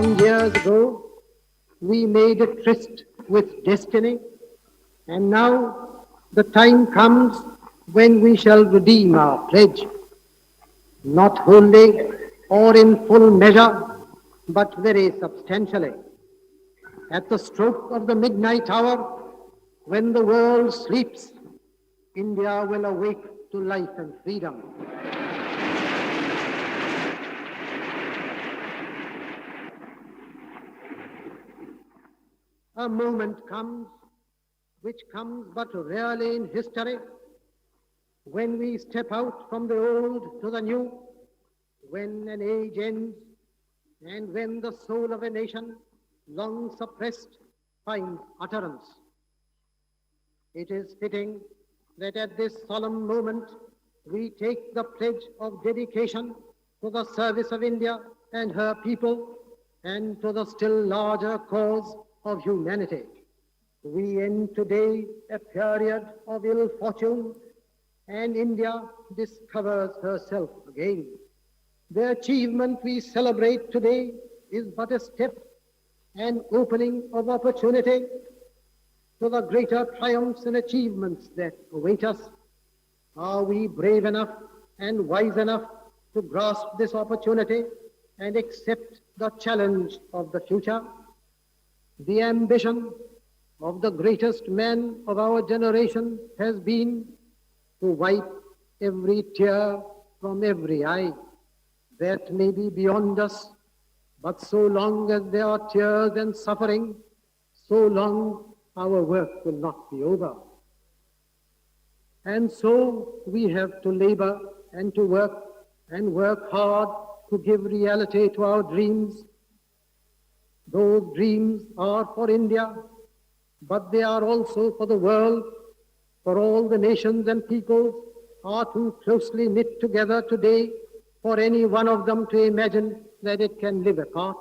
Long years ago, we made a tryst with destiny, and now the time comes when we shall redeem our pledge, not wholly or in full measure, but very substantially. At the stroke of the midnight hour, when the world sleeps, India will awake to life and freedom. A moment comes, which comes but rarely in history, when we step out from the old to the new, when an age ends, and when the soul of a nation, long suppressed, finds utterance. It is fitting that at this solemn moment we take the pledge of dedication to the service of India and her people and to the still larger cause of humanity. We end today a period of ill fortune, and India discovers herself again. The achievement we celebrate today is but a step, an opening of opportunity to the greater triumphs and achievements that await us. Are we brave enough and wise enough to grasp this opportunity and accept the challenge of the future? The ambition of the greatest man of our generation has been to wipe every tear from every eye. That may be beyond us, but so long as there are tears and suffering, so long our work will not be over. And so we have to labor and to work hard to give reality to our dreams. Those dreams are for India, but they are also for the world, for all the nations and peoples are too closely knit together today for any one of them to imagine that it can live apart.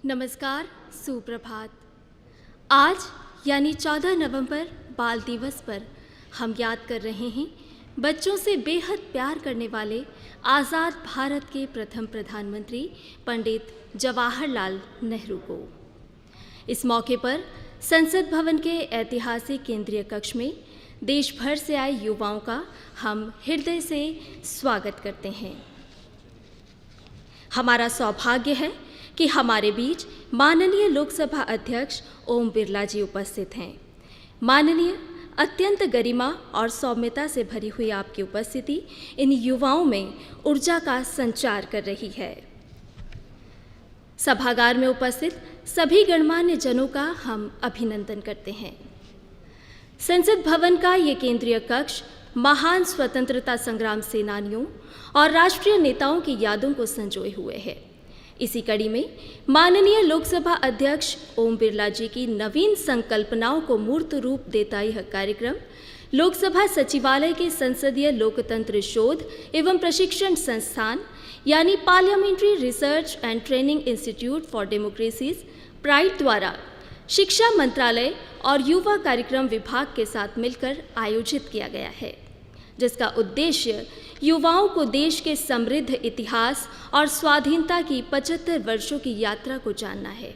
नमस्कार, सुप्रभात। आज यानी 14 नवंबर बाल दिवस पर हम याद कर रहे हैं बच्चों से बेहद प्यार करने वाले आज़ाद भारत के प्रथम प्रधानमंत्री पंडित जवाहरलाल नेहरू को। इस मौके पर संसद भवन के ऐतिहासिक केंद्रीय कक्ष में देश भर से आए युवाओं का हम हृदय से स्वागत करते हैं। हमारा सौभाग्य है कि हमारे बीच माननीय लोकसभा अध्यक्ष ओम बिरला जी उपस्थित हैं। माननीय, अत्यंत गरिमा और सौम्यता से भरी हुई आपकी उपस्थिति इन युवाओं में ऊर्जा का संचार कर रही है। सभागार में उपस्थित सभी गणमान्य जनों का हम अभिनंदन करते हैं। संसद भवन का ये केंद्रीय कक्ष महान स्वतंत्रता संग्राम सेनानियों और राष्ट्रीय नेताओं की यादों को संजोए हुए है। इसी कड़ी में माननीय लोकसभा अध्यक्ष ओम बिरला जी की नवीन संकल्पनाओं को मूर्त रूप देता यह कार्यक्रम लोकसभा सचिवालय के संसदीय लोकतंत्र शोध एवं प्रशिक्षण संस्थान यानी parliamentary research and training institute for democracies pride द्वारा शिक्षा मंत्रालय और युवा कार्यक्रम विभाग के साथ मिलकर आयोजित किया गया है, जिसका उद्देश्य युवाओं को देश के समृद्ध इतिहास और स्वाधीनता की 75 वर्षों की यात्रा को जानना है।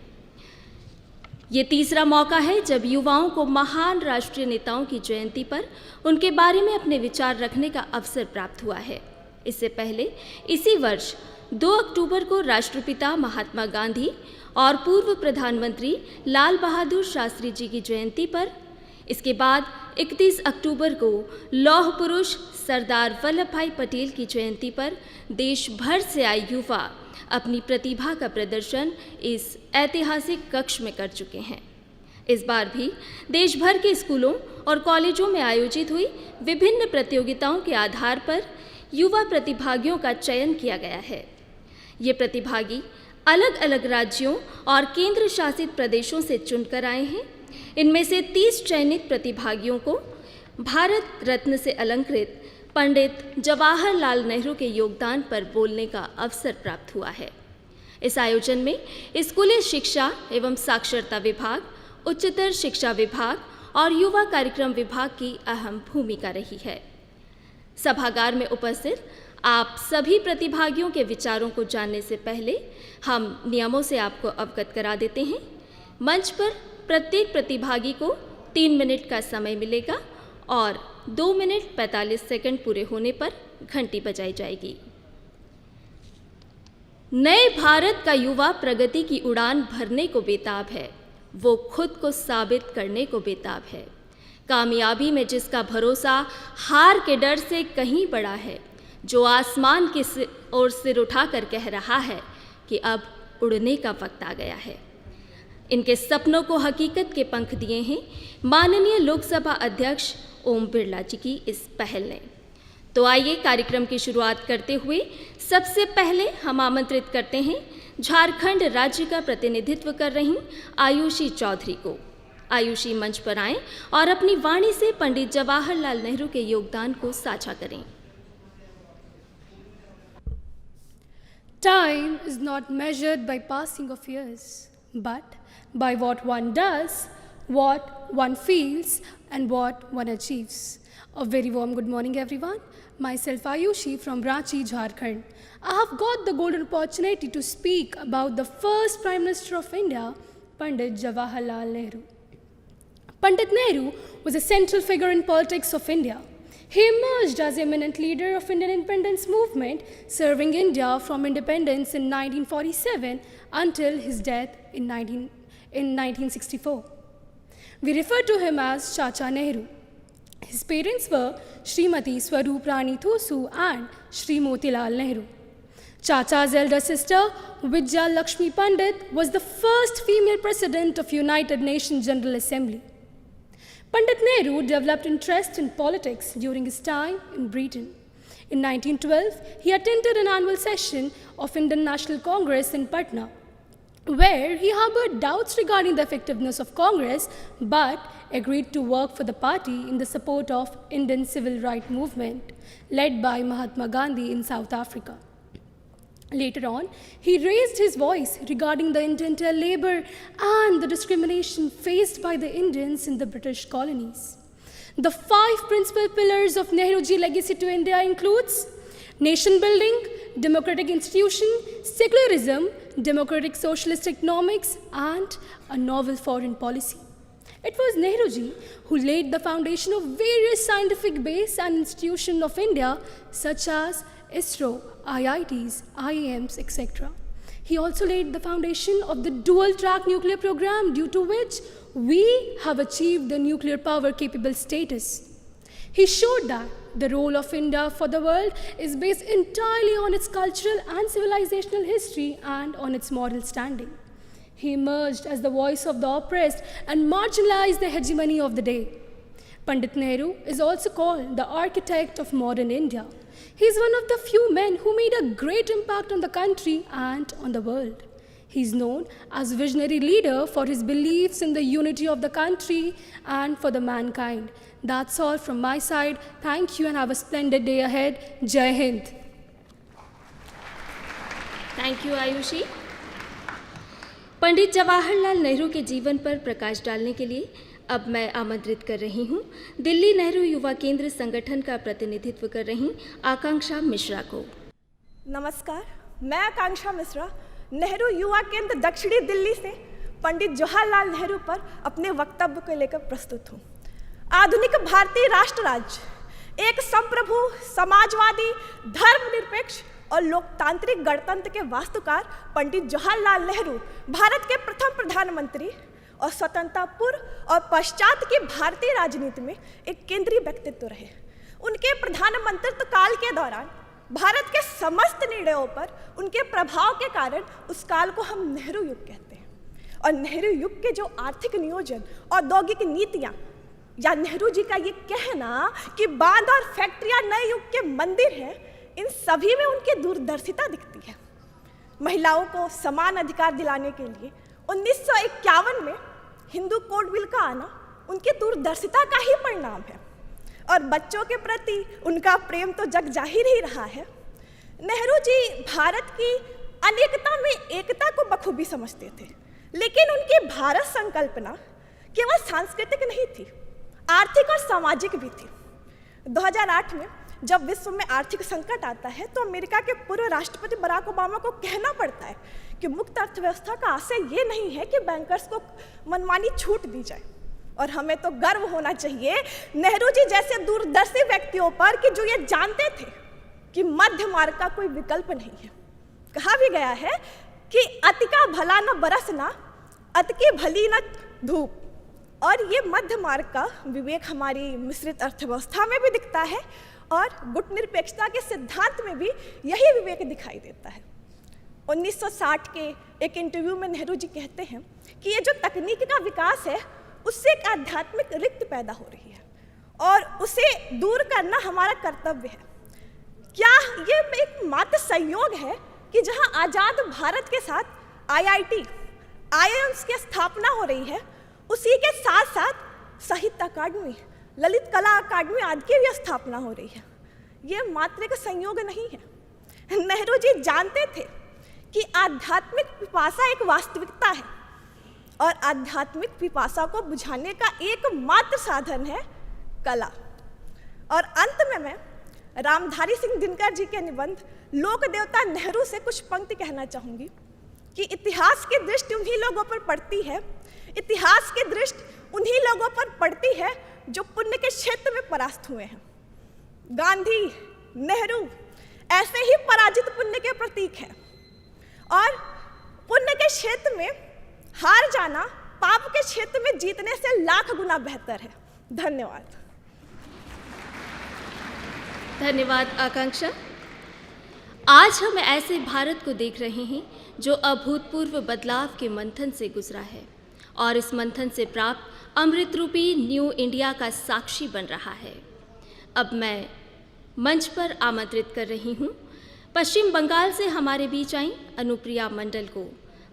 ये तीसरा मौका है जब युवाओं को महान राष्ट्रीय नेताओं की जयंती पर उनके बारे में अपने विचार रखने का अवसर प्राप्त हुआ है। इससे पहले इसी वर्ष 2 अक्टूबर को राष्ट्रपिता महात्मा गांधी और पूर्व प्रधानमंत्री लाल बहादुर शास्त्री जी की जयंती पर, इसके बाद 31 अक्टूबर को लौह पुरुष सरदार वल्लभ भाई पटेल की जयंती पर देश भर से आए युवा अपनी प्रतिभा का प्रदर्शन इस ऐतिहासिक कक्ष में कर चुके हैं। इस बार भी देश भर के स्कूलों और कॉलेजों में आयोजित हुई विभिन्न प्रतियोगिताओं के आधार पर युवा प्रतिभागियों का चयन किया गया है। ये प्रतिभागी अलग अलग राज्यों और केंद्र शासित प्रदेशों से चुनकर आए हैं। इनमें से 30 चयनित प्रतिभागियों को भारत रत्न से अलंकृत पंडित जवाहरलाल नेहरू के योगदान पर बोलने का अवसर प्राप्त हुआ है। इस आयोजन में स्कूली शिक्षा एवं साक्षरता विभाग, उच्चतर शिक्षा विभाग और युवा कार्यक्रम विभाग की अहम भूमिका रही है। सभागार में उपस्थित आप सभी प्रतिभागियों के विचारों को जानने से पहले हम नियमों से आपको अवगत करा देते हैं। मंच पर प्रत्येक प्रतिभागी को 3 मिनट का समय मिलेगा और 2 मिनट 45 सेकंड पूरे होने पर घंटी बजाई जाएगी। नए भारत का युवा प्रगति की उड़ान भरने को बेताब है, वो खुद को साबित करने को बेताब है। कामयाबी में जिसका भरोसा हार के डर से कहीं बड़ा है, जो आसमान की ओर सिर उठाकर कह रहा है कि अब उड़ने का वक्त आ गया है। इनके सपनों को हकीकत के पंख दिए हैं माननीय लोकसभा अध्यक्ष ओम बिरला जी की इस पहल ने। तो आइए कार्यक्रम की शुरुआत करते हुए सबसे पहले हम आमंत्रित करते हैं झारखंड राज्य का प्रतिनिधित्व कर रही आयुषी चौधरी को। आयुषी मंच पर आएं और अपनी वाणी से पंडित जवाहरलाल नेहरू के योगदान को साझा करें। Time is not measured by passing of years, but by what one does, what one feels, and what one achieves. A very warm good morning, everyone. Myself Ayushi from Ranchi, Jharkhand. I have got the golden opportunity to speak about the first Prime Minister of India, Pandit Jawaharlal Nehru. Pandit Nehru was a central figure in politics of India. He emerged as eminent leader of Indian independence movement, serving India from independence in 1947 until his death in 1964. We refer to him as Chacha Nehru. His parents were Srimati Swaroop Rani Thosu and Shri Motilal Nehru. Chacha's elder sister, Vijaya Lakshmi Pandit, was the first female president of United Nations General Assembly. Pandit Nehru developed interest in politics during his time in Britain. In 1912, he attended an annual session of Indian National Congress in Patna, where he harbored doubts regarding the effectiveness of Congress, but agreed to work for the party in the support of Indian civil rights movement led by Mahatma Gandhi in South Africa. Later on, he raised his voice regarding the Indian labor and the discrimination faced by the Indians in the British colonies. The 5 principal pillars of Nehruji legacy to India includes nation building, democratic institution, secularism, democratic socialist economics, and a novel foreign policy. It was Nehruji who laid the foundation of various scientific base and institutions of India such as ISRO, IITs, IIMs, etc. He also laid the foundation of the dual-track nuclear program, due to which we have achieved the nuclear power capable status. He showed that the role of India for the world is based entirely on its cultural and civilizational history and on its moral standing. He emerged as the voice of the oppressed and marginalized the hegemony of the day. Pandit Nehru is also called the architect of modern India. He is one of the few men who made a great impact on the country and on the world. He is known as a visionary leader for his beliefs in the unity of the country and for the mankind. That's all from my side. Thank you and have a splendid day ahead. Jai Hind. Thank you Ayushi. Pandit Jawaharlal Nehru के जीवन पर प्रकाश डालने के लिए अब मैं आमंत्रित कर रही हूँ दिल्ली नेहरू युवा केंद्र संगठन का प्रतिनिधित्व कर रही आकांक्षा मिश्रा को। नमस्कार, मैं आकांक्षा मिश्रा नेहरू युवा केंद्र दक्षिणी दिल्ली से पंडित जवाहरलाल नेहरू पर अपने वक्तव्य को लेकर प्रस्तुत हूँ। आधुनिक भारतीय राष्ट्र राज्य एक संप्रभु, समाजवादी, धर्मनिरपेक्ष और लोकतांत्रिक गणतंत्र के वास्तुकार पंडित जवाहरलाल नेहरू भारत के प्रथम प्रधानमंत्री और स्वतंत्रता पूर्व और पश्चात की भारतीय राजनीति में एक केंद्रीय व्यक्तित्व रहे। उनके प्रधानमंत्रित्व काल के दौरान भारत के समस्त निर्णयों पर उनके प्रभाव के कारण उस काल को हम नेहरू युग कहते हैं। और नेहरू युग के जो आर्थिक नियोजन, औद्योगिक नीतियाँ या नेहरू जी का ये कहना कि बांध और फैक्ट्रियाँ नए युग के मंदिर हैं, इन सभी में उनकी दूरदर्शिता दिखती है। महिलाओं को समान अधिकार दिलाने के लिए 1951 में हिंदू कोड बिल का आना उनकी दूरदर्शिता का ही परिणाम है। और बच्चों के प्रति उनका प्रेम तो जग जाहिर ही रहा है। नेहरू जी भारत की अनेकता में एकता को बखूबी समझते थे, लेकिन उनकी भारत संकल्पना केवल सांस्कृतिक नहीं थी, आर्थिक और सामाजिक भी थी। 2008 में जब विश्व में आर्थिक संकट आता है तो अमेरिका के पूर्व राष्ट्रपति बराक ओबामा को कहना पड़ता है कि मुक्त अर्थव्यवस्था का आशय ये नहीं है कि बैंकर्स को मनमानी छूट दी जाए। और हमें तो गर्व होना चाहिए नेहरू जी जैसे दूरदर्शी व्यक्तियों पर कि जो ये जानते थे कि मध्य मार्ग का कोई विकल्प नहीं है। कहा भी गया है कि अति का भला न बरसना, अति की भली न धूप। और ये मध्य मार्ग का विवेक हमारी मिश्रित अर्थव्यवस्था में भी दिखता है और गुटनिरपेक्षता के सिद्धांत में भी यही विवेक दिखाई देता है। 1960 के एक इंटरव्यू में नेहरू जी कहते हैं कि ये जो तकनीक का विकास है उससे एक आध्यात्मिक रिक्त पैदा हो रही है और उसे दूर करना हमारा कर्तव्य है। क्या ये एक मात्र संयोग है कि जहां आजाद भारत के साथ IIT, IIMs की स्थापना हो रही है, उसी के साथ साथ साहित्य अकादमी, ललित कला अकादमी आदि की भी स्थापना हो रही है। ये मात्र एक संयोग नहीं है। नेहरू जी जानते थे कि आध्यात्मिक पिपासा एक वास्तविकता है और आध्यात्मिक पिपासा को बुझाने का एकमात्र साधन है कला। और अंत में मैं रामधारी सिंह दिनकर जी के निबंध लोक देवता नेहरू से कुछ पंक्ति कहना चाहूँगी कि इतिहास की दृष्टि उन्हीं लोगों पर पड़ती है, इतिहास की दृष्टि उन्हीं लोगों पर पड़ती है जो पुण्य के क्षेत्र में परास्त हुए हैं। गांधी, नेहरू ऐसे ही पराजित पुण्य के प्रतीक हैं और पुण्य के क्षेत्र में हार जाना पाप के क्षेत्र में जीतने से लाख गुना बेहतर है। धन्यवाद। धन्यवाद आकांक्षा। आज हम ऐसे भारत को देख रहे हैं जो अभूतपूर्व बदलाव के मंथन से गुजरा है और इस मंथन से प्राप्त अमृत रूपी न्यू इंडिया का साक्षी बन रहा है। अब मैं मंच पर आमंत्रित कर रही हूँ पश्चिम बंगाल से हमारे बीच आई अनुप्रिया मंडल को।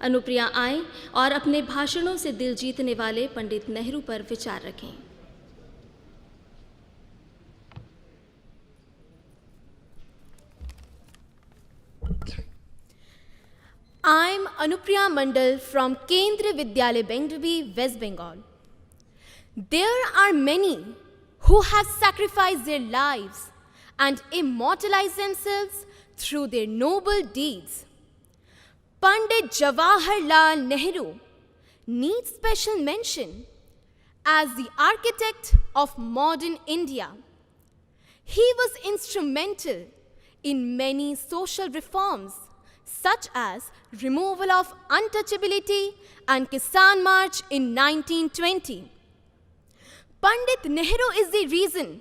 अनुप्रिया आएं और अपने भाषणों से दिल जीतने वाले पंडित नेहरू पर विचार रखें। I'm Anupriya Mandal from Kendriya Vidyalaya, Bengaluru, West Bengal. There are many who have sacrificed their lives and immortalized themselves through their noble deeds. Pandit Jawaharlal Nehru needs special mention as the architect of modern India. He was instrumental in many social reforms such as removal of untouchability and Kisan March in 1920. Pandit Nehru is the reason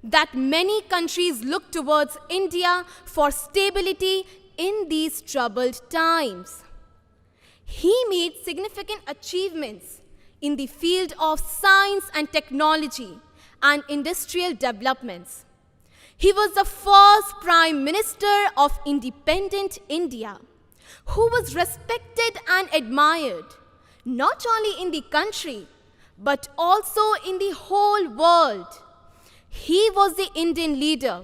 that many countries look towards India for stability in these troubled times. He made significant achievements in the field of science and technology and industrial developments. He was the first Prime Minister of independent India who was respected and admired not only in the country but also in the whole world. He was the Indian leader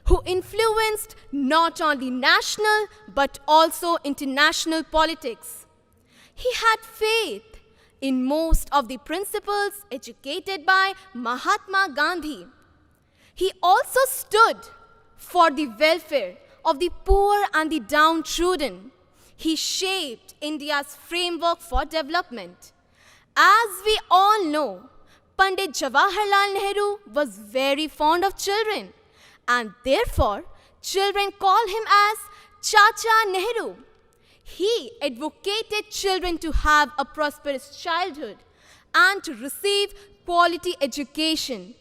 who influenced not only national but also international politics. He had faith in most of the principles educated by Mahatma Gandhi. He also stood for the welfare of the poor and the downtrodden. he shaped India's framework for development. As we all know, Pandit Jawaharlal Nehru was very fond of children, and therefore children call him as Chacha Nehru. He advocated children to have a prosperous childhood and to receive quality education.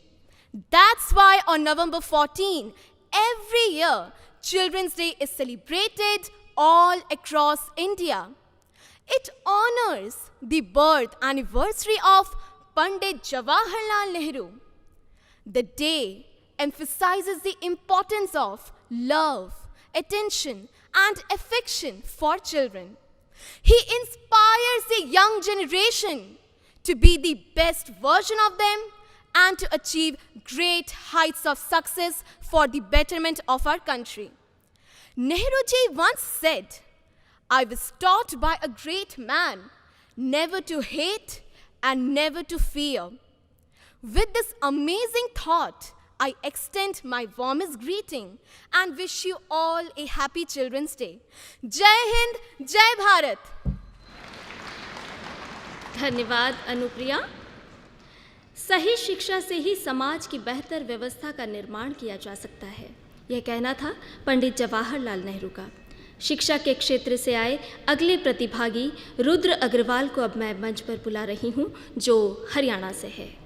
That's why on November 14, every year, Children's Day is celebrated all across India. It honors the birth anniversary of Pandit Jawaharlal Nehru. The day emphasizes the importance of love, attention, and affection for children. He inspires the young generation to be the best version of them and to achieve great heights of success for the betterment of our country. Nehruji once said, "I was taught by a great man never to hate and never to fear." With this amazing thought, I extend my warmest greeting and wish you all a happy Children's Day. Jai Hind, Jai Bharat. धन्यवाद अनुप्रिया। सही शिक्षा से ही समाज की बेहतर व्यवस्था का निर्माण किया जा सकता है, यह कहना था पंडित जवाहरलाल नेहरू का। शिक्षा के क्षेत्र से आए अगले प्रतिभागी रुद्र अग्रवाल को अब मैं मंच पर बुला रही हूँ, जो हरियाणा से है।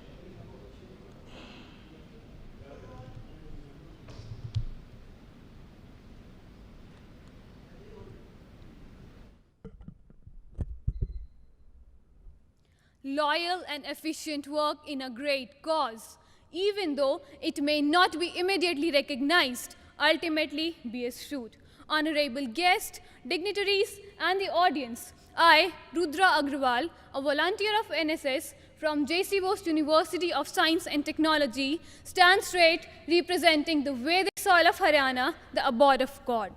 Loyal and efficient work in a great cause, even though it may not be immediately recognized, ultimately be assured. Honorable guests, dignitaries, and the audience, I, Rudra Agrawal, a volunteer of NSS from J.C. Bose University of Science and Technology, stand straight representing the Vedic soil of Haryana, the abode of God.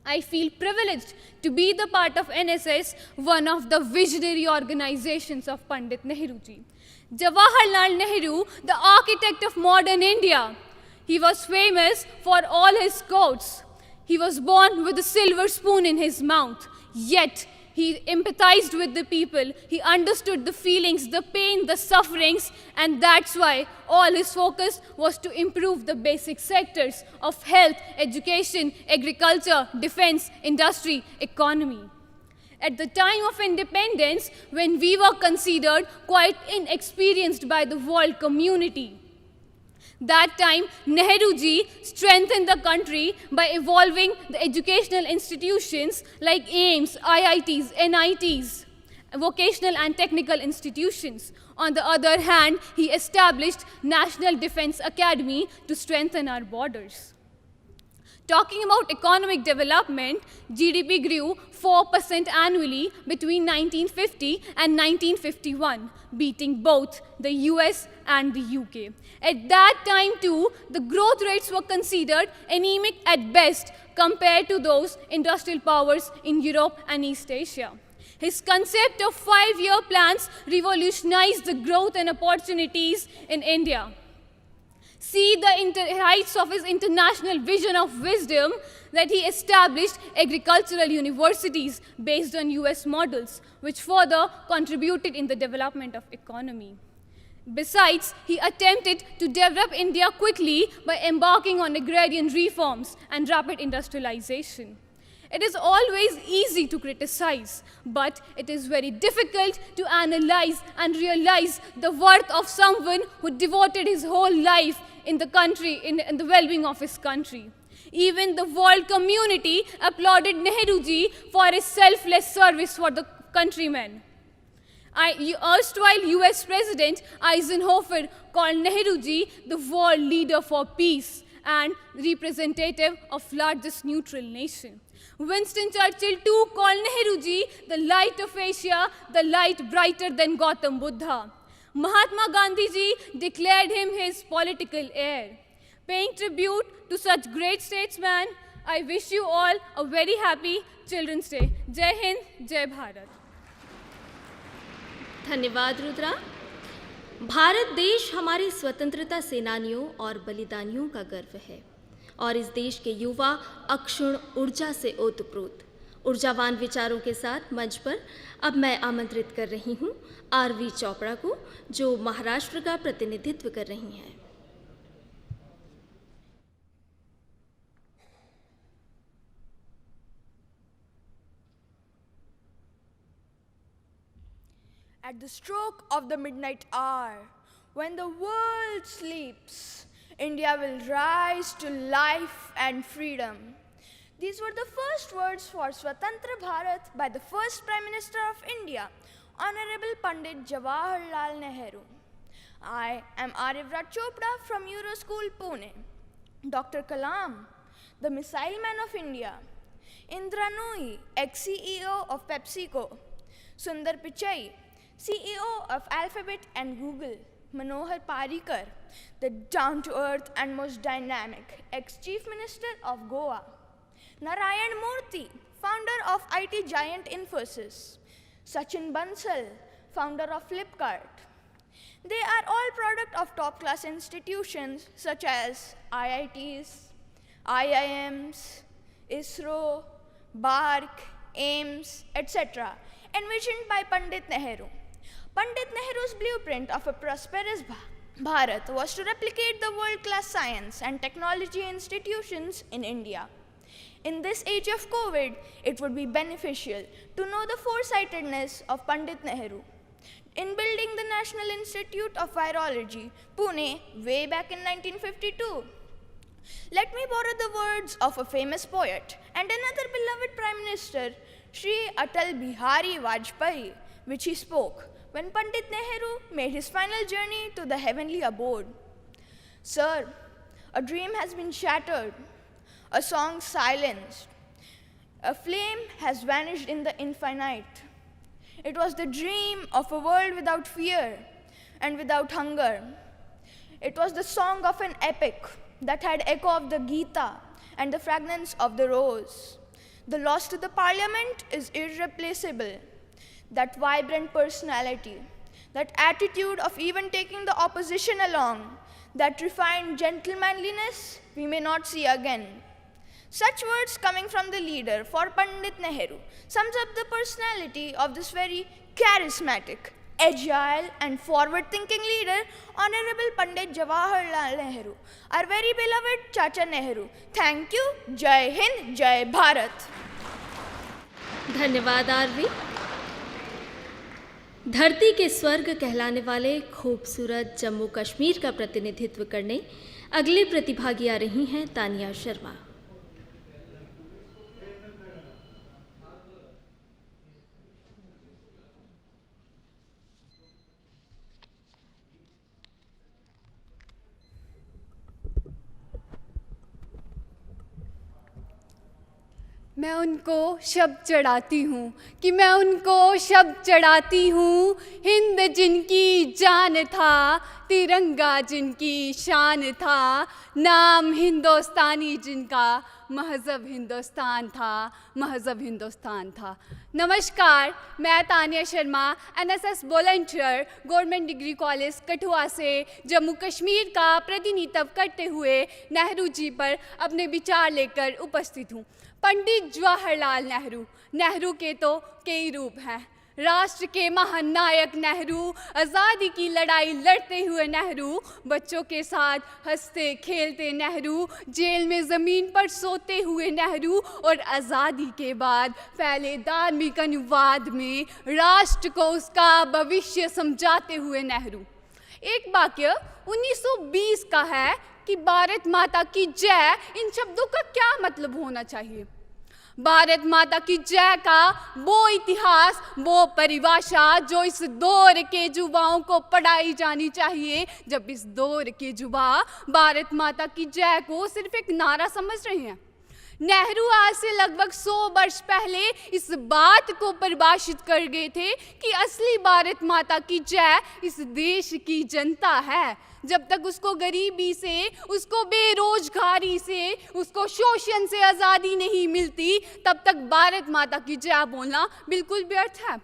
I feel privileged to be the part of NSS, one of the visionary organizations of Pandit Nehruji. Jawaharlal Nehru, the architect of modern India. He was famous for all his quotes. He was born with a silver spoon in his mouth, yet he empathized with the people. He understood the feelings, the pain, the sufferings, and that's why all his focus was to improve the basic sectors of health, education, agriculture, defense, industry, economy. At the time of independence, when we were considered quite inexperienced by the world community, that time, Nehruji strengthened the country by evolving the educational institutions like AIIMS, IITs, NITs, vocational and technical institutions. On the other hand, he established National Defense Academy to strengthen our borders. Talking about economic development, GDP grew 4% annually between 1950 and 1951, beating both the US and the UK. At that time too, the growth rates were considered anemic at best compared to those industrial powers in Europe and East Asia. His concept of 5-year plans revolutionized the growth and opportunities in India. See the heights of his international vision of wisdom that he established agricultural universities based on US models, which further contributed in the development of economy. Besides, he attempted to develop India quickly by embarking on agrarian reforms and rapid industrialization. It is always easy to criticize, but it is very difficult to analyze and realize the worth of someone who devoted his whole life in the country, in the well-being of his country. Even the world community applauded Nehruji for his selfless service for the countrymen. Erstwhile US President Eisenhower called Nehruji the world leader for peace and representative of largest neutral nation. Winston Churchill too called Nehruji the light of Asia, the light brighter than Gautam Buddha. Mahatma Gandhi ji declared him his political heir. Paying tribute to such great statesmen, I wish you all a very happy Children's Day. Jai Hind, Jai Bharat. धन्यवाद रुद्रा। भारत देश हमारे स्वतंत्रता सेनानियों और बलिदानियों का गर्व है और इस देश के युवा अक्षुण्ण ऊर्जा से ओतप्रोत। ऊर्जावान विचारों के साथ मंच पर अब मैं आमंत्रित कर रही हूँ आरवी चोपड़ा को, जो महाराष्ट्र का प्रतिनिधित्व कर रही हैं। At the stroke of the midnight hour, when the world sleeps, India will rise to life and freedom. These were the first words for Swatantra Bharat by the first Prime Minister of India, Honorable Pandit Jawaharlal Nehru. I am Arivra Chopra from Euroschool, Pune. Dr. Kalam, the missile man of India. Indra Nooyi, ex-CEO of PepsiCo. Sundar Pichai, CEO of Alphabet and Google. Manohar Parrikar, the down-to-earth and most dynamic ex-Chief Minister of Goa. Narayan Murthy, founder of IT giant Infosys. Sachin Bansal, founder of Flipkart. They are all product of top-class institutions such as IITs, IIMs, ISRO, BARC, AIMS, etc., envisioned by Pandit Nehru. Pandit Nehru's blueprint of a prosperous Bharat was to replicate the world-class science and technology institutions in India. In this age of COVID, it would be beneficial to know the foresightedness of Pandit Nehru in building the National Institute of Virology, Pune, way back in 1952. Let me borrow the words of a famous poet and another beloved Prime Minister, Shri Atal Bihari Vajpayee, which he spoke when Pandit Nehru made his final journey to the heavenly abode. Sir, a dream has been shattered, a song silenced, a flame has vanished in the infinite. It was the dream of a world without fear and without hunger. It was the song of an epic that had echo of the Gita and the fragrance of the rose. The loss to the parliament is irreplaceable. That vibrant personality, that attitude of even taking the opposition along, that refined gentlemanliness we may not see again. Such words coming from the leader for Pandit Nehru sums up the personality of this very charismatic, agile and forward-thinking leader, Honorable Pandit Jawaharlal Nehru, our very beloved Chacha Nehru. Thank you. Jai Hind, Jai Bharat. धन्यवाद RV. धरती के स्वर्ग कहलाने वाले खूबसूरत जम्मू कश्मीर का प्रतिनिधित्व करने अगले प्रतिभागी आ रही हैं तानिया शर्मा। मैं उनको शब्द चढ़ाती हूँ कि मैं उनको शब्द चढ़ाती हूँ, हिंद जिनकी जान था, तिरंगा जिनकी शान था, नाम हिंदुस्तानी जिनका महज़ब हिंदुस्तान था, महज़ब हिंदुस्तान था। नमस्कार, मैं Tania Sharma, NSS volunteer, government degree college Kathua से जम्मू कश्मीर का प्रतिनिधित्व करते हुए नेहरू जी पर अपने विचार लेकर उपस्थित हूँ। पंडित जवाहरलाल नेहरू, नेहरू के तो कई रूप हैं। राष्ट्र के महानायक नेहरू, आज़ादी की लड़ाई लड़ते हुए नेहरू, बच्चों के साथ हंसते खेलते नेहरू, जेल में ज़मीन पर सोते हुए नेहरू और आज़ादी के बाद फैले धार्मिक अनुवाद में राष्ट्र को उसका भविष्य समझाते हुए नेहरू। एक वाक्य 1920 का है कि भारत माता की जय, इन शब्दों का क्या मतलब होना चाहिए? भारत माता की जय का वो इतिहास, वो परिभाषा जो इस दौर के युवाओं को पढ़ाई जानी चाहिए, जब इस दौर के युवा भारत माता की जय को सिर्फ एक नारा समझ रहे हैं। नेहरू आज से लगभग 100 वर्ष पहले इस बात को परिभाषित कर गए थे कि असली भारत माता की जय इस देश की जनता है। जब तक उसको गरीबी से, उसको बेरोजगारी से, उसको शोषण से आज़ादी नहीं मिलती, तब तक भारत माता की जय बोलना बिल्कुल व्यर्थ है।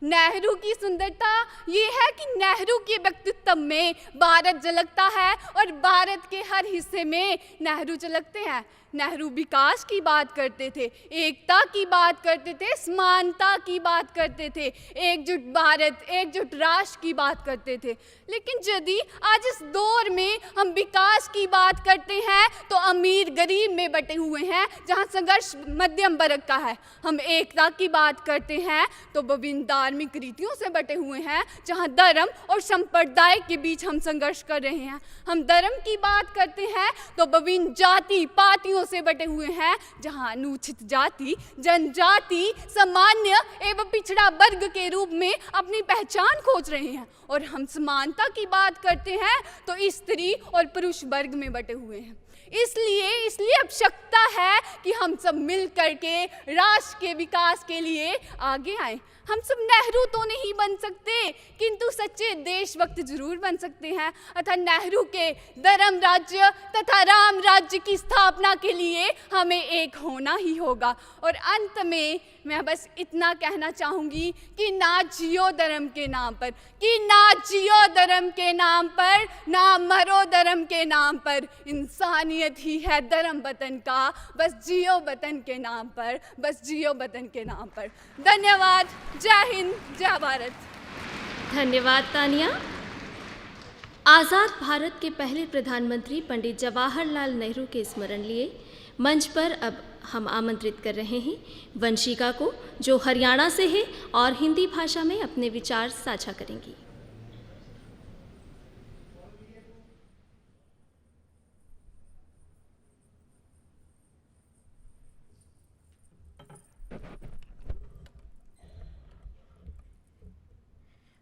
नेहरू की सुंदरता ये है कि नेहरू के व्यक्तित्व में भारत झलकता है और भारत के हर हिस्से में नेहरू झलकते हैं। नेहरू विकास की बात करते थे, एकता की बात करते थे, समानता की बात करते थे, एकजुट भारत, एकजुट राष्ट्र की बात करते थे। लेकिन यदि आज इस दौर में हम विकास की बात करते हैं तो अमीर गरीब में बटे हुए हैं, जहां संघर्ष मध्यम वर्ग का है। हम एकता की बात करते हैं तो विभिन्न धार्मिक रीतियों से बटे हुए हैं, जहां धर्म और संप्रदाय के बीच हम संघर्ष कर रहे हैं। हम धर्म की बात करते हैं तो विभिन्न जाति पातियों से बटे हुए हैं, जहां अनुसूचित जाति, जनजाति, सामान्य एवं पिछड़ा वर्ग के रूप में अपनी पहचान खोज रहे हैं। और हम समानता की बात करते हैं तो स्त्री और पुरुष वर्ग में बटे हुए हैं। इसलिए आवश्यकता है कि हम सब मिल करके राष्ट्र के विकास के लिए आगे आए। हम सब नेहरू तो नहीं बन सकते, किंतु सच्चे देशभक्त जरूर बन सकते हैं। अतः नेहरू के धर्म राज्य तथा राम राज्य की स्थापना के लिए हमें एक होना ही होगा। और अंत में मैं बस इतना कहना चाहूँगी कि ना जियो धर्म के नाम पर, कि ना जियो धर्म के नाम पर, ना मरो धर्म के नाम पर। इंसानियत ही है धर्म वतन का, बस जियो वतन के नाम पर, बस जियो वतन के नाम पर। धन्यवाद। जय हिंद, जय भारत। धन्यवाद तानिया। आज़ाद भारत के पहले प्रधानमंत्री पंडित जवाहरलाल नेहरू के स्मरण लिए मंच पर अब हम आमंत्रित कर रहे हैं वंशिका को, जो हरियाणा से है और हिंदी भाषा में अपने विचार साझा करेंगी।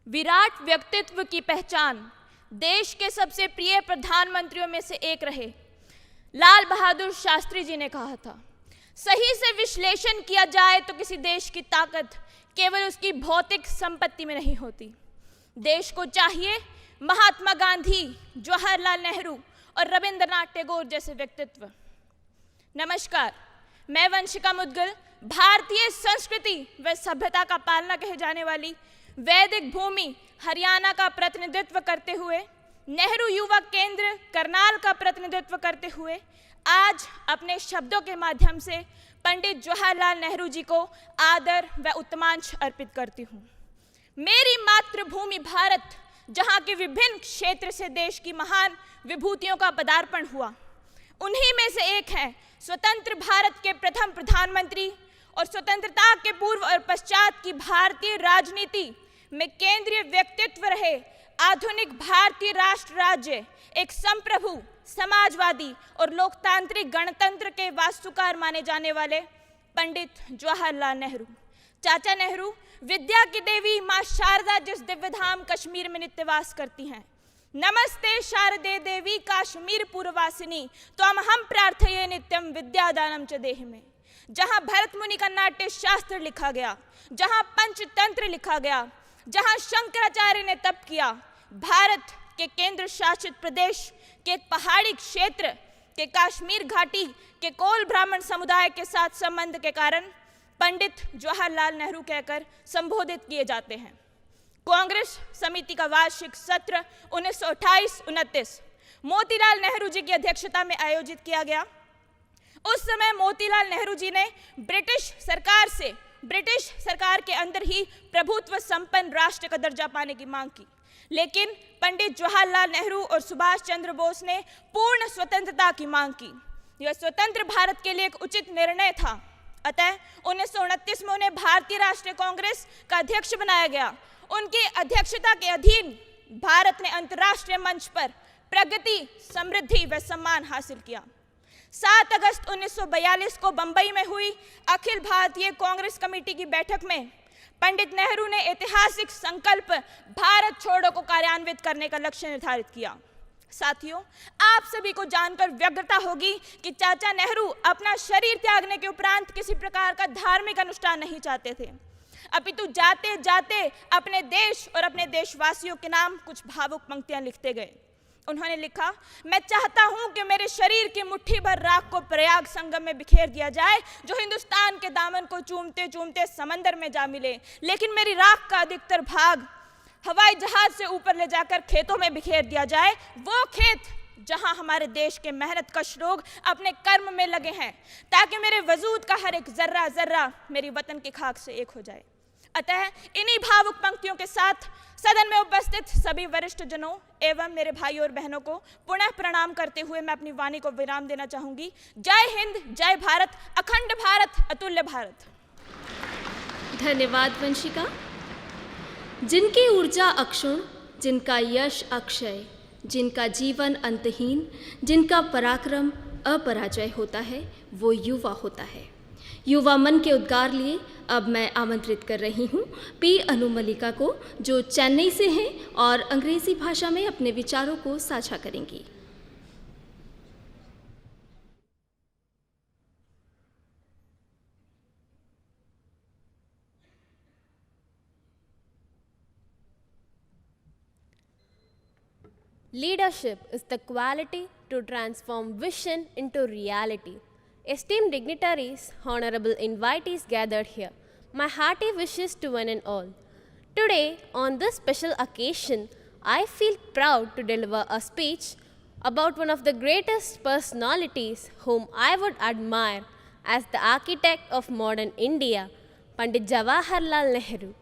विराट व्यक्तित्व की पहचान देश के सबसे प्रिय प्रधानमंत्रियों में से एक रहे लाल बहादुर शास्त्री जी ने कहा था, सही से विश्लेषण किया जाए तो किसी देश की ताकत केवल उसकी भौतिक संपत्ति में नहीं होती। देश को चाहिए महात्मा गांधी, जवाहरलाल नेहरू और रविंद्रनाथ टैगोर जैसे व्यक्तित्व। नमस्कार, मैं वंशिका मुदगल भारतीय संस्कृति व सभ्यता का पालना कहे जाने वाली वैदिक भूमि हरियाणा का प्रतिनिधित्व करते हुए, नेहरू युवा केंद्र करनाल का प्रतिनिधित्व करते हुए आज अपने शब्दों के माध्यम से पंडित जवाहरलाल नेहरू जी को आदर व उत्तमांश अर्पित करती हूँ। मेरी मातृभूमि भारत, जहाँ के विभिन्न क्षेत्र से देश की महान विभूतियों का पदार्पण हुआ, उन्हीं में से एक है स्वतंत्र भारत के प्रथम प्रधानमंत्री और स्वतंत्रता के पूर्व और पश्चात की भारतीय राजनीति में केंद्रीय व्यक्तित्व रहे आधुनिक भारतीय राष्ट्र राज्य, एक संप्रभु, समाजवादी और लोकतांत्रिक गणतंत्र के वास्तुकार माने जाने वाले पंडित जवाहरलाल नेहरू। चाचा नेहरू विद्या की देवी माँ शारदा जिस दिव्य धाम कश्मीर में नित्यवास करती हैं। नमस्ते शारदे देवी काश्मीर पूर्ववासिनी त्वम हम प्रार्थये नित्यम विद्यादानम च देहि में। जहाँ भरत मुनि का नाट्य शास्त्र लिखा गया, जहाँ पंचतंत्र लिखा गया, जहाँ शंकराचार्य ने तप किया, भारत के केंद्र शासित प्रदेश के एक पहाड़ी क्षेत्र के कश्मीर घाटी के कोल ब्राह्मण समुदाय के साथ संबंध के कारण पंडित जवाहरलाल नेहरू कहकर संबोधित किए जाते हैं। कांग्रेस समिति का वार्षिक सत्र 1928-29 मोतीलाल नेहरू जी की अध्यक्षता में आयोजित किया गया। उस समय मोतीलाल नेहरू जी ने ब्रिटिश सरकार के अंदर ही प्रभुत्व संपन्न राष्ट्र का दर्जा पाने की मांग की, लेकिन पंडित जवाहरलाल नेहरू और सुभाष चंद्र बोस ने पूर्ण स्वतंत्रता की मांग की। यह स्वतंत्र भारत के लिए एक उचित निर्णय था। अतः 1929 में उन्हें भारतीय राष्ट्रीय कांग्रेस का अध्यक्ष बनाया गया। उनकी अध्यक्षता के अधीन भारत ने अंतर्राष्ट्रीय मंच पर प्रगति, समृद्धि व सम्मान हासिल किया। 7 अगस्त 1942 को बंबई में हुई अखिल भारतीय कांग्रेस कमेटी की बैठक में पंडित नेहरू ने ऐतिहासिक संकल्प भारत छोड़ो को कार्यान्वित करने का लक्ष्य निर्धारित किया। साथियों, आप सभी को जानकर व्यग्रता होगी कि चाचा नेहरू अपना शरीर त्यागने के उपरांत किसी प्रकार का धार्मिक अनुष्ठान नहीं चाहते थे, अपितु जाते जाते अपने देश और अपने देशवासियों के नाम कुछ भावुक पंक्तियां लिखते गए। उन्होंने लिखा, मैं चाहता हूं कि मेरे शरीर की मुट्ठी भर राख को प्रयाग संगम में बिखेर दिया जाए, जो हिंदुस्तान के दामन को चूमते चूमते समंदर में जा मिले, लेकिन मेरी राख का अधिकतर भाग हवाई जहाज से ऊपर ले जाकर खेतों में बिखेर दिया जाए। वो खेत जहां हमारे देश के मेहनतकश लोग अपने कर्म में लगे हैं, ताकि मेरे वजूद का हर एक जर्रा जर्रा मेरी वतन की खाक से एक हो जाए। अतः इन्हीं भावुक पंक्तियों के साथ सदन में उपस्थित सभी वरिष्ठ जनों एवं मेरे भाइयों और बहनों को पुनः प्रणाम करते हुए मैं अपनी वाणी को विराम देना चाहूंगी। जय हिंद, जय भारत, अखंड भारत, अतुल्य भारत। धन्यवाद वंशिका। जिनकी ऊर्जा अक्षुण, जिनका यश अक्षय, जिनका जीवन अंतहीन, जिनका पराक्रम अपराजय होता है, वो युवा होता है। युवा मन के उद्गार लिए अब मैं आमंत्रित कर रही हूँ पी अनु मलिका को, जो चेन्नई से हैं और अंग्रेजी भाषा में अपने विचारों को साझा करेंगी। Leadership is the quality to transform vision into reality. Esteemed dignitaries, honorable invitees gathered here, my hearty wishes to one and all. Today, on this special occasion, I feel proud to deliver a speech about one of the greatest personalities whom I would admire as the architect of modern India, Pandit Jawaharlal Nehru.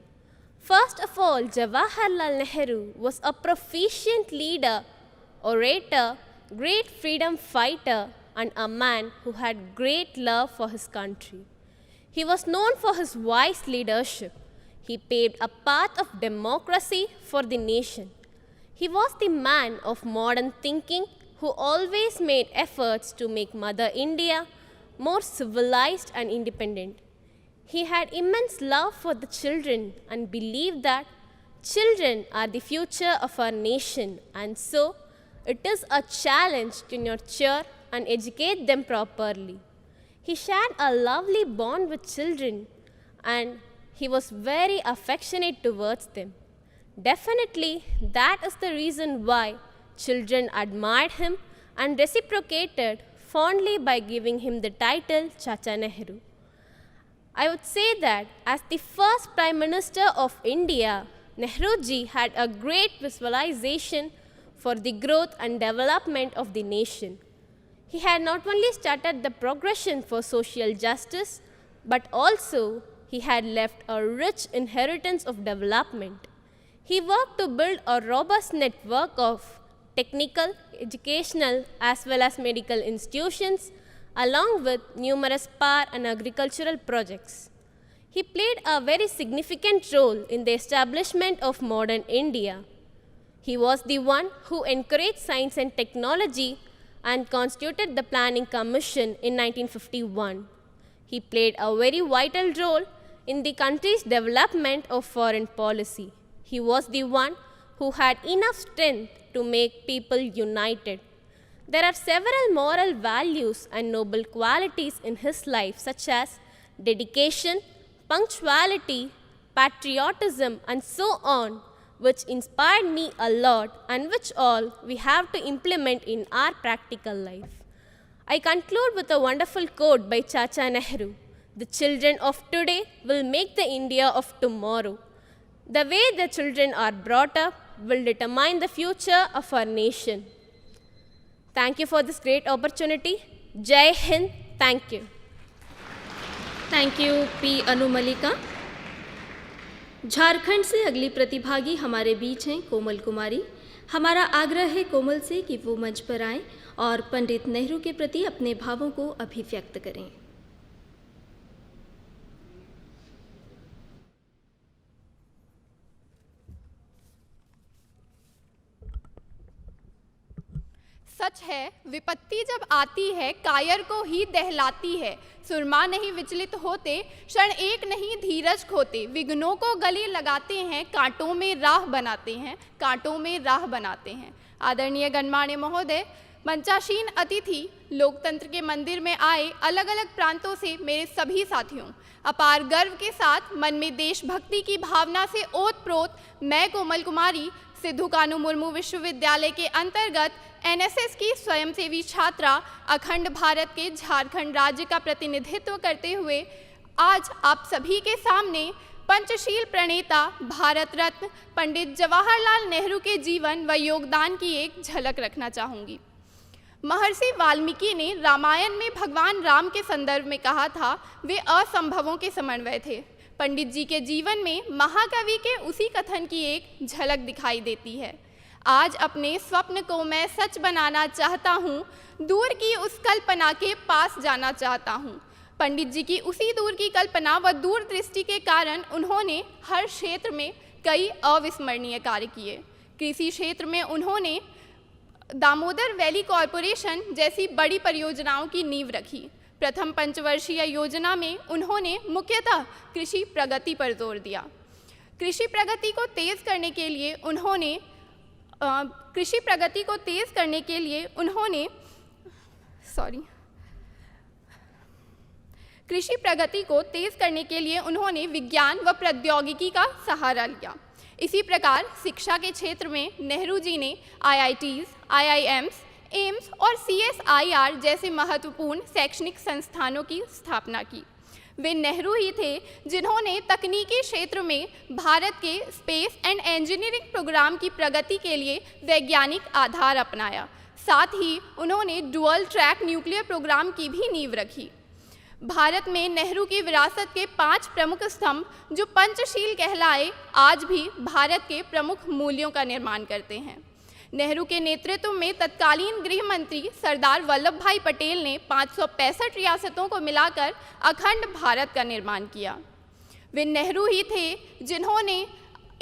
First of all, Jawaharlal Nehru was a proficient leader, orator, great freedom fighter, and a man who had great love for his country. He was known for his wise leadership. He paved a path of democracy for the nation. He was the man of modern thinking who always made efforts to make Mother India more civilized and independent. He had immense love for the children and believed that children are the future of our nation, and so it is a challenge to nurture and educate them properly. He shared a lovely bond with children and he was very affectionate towards them. Definitely, that is the reason why children admired him and reciprocated fondly by giving him the title Chacha Nehru. I would say that as the first Prime Minister of India, Nehruji had a great visualization for the growth and development of the nation. He had not only started the progression for social justice, but also he had left a rich inheritance of development. He worked to build a robust network of technical, educational, as well as medical institutions, along with numerous power and agricultural projects. He played a very significant role in the establishment of modern India. He was the one who encouraged science and technology and constituted the Planning Commission in 1951. He played a very vital role in the country's development of foreign policy. He was the one who had enough strength to make people united. There are several moral values and noble qualities in his life, such as dedication, punctuality, patriotism, and so on, which inspired me a lot and which all we have to implement in our practical life. I conclude with a wonderful quote by Chacha Nehru: "The children of today will make the India of tomorrow. The way the children are brought up will determine the future of our nation." Thank you for this great opportunity. Jai Hind. Thank you. Thank you P Anu Malika. Jharkhand से अगली प्रतिभागी हमारे बीच हैं कोमल कुमारी। हमारा आग्रह है कोमल से कि वो मंच पर आएं और पंडित नेहरू के प्रति अपने भावों को अभिव्यक्त करें। सच है, विपत्ति जब आती है कायर को ही दहलाती है। सुरमा नहीं विचलित होते, क्षण एक नहीं धीरज खोते। विघ्नों को गले लगाते हैं, कांटों में राह बनाते हैं, कांटों में राह बनाते हैं। आदरणीय गणमान्य महोदय, मंचासीन अतिथि, लोकतंत्र के मंदिर में आए अलग अलग प्रांतों से मेरे सभी साथियों, अपार गर्व के साथ मन में देशभक्ति की भावना से ओत-प्रोत मैं कोमल कुमारी सिद्धू कानू मुर्मू विश्वविद्यालय के अंतर्गत एनएसएस की स्वयंसेवी छात्रा अखंड भारत के झारखंड राज्य का प्रतिनिधित्व करते हुए आज आप सभी के सामने पंचशील प्रणेता भारत रत्न पंडित जवाहरलाल नेहरू के जीवन व योगदान की एक झलक रखना चाहूँगी। महर्षि वाल्मीकि ने रामायण में भगवान राम के संदर्भ में कहा था, वे असंभवों के समन्वय थे। पंडित जी के जीवन में महाकवि के उसी कथन की एक झलक दिखाई देती है। आज अपने स्वप्न को मैं सच बनाना चाहता हूँ, दूर की उस कल्पना के पास जाना चाहता हूँ। पंडित जी की उसी दूर की कल्पना व दूरदृष्टि के कारण उन्होंने हर क्षेत्र में कई अविस्मरणीय कार्य किए। कृषि क्षेत्र में उन्होंने दामोदर वैली कॉरपोरेशन जैसी बड़ी परियोजनाओं की नींव रखी। प्रथम पंचवर्षीय योजना में उन्होंने मुख्यतः कृषि प्रगति पर जोर दिया। कृषि प्रगति को तेज करने के लिए उन्होंने विज्ञान व प्रौद्योगिकी का सहारा लिया। इसी प्रकार शिक्षा के क्षेत्र में नेहरू जी ने IITs, IIMs, एम्स और CSIR जैसे महत्वपूर्ण शैक्षणिक संस्थानों की स्थापना की। वे नेहरू ही थे जिन्होंने तकनीकी क्षेत्र में भारत के स्पेस एंड इंजीनियरिंग प्रोग्राम की प्रगति के लिए वैज्ञानिक आधार अपनाया। साथ ही उन्होंने डुअल ट्रैक न्यूक्लियर प्रोग्राम की भी नींव रखी। भारत में नेहरू की विरासत के 5 प्रमुख स्तंभ जो पंचशील कहलाए, आज भी भारत के प्रमुख मूल्यों का निर्माण करते हैं। नेहरू के नेतृत्व में तत्कालीन गृह मंत्री सरदार वल्लभ भाई पटेल ने 565 रियासतों को मिलाकर अखंड भारत का निर्माण किया। वे नेहरू ही थे जिन्होंने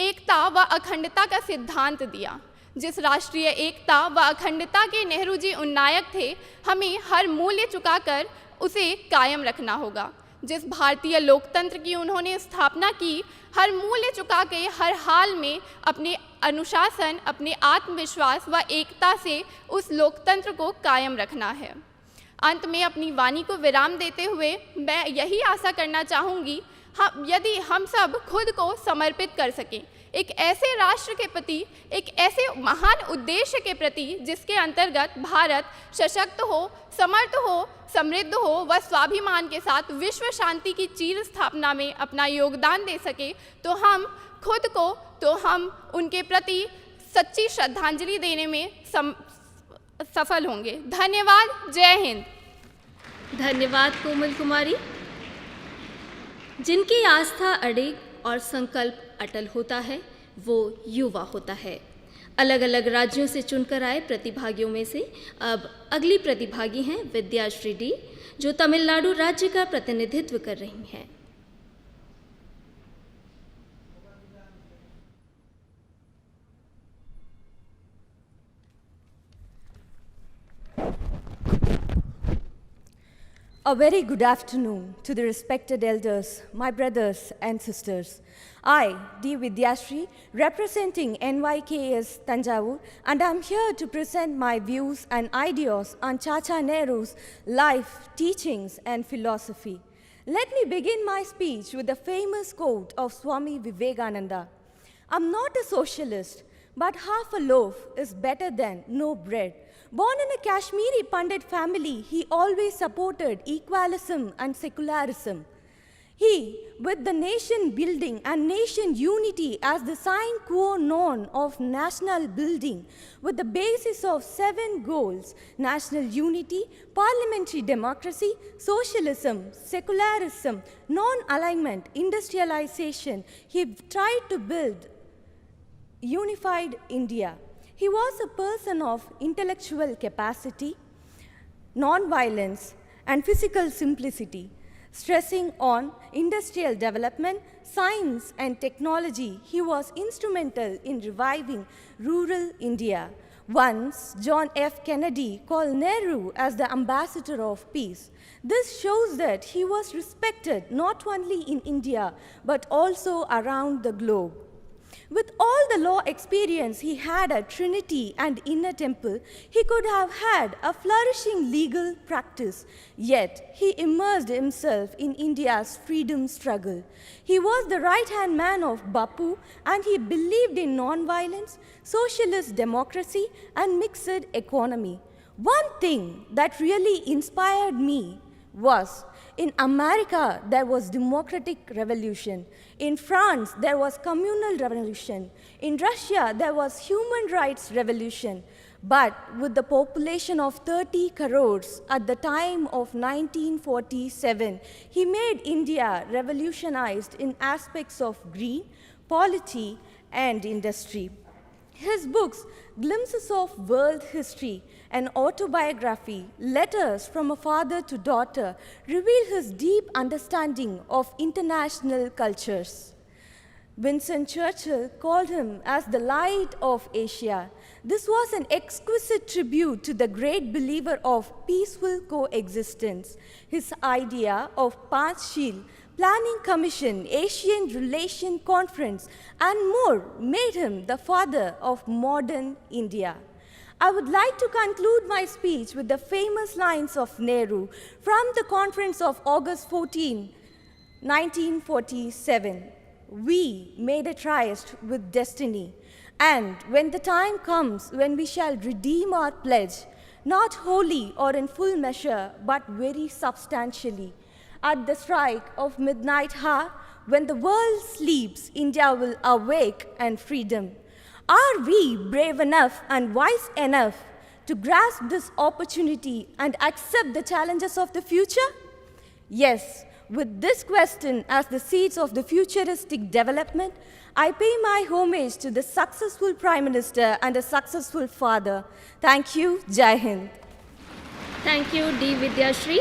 एकता व अखंडता का सिद्धांत दिया। जिस राष्ट्रीय एकता व अखंडता के नेहरू जी उन्नायक थे, हमें हर मूल्य चुकाकर उसे कायम रखना होगा। जिस भारतीय लोकतंत्र की उन्होंने स्थापना की, हर मूल्य चुका के हर हाल में अपने अनुशासन, अपने आत्मविश्वास व एकता से उस लोकतंत्र को कायम रखना है। अंत में अपनी वाणी को विराम देते हुए मैं यही आशा करना चाहूँगी, यदि हम सब खुद को समर्पित कर सकें एक ऐसे राष्ट्र के प्रति, एक ऐसे महान उद्देश्य के प्रति जिसके अंतर्गत भारत सशक्त हो, समर्थ हो, समृद्ध हो व स्वाभिमान के साथ विश्व शांति की चीर स्थापना में अपना योगदान दे सके, तो हम खुद को, तो हम उनके प्रति सच्ची श्रद्धांजलि देने में सफल होंगे। धन्यवाद। जय हिंद। धन्यवाद कोमल कुमारी। जिनकी आस्था अडिग और संकल्प अटल होता है, वो युवा होता है। अलग अलग राज्यों से चुनकर आए प्रतिभागियों में से अब अगली प्रतिभागी हैं विद्याश्री डी, जो तमिलनाडु राज्य का प्रतिनिधित्व कर रही हैं। A very good afternoon to the respected elders, my brothers and sisters. I, D. Vidyashri, representing NYKS Tanjavur, and I'm here to present my views and ideas on Chacha Nehru's life, teachings, and philosophy. Let me begin my speech with the famous quote of Swami Vivekananda. I'm not a socialist, but half a loaf is better than no bread. Born in a Kashmiri Pandit family, he always supported equalism and secularism. He, with the nation building and nation unity as the sine qua non of national building, with the basis of 7 goals: national unity, parliamentary democracy, socialism, secularism, non-alignment, industrialization, he tried to build unified India. He was a person of intellectual capacity, non-violence, and physical simplicity. Stressing on industrial development, science, and technology, he was instrumental in reviving rural India. Once, John F. Kennedy called Nehru as the ambassador of peace. This shows that he was respected not only in India, but also around the globe. With all the law experience he had at Trinity and Inner Temple, he could have had a flourishing legal practice, yet he immersed himself in India's freedom struggle. He was the right-hand man of Bapu, and he believed in non-violence, socialist democracy, and mixed economy. One thing that really inspired me was, in America, there was democratic revolution. In France, there was communal revolution. In Russia, there was human rights revolution. But with the population of 30 crores at the time of 1947, he made India revolutionized in aspects of green, polity, and industry. His books, Glimpses of World History, an autobiography, Letters from a Father to Daughter, reveal his deep understanding of international cultures. Winston Churchill called him as the light of Asia. This was an exquisite tribute to the great believer of peaceful coexistence. His idea of Panchsheel, Planning Commission, Asian Relation Conference, and more made him the father of modern India. I would like to conclude my speech with the famous lines of Nehru from the conference of August 14, 1947. We made a tryst with destiny, and when the time comes when we shall redeem our pledge, not wholly or in full measure, but very substantially, at the strike of midnight hour, when the world sleeps, India will awake and freedom. Are we brave enough and wise enough to grasp this opportunity and accept the challenges of the future? Yes, with this question as the seeds of the futuristic development, I pay my homage to the successful Prime Minister and a successful father. Thank you. Jai Hind. Thank you D Vidyashree.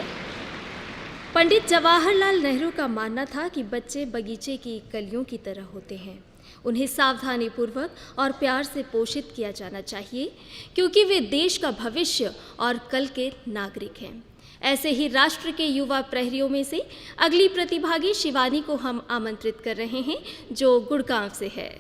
Pandit Jawaharlal Nehru का मानना था कि बच्चे बगीचे की कलियों की तरह होते हैं। उन्हें सावधानीपूर्वक और प्यार से पोषित किया जाना चाहिए, क्योंकि वे देश का भविष्य और कल के नागरिक हैं। ऐसे ही राष्ट्र के युवा प्रहरियों में से अगली प्रतिभागी शिवानी को हम आमंत्रित कर रहे हैं, जो गुड़गांव से है।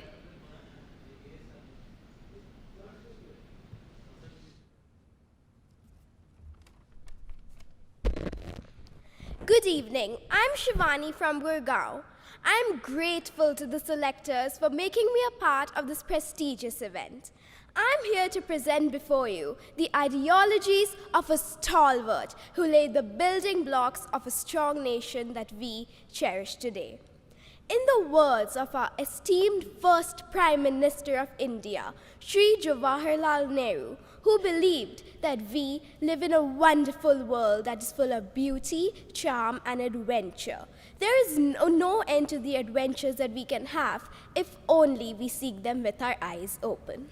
Good evening. I'm Shivani from Gurgaon. I'm grateful to the selectors for making me a part of this prestigious event. I'm here to present before you the ideologies of a stalwart who laid the building blocks of a strong nation that we cherish today. In the words of our esteemed first Prime Minister of India, Shri Jawaharlal Nehru, who believed that we live in a wonderful world that is full of beauty, charm, and adventure. There is no end to the adventures that we can have if only we seek them with our eyes open.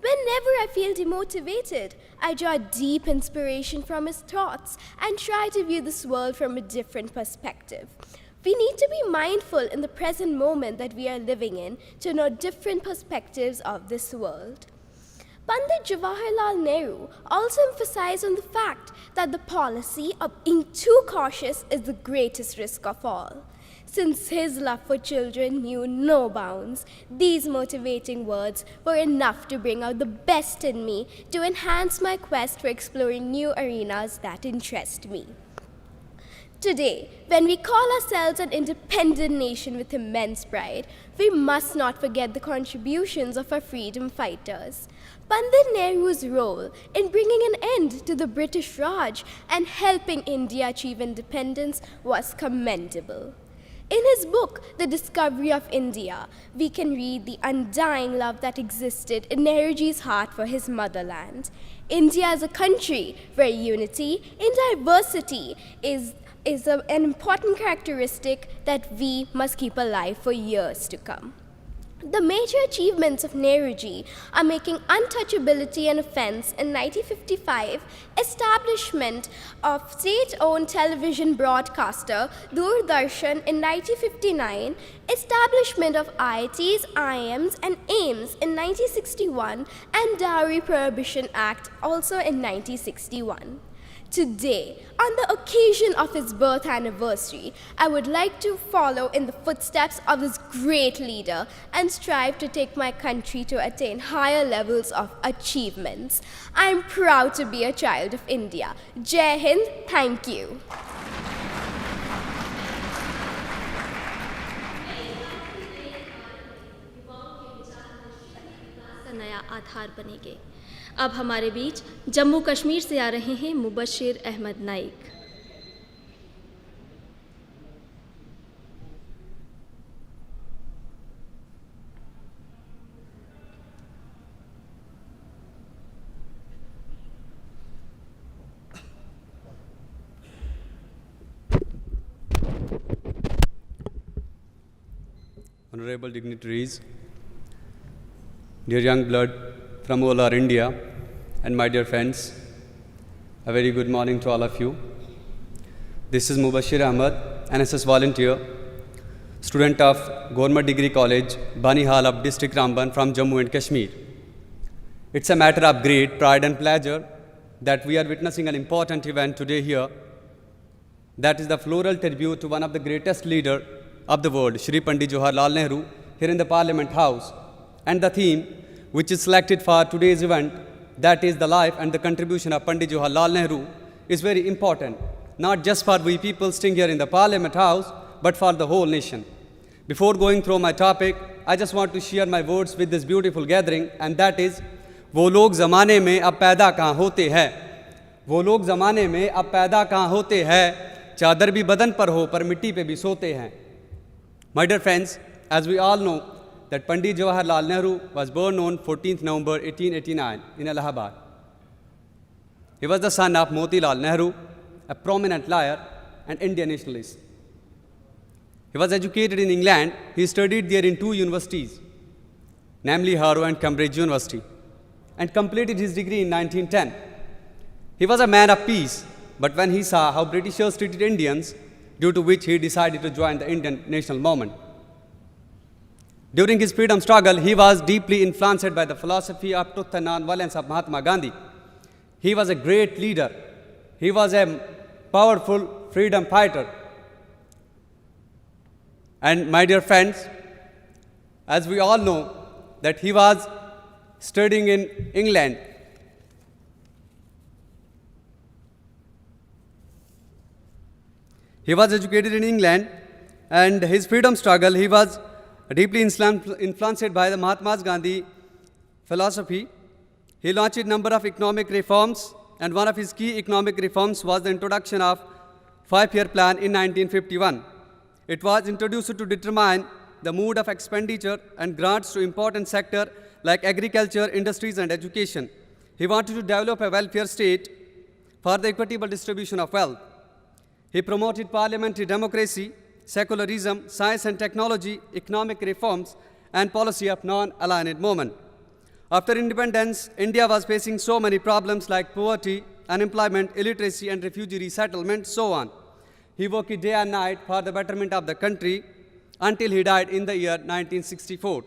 Whenever I feel demotivated, I draw deep inspiration from his thoughts and try to view this world from a different perspective. We need to be mindful in the present moment that we are living in to know different perspectives of this world. Pandit Jawaharlal Nehru also emphasized on the fact that the policy of being too cautious is the greatest risk of all. Since his love for children knew no bounds, these motivating words were enough to bring out the best in me to enhance my quest for exploring new arenas that interest me. Today, when we call ourselves an independent nation with immense pride, we must not forget the contributions of our freedom fighters. Pandit Nehru's role in bringing an end to the British Raj and helping India achieve independence was commendable. In his book, The Discovery of India, we can read the undying love that existed in Nehruji's heart for his motherland. India is a country where unity in diversity is an important characteristic that we must keep alive for years to come. The major achievements of Nehruji are making untouchability an offense in 1955, establishment of state-owned television broadcaster Doordarshan in 1959, establishment of IITs, IIMs and AIMS in 1961, and Dowry Prohibition Act also in 1961. Today, on the occasion of his birth anniversary, I would like to follow in the footsteps of this great leader and strive to take my country to attain higher levels of achievements. I am proud to be a child of India. Jai Hind, thank you. नया आधार बनेंगे। अब हमारे बीच जम्मू कश्मीर से आ रहे हैं Mubashshir Ahmad Naik. honorable dignitaries, dear young blood from all our India, and my dear friends, a very good morning to all of you. This is Mubashir Ahmed, NSS volunteer, student of Government Degree College, Banihal of District Ramban from Jammu and Kashmir. It's a matter of great pride and pleasure that we are witnessing an important event today here. That is the floral tribute to one of the greatest leaders of the world, Shri Pandit Jawaharlal Nehru, here in the Parliament House. And the theme which is selected for today's event, that is the life and the contribution of Pandit Jawaharlal Nehru, is very important, not just for we people staying here in the Parliament House, but for the whole nation. Before going through my topic, I just want to share my words with this beautiful gathering, and that is, वो लोग ज़माने में अब पैदा कहाँ होते हैं, वो लोग ज़माने में अब पैदा कहाँ होते हैं, चादर भी बदन पर हो पर मिट्टी पे भी सोते हैं. My dear friends, as we all know that Pandit Jawaharlal Nehru was born on 14th November 1889 in Allahabad. He was the son of Motilal Nehru, a prominent lawyer and Indian nationalist. He was educated in England. He studied there in two universities, namely Harrow and Cambridge University, and completed his degree in 1910. He was a man of peace, but when he saw how Britishers treated Indians, due to which he decided to join the Indian national movement. During his freedom struggle, he was deeply influenced by the philosophy of truth and non-violence of Mahatma Gandhi. He was a great leader. He was a powerful freedom fighter. And my dear friends, as we all know that he was studying in England. He was educated in England, and his freedom struggle, he was deeply influenced by the Mahatma Gandhi philosophy. He launched a number of economic reforms, and one of his key economic reforms was the introduction of five-year plan in 1951. It was introduced to determine the mode of expenditure and grants to important sectors like agriculture, industries, and education. He wanted to develop a welfare state for the equitable distribution of wealth. He promoted parliamentary democracy, secularism, science and technology, economic reforms, and policy of non-aligned movement. After independence, India was facing so many problems like poverty, unemployment, illiteracy, and refugee resettlement, so on. He worked day and night for the betterment of the country until he died in the year 1964.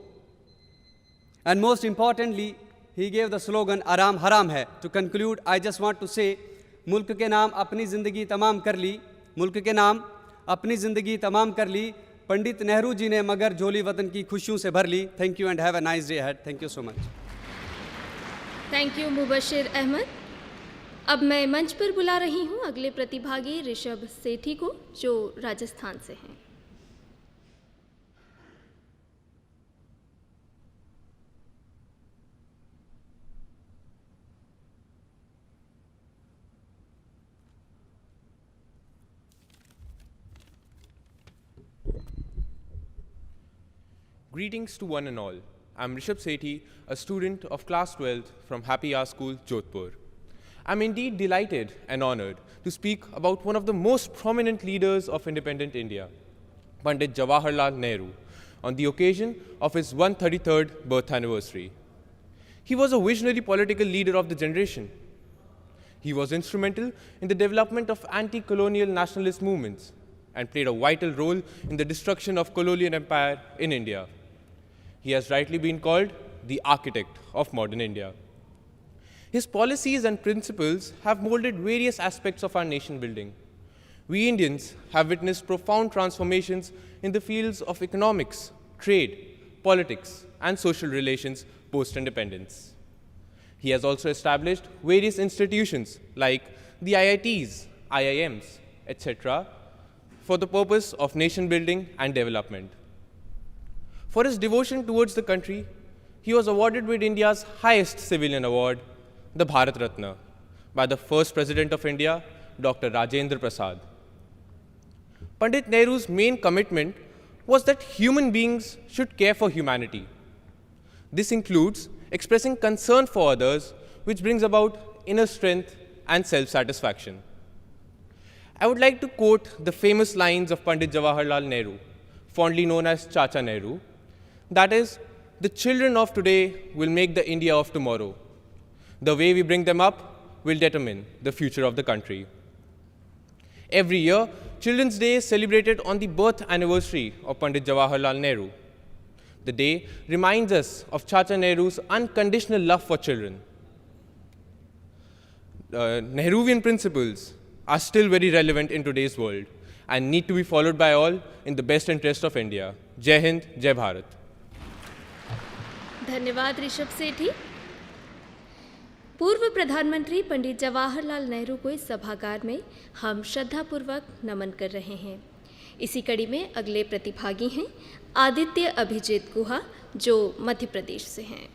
And most importantly, he gave the slogan, Aram Haram Hai. To conclude, I just want to say, मुल्क के नाम अपनी ज़िंदगी तमाम कर ली, मुल्क के नाम अपनी ज़िंदगी तमाम कर ली, पंडित नेहरू जी ने मगर झोली वतन की खुशियों से भर ली. Thank you and have a nice day ahead. Thank you so much. Thank you Mubashir Ahmad. अब मैं मंच पर बुला रही हूँ अगले प्रतिभागी ऋषभ सेठी को, जो राजस्थान से हैं. Greetings to one and all. I'm Rishabh Sethi, a student of class 12th from Happy Hour School, Jodhpur. I'm indeed delighted and honored to speak about one of the most prominent leaders of independent India, Pandit Jawaharlal Nehru, on the occasion of his 133rd birth anniversary. He was a visionary political leader of the generation. He was instrumental in the development of anti-colonial nationalist movements and played a vital role in the destruction of colonial empire in India. He has rightly been called the architect of modern India. His policies and principles have molded various aspects of our nation building. We Indians have witnessed profound transformations in the fields of economics, trade, politics, and social relations post-independence. He has also established various institutions like the IITs, IIMs, etc., for the purpose of nation building and development. For his devotion towards the country, he was awarded with India's highest civilian award, the Bharat Ratna, by the first President of India, Dr. Rajendra Prasad. Pandit Nehru's main commitment was that human beings should care for humanity. This includes expressing concern for others, which brings about inner strength and self-satisfaction. I would like to quote the famous lines of Pandit Jawaharlal Nehru, fondly known as Chacha Nehru, That is, the children of today will make the India of tomorrow. The way we bring them up will determine the future of the country. Every year, Children's Day is celebrated on the birth anniversary of Pandit Jawaharlal Nehru. The day reminds us of Chacha Nehru's unconditional love for children. Nehruvian principles are still very relevant in today's world and need to be followed by all in the best interest of India. Jai Hind, Jai Bharat. धन्यवाद ऋषभ सेठी। पूर्व प्रधानमंत्री पंडित जवाहरलाल नेहरू को इस सभागार में हम श्रद्धापूर्वक नमन कर रहे हैं। इसी कड़ी में अगले प्रतिभागी हैं आदित्य अभिजीत गुहा, जो मध्य प्रदेश से हैं।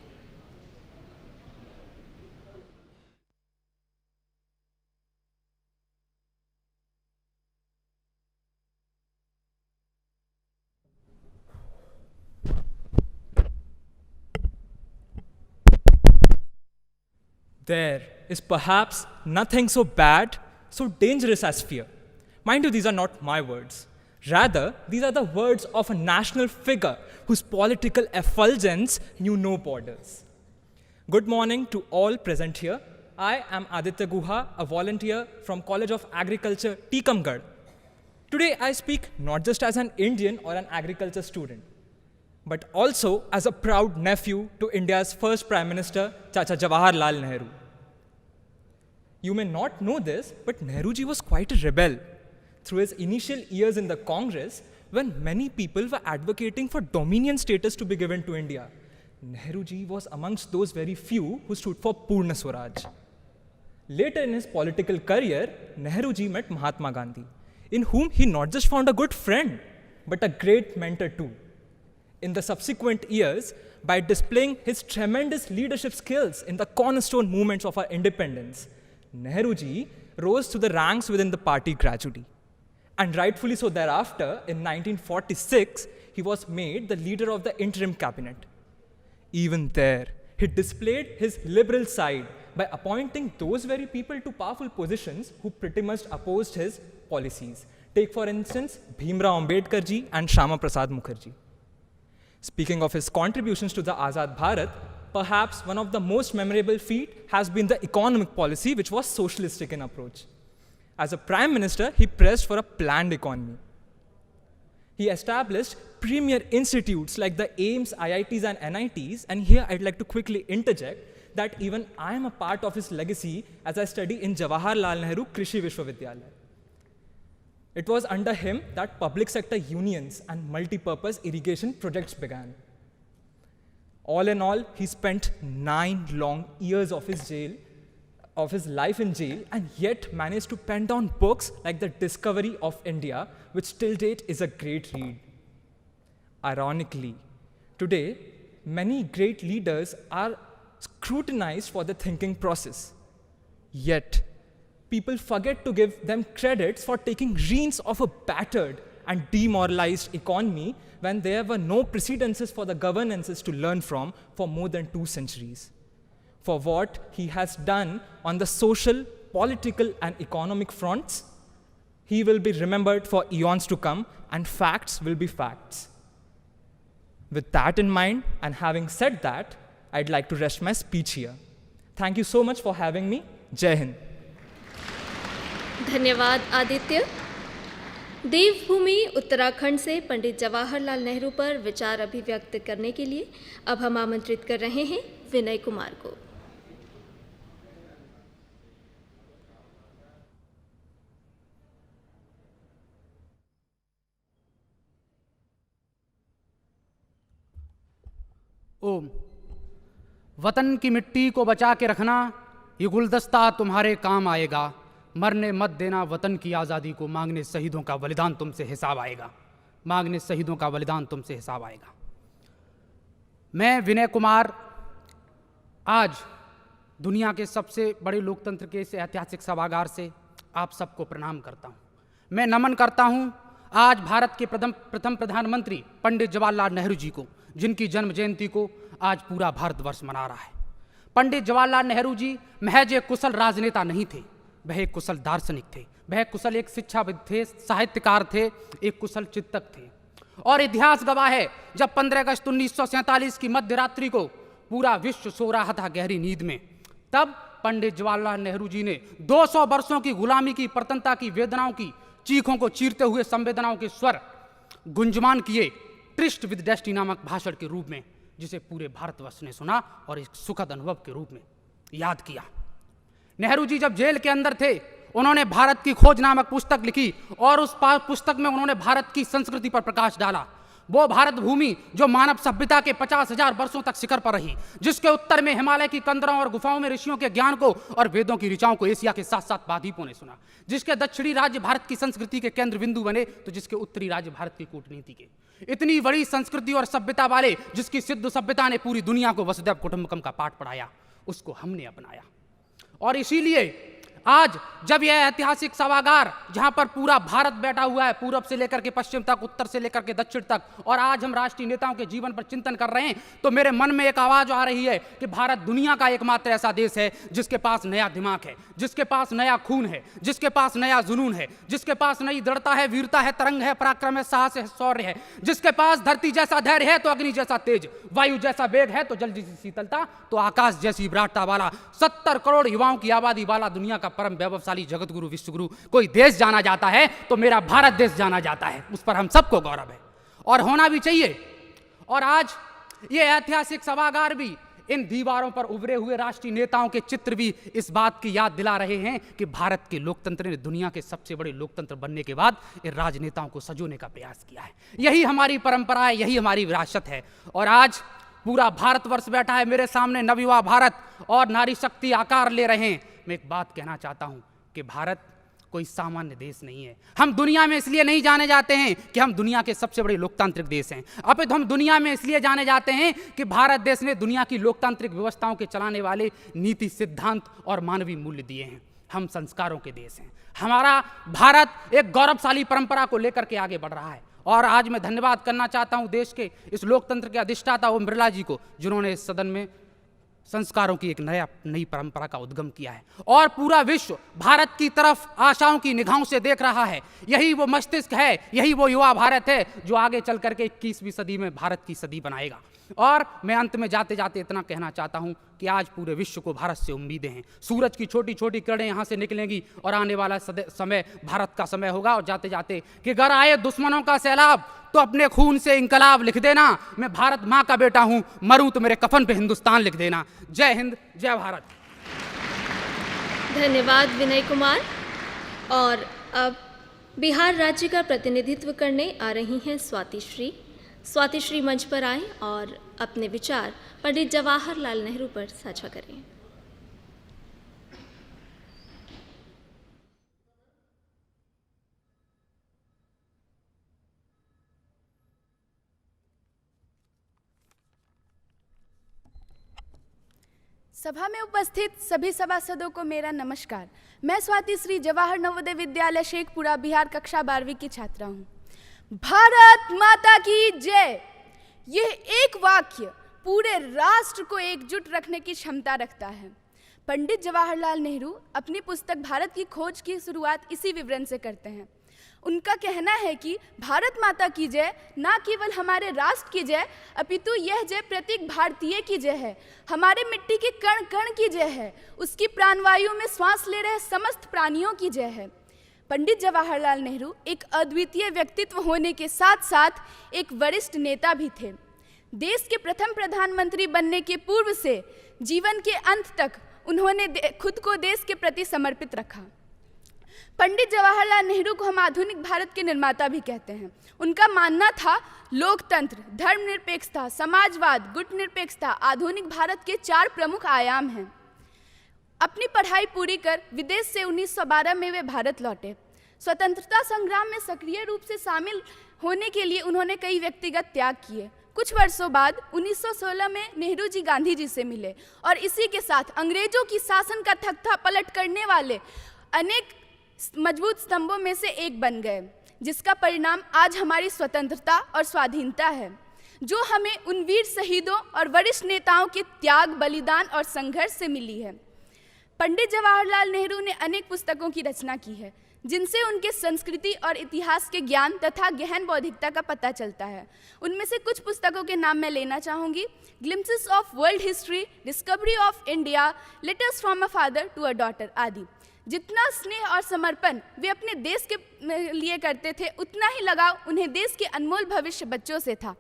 There is perhaps nothing so bad, so dangerous as fear. Mind you, these are not my words. Rather, these are the words of a national figure whose political effulgence knew no borders. Good morning to all present here. I am Aditya Guha, a volunteer from College of Agriculture, Tikamgarh. Today, I speak not just as an Indian or an agriculture student, but also as a proud nephew to India's first Prime Minister, Chacha Jawaharlal Nehru. You may not know this, but Nehruji was quite a rebel. Through his initial years in the Congress, when many people were advocating for dominion status to be given to India, Nehruji was amongst those very few who stood for Purna Swaraj. Later in his political career, Nehruji met Mahatma Gandhi, in whom he not just found a good friend, but a great mentor too. In the subsequent years, by displaying his tremendous leadership skills in the cornerstone movements of our independence, Nehruji rose to the ranks within the party gradually. And rightfully so thereafter, in 1946, he was made the leader of the interim cabinet. Even there, he displayed his liberal side by appointing those very people to powerful positions who pretty much opposed his policies. Take for instance, Bhimrao Ambedkar ji and Shyama Prasad Mukherjee. Speaking of his contributions to the Azad Bharat, perhaps one of the most memorable feat has been the economic policy, which was socialistic in approach. As a prime minister, he pressed for a planned economy. He established premier institutes like the AIIMS, IITs and NITs, and here I'd like to quickly interject that even I am a part of his legacy as I study in Jawaharlal Nehru Krishi Vishwavidyalaya. It was under him that public sector unions and multi-purpose irrigation projects began. All in all, he spent 9 long years of his life in jail, and yet managed to pen down books like The Discovery of India, which till date is a great read. Ironically, today, many great leaders are scrutinized for their thinking process. Yet, people forget to give them credits for taking reins of a battered and demoralized economy when there were no precedences for the governances to learn from for more than 2 centuries. For what he has done on the social, political, and economic fronts, he will be remembered for eons to come, and facts will be facts. With that in mind, and having said that, I'd like to rest my speech here. Thank you so much for having me. Jai Hind. धन्यवाद आदित्य। देवभूमि उत्तराखंड से पंडित जवाहरलाल नेहरू पर विचार अभिव्यक्त करने के लिए अब हम आमंत्रित कर रहे हैं विनय कुमार को। ओम। वतन की मिट्टी को बचा के रखना, ये गुलदस्ता तुम्हारे काम आएगा। मरने मत देना वतन की आज़ादी को, मांगने शहीदों का बलिदान तुमसे हिसाब आएगा। मांगने शहीदों का बलिदान तुमसे हिसाब आएगा। मैं विनय कुमार आज दुनिया के सबसे बड़े लोकतंत्र के इस ऐतिहासिक सभागार से आप सबको प्रणाम करता हूँ। मैं नमन करता हूँ आज भारत के प्रथम प्रधानमंत्री पंडित जवाहरलाल नेहरू जी को, जिनकी जन्म जयंती को आज पूरा भारतवर्ष मना रहा है। पंडित जवाहरलाल नेहरू जी महज एक कुशल राजनेता नहीं थे, वह एक कुशल दार्शनिक थे, वह कुशल एक शिक्षाविद थे, साहित्यकार थे, एक कुशल चिंतक थे। और इतिहास गवाह है, जब 15 अगस्त 1947 की मध्य रात्रि को पूरा विश्व सो रहा था गहरी नींद में, तब पंडित जवाहरलाल नेहरू जी ने 200 वर्षों की गुलामी की, प्रतनता की वेदनाओं की चीखों को चीरते हुए संवेदनाओं के स्वर गुंजमान किए ट्रिस्ट विद डेस्टिनी नामक भाषण के रूप में, जिसे पूरे भारतवर्ष ने सुना और एक सुखद अनुभव के रूप में याद किया। नेहरू जी जब जेल के अंदर थे, उन्होंने भारत की खोज नामक पुस्तक लिखी और उस पुस्तक में उन्होंने भारत की संस्कृति पर प्रकाश डाला। वो भारत भूमि जो मानव सभ्यता के 50,000 वर्षों तक शिखर पर रही, जिसके उत्तर में हिमालय की कंदरों और गुफाओं में ऋषियों के ज्ञान को और वेदों की ऋचाओं को एशिया के साथ साथ महाद्वीपों ने सुना, जिसके दक्षिणी राज्य भारत की संस्कृति के केंद्र बिंदु बने तो जिसके उत्तरी राज्य भारत की कूटनीति के। इतनी बड़ी संस्कृति और सभ्यता वाले, जिसकी सिद्ध सभ्यता ने पूरी दुनिया को वसुधैव कुटुंबकम का पाठ पढ़ाया, उसको हमने अपनाया। और इसीलिए आज जब यह ऐतिहासिक सभागार, जहां पर पूरा भारत बैठा हुआ है, पूरब से लेकर के पश्चिम तक, उत्तर से लेकर के दक्षिण तक, और आज हम राष्ट्रीय नेताओं के जीवन पर चिंतन कर रहे हैं, तो मेरे मन में एक आवाज आ रही है कि भारत दुनिया का एकमात्र ऐसा देश है जिसके पास नया दिमाग है, जिसके पास नया खून है, जिसके पास नया जुनून है, जिसके पास नई दृढ़ता है, वीरता है, तरंग है, पराक्रम है, साहस है, शौर्य है, जिसके पास धरती जैसा धैर्य है तो अग्नि जैसा तेज, वायु जैसा वेग है तो जल जैसी शीतलता, तो आकाश जैसी विराटता वाला 70 करोड़ युवाओं की आबादी वाला दुनिया का परम वैभवशाली जगतगुरु विश्वगुरु कोई देश जाना जाता है तो मेरा भारत देश जाना जाता है। उस पर हम सबको गौरव है और होना भी चाहिए। और आज ये ऐतिहासिक सभागार भी, इन दीवारों पर उभरे हुए राष्ट्रीय नेताओं के चित्र भी इस बात की याद दिला रहे हैं कि भारत के लोकतंत्र ने दुनिया के सबसे बड़े लोकतंत्र बनने के बाद इन राजनेताओं को संजोने का प्रयास किया है। यही हमारी परंपरा है, यही हमारी विरासत है। और आज पूरा भारतवर्ष बैठा है मेरे सामने, नवयुवा भारत और नारी शक्ति आकार ले रहे हैं। मैं एक बात कहना चाहता हूं कि भारत कोई सामान्य देश नहीं है। हम दुनिया में इसलिए नहीं जाने जाते हैं कि हम दुनिया के सबसे बड़े लोकतांत्रिक देश हैं, अपितु हम दुनिया में इसलिए जाने जाते हैं कि भारत देश ने दुनिया की लोकतांत्रिक व्यवस्थाओं के चलाने वाले नीति, सिद्धांत और मानवीय मूल्य दिए हैं। हम संस्कारों के देश हैं। हमारा भारत एक गौरवशाली परंपरा को लेकर के आगे बढ़ रहा है। और आज मैं धन्यवाद करना चाहता हूं देश के इस लोकतंत्र के अधिष्ठाता ओम बिरला जी को, जिन्होंने इस सदन में संस्कारों की एक नई परंपरा का उद्गम किया है और पूरा विश्व भारत की तरफ आशाओं की निगाहों से देख रहा है। यही वो मस्तिष्क है, यही वो युवा भारत है जो आगे चल करके 21वीं सदी में भारत की सदी बनाएगा। और मैं अंत में जाते जाते इतना कहना चाहता हूं कि आज पूरे विश्व को भारत से उम्मीदें हैं। सूरज की छोटी छोटी किरणें यहाँ से निकलेंगी और आने वाला समय भारत का समय होगा। और जाते जाते कि अगर आए दुश्मनों का सैलाब तो अपने खून से इंकलाब लिख देना, मैं भारत माँ का बेटा हूँ, मरूं तो मेरे कफन पे हिंदुस्तान लिख देना। जय हिंद, जय भारत। धन्यवाद विनय कुमार। और अब बिहार राज्य का प्रतिनिधित्व करने आ रही हैं स्वातिश्री। स्वातिश्री मंच पर आएं और अपने विचार पंडित जवाहरलाल नेहरू पर साझा करें। सभा में उपस्थित सभी सभासदों को मेरा नमस्कार। मैं स्वातिश्री जवाहर नवोदय विद्यालय शेखपुरा बिहार कक्षा 12वीं की छात्रा हूँ। भारत माता की जय, यह एक वाक्य पूरे राष्ट्र को एकजुट रखने की क्षमता रखता है। पंडित जवाहरलाल नेहरू अपनी पुस्तक भारत की खोज की शुरुआत इसी विवरण से करते हैं। उनका कहना है कि भारत माता की जय ना केवल हमारे राष्ट्र की जय, अपितु यह जय प्रत्येक भारतीय की जय है। हमारे मिट्टी के कण कण की जय है, उसकी प्राणवायु में श्वास ले रहे समस्त प्राणियों की जय है। पंडित जवाहरलाल नेहरू एक अद्वितीय व्यक्तित्व होने के साथ साथ एक वरिष्ठ नेता भी थे। देश के प्रथम प्रधानमंत्री बनने के पूर्व से जीवन के अंत तक उन्होंने खुद को देश के प्रति समर्पित रखा। पंडित जवाहरलाल नेहरू को हम आधुनिक भारत के निर्माता भी कहते हैं। उनका मानना था लोकतंत्र, धर्मनिरपेक्षता, समाजवाद, गुटनिरपेक्षता आधुनिक भारत के 4 प्रमुख आयाम हैं। अपनी पढ़ाई पूरी कर विदेश से 1912 में वे भारत लौटे। स्वतंत्रता संग्राम में सक्रिय रूप से शामिल होने के लिए उन्होंने कई व्यक्तिगत त्याग किए। कुछ वर्षों बाद 1916 में नेहरू जी गांधी जी से मिले और इसी के साथ अंग्रेजों की शासन का तख्ता पलट करने वाले अनेक मजबूत स्तंभों में से एक बन गए, जिसका परिणाम आज हमारी स्वतंत्रता और स्वाधीनता है, जो हमें उन वीर शहीदों और वरिष्ठ नेताओं के त्याग, बलिदान और संघर्ष से मिली है। पंडित जवाहरलाल नेहरू ने अनेक पुस्तकों की रचना की है, जिनसे उनके संस्कृति और इतिहास के ज्ञान तथा गहन बौद्धिकता का पता चलता है। उनमें से कुछ पुस्तकों के नाम मैं लेना चाहूँगी। Glimpses of world history, discovery of India, letters from a father to a daughter आदि। जितना स्नेह और समर्पण वे अपने देश के लिए करते थे, उतना ही लगाव उन्हें देश के अनमोल भविष्य बच्चों से था।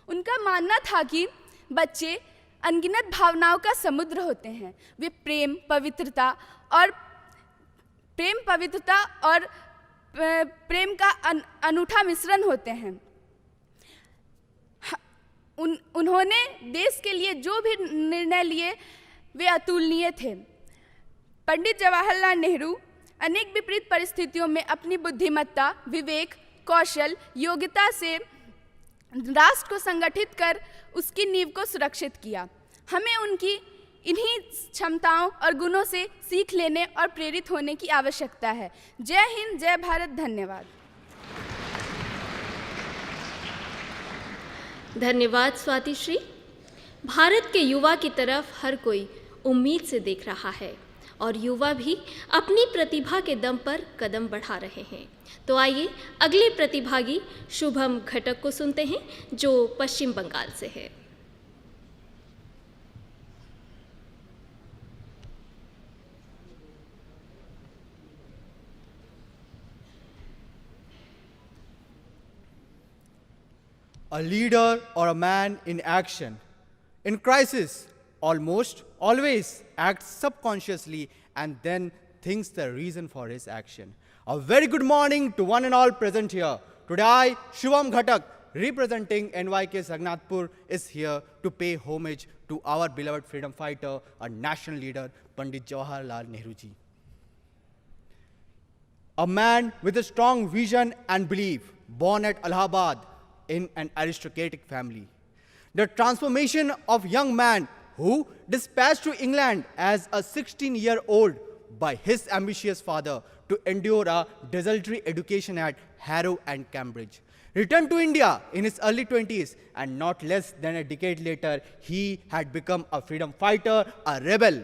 उनका मानना था कि बच्चे अनगिनत भावनाओं का समुद्र होते हैं। वे प्रेम, पवित्रता और प्रेम का अनूठा मिश्रण होते हैं। उन्होंने देश के लिए जो भी निर्णय लिए वे अतुलनीय थे। पंडित जवाहरलाल नेहरू अनेक विपरीत परिस्थितियों में अपनी बुद्धिमत्ता, विवेक, कौशल, योग्यता से राष्ट्र को संगठित कर उसकी नींव को सुरक्षित किया। हमें उनकी इन्हीं क्षमताओं और गुणों से सीख लेने और प्रेरित होने की आवश्यकता है। जय हिंद, जय भारत, धन्यवाद। धन्यवाद स्वाति श्री। भारत के युवा की तरफ हर कोई उम्मीद से देख रहा है और युवा भी अपनी प्रतिभा के दम पर कदम बढ़ा रहे हैं। तो आइए अगले प्रतिभागी शुभम घटक को सुनते हैं, जो पश्चिम बंगाल से है। A leader or a man in action. In crisis, almost always acts subconsciously and then thinks the reason for his action. A very good morning to one and all present here. Today I, Shubham Ghatak, representing NYK Sagnatpur, is here to pay homage to our beloved freedom fighter, a national leader, Pandit Jawaharlal Nehru ji. A man with a strong vision and belief, born at Allahabad in an aristocratic family. The transformation of young man who dispatched to England as a 16-year-old by his ambitious father to endure a desultory education at Harrow and Cambridge. Returned to India in his early 20s, and not less than a decade later, he had become a freedom fighter, a rebel.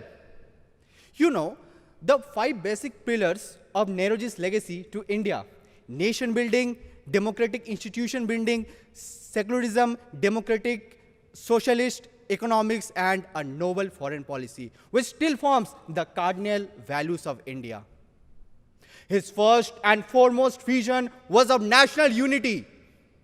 You know, the 5 basic pillars of Nehruji's legacy to India: nation building, democratic institution building, secularism, democratic, socialist economics, and a noble foreign policy, which still forms the cardinal values of India. His first and foremost vision was of national unity.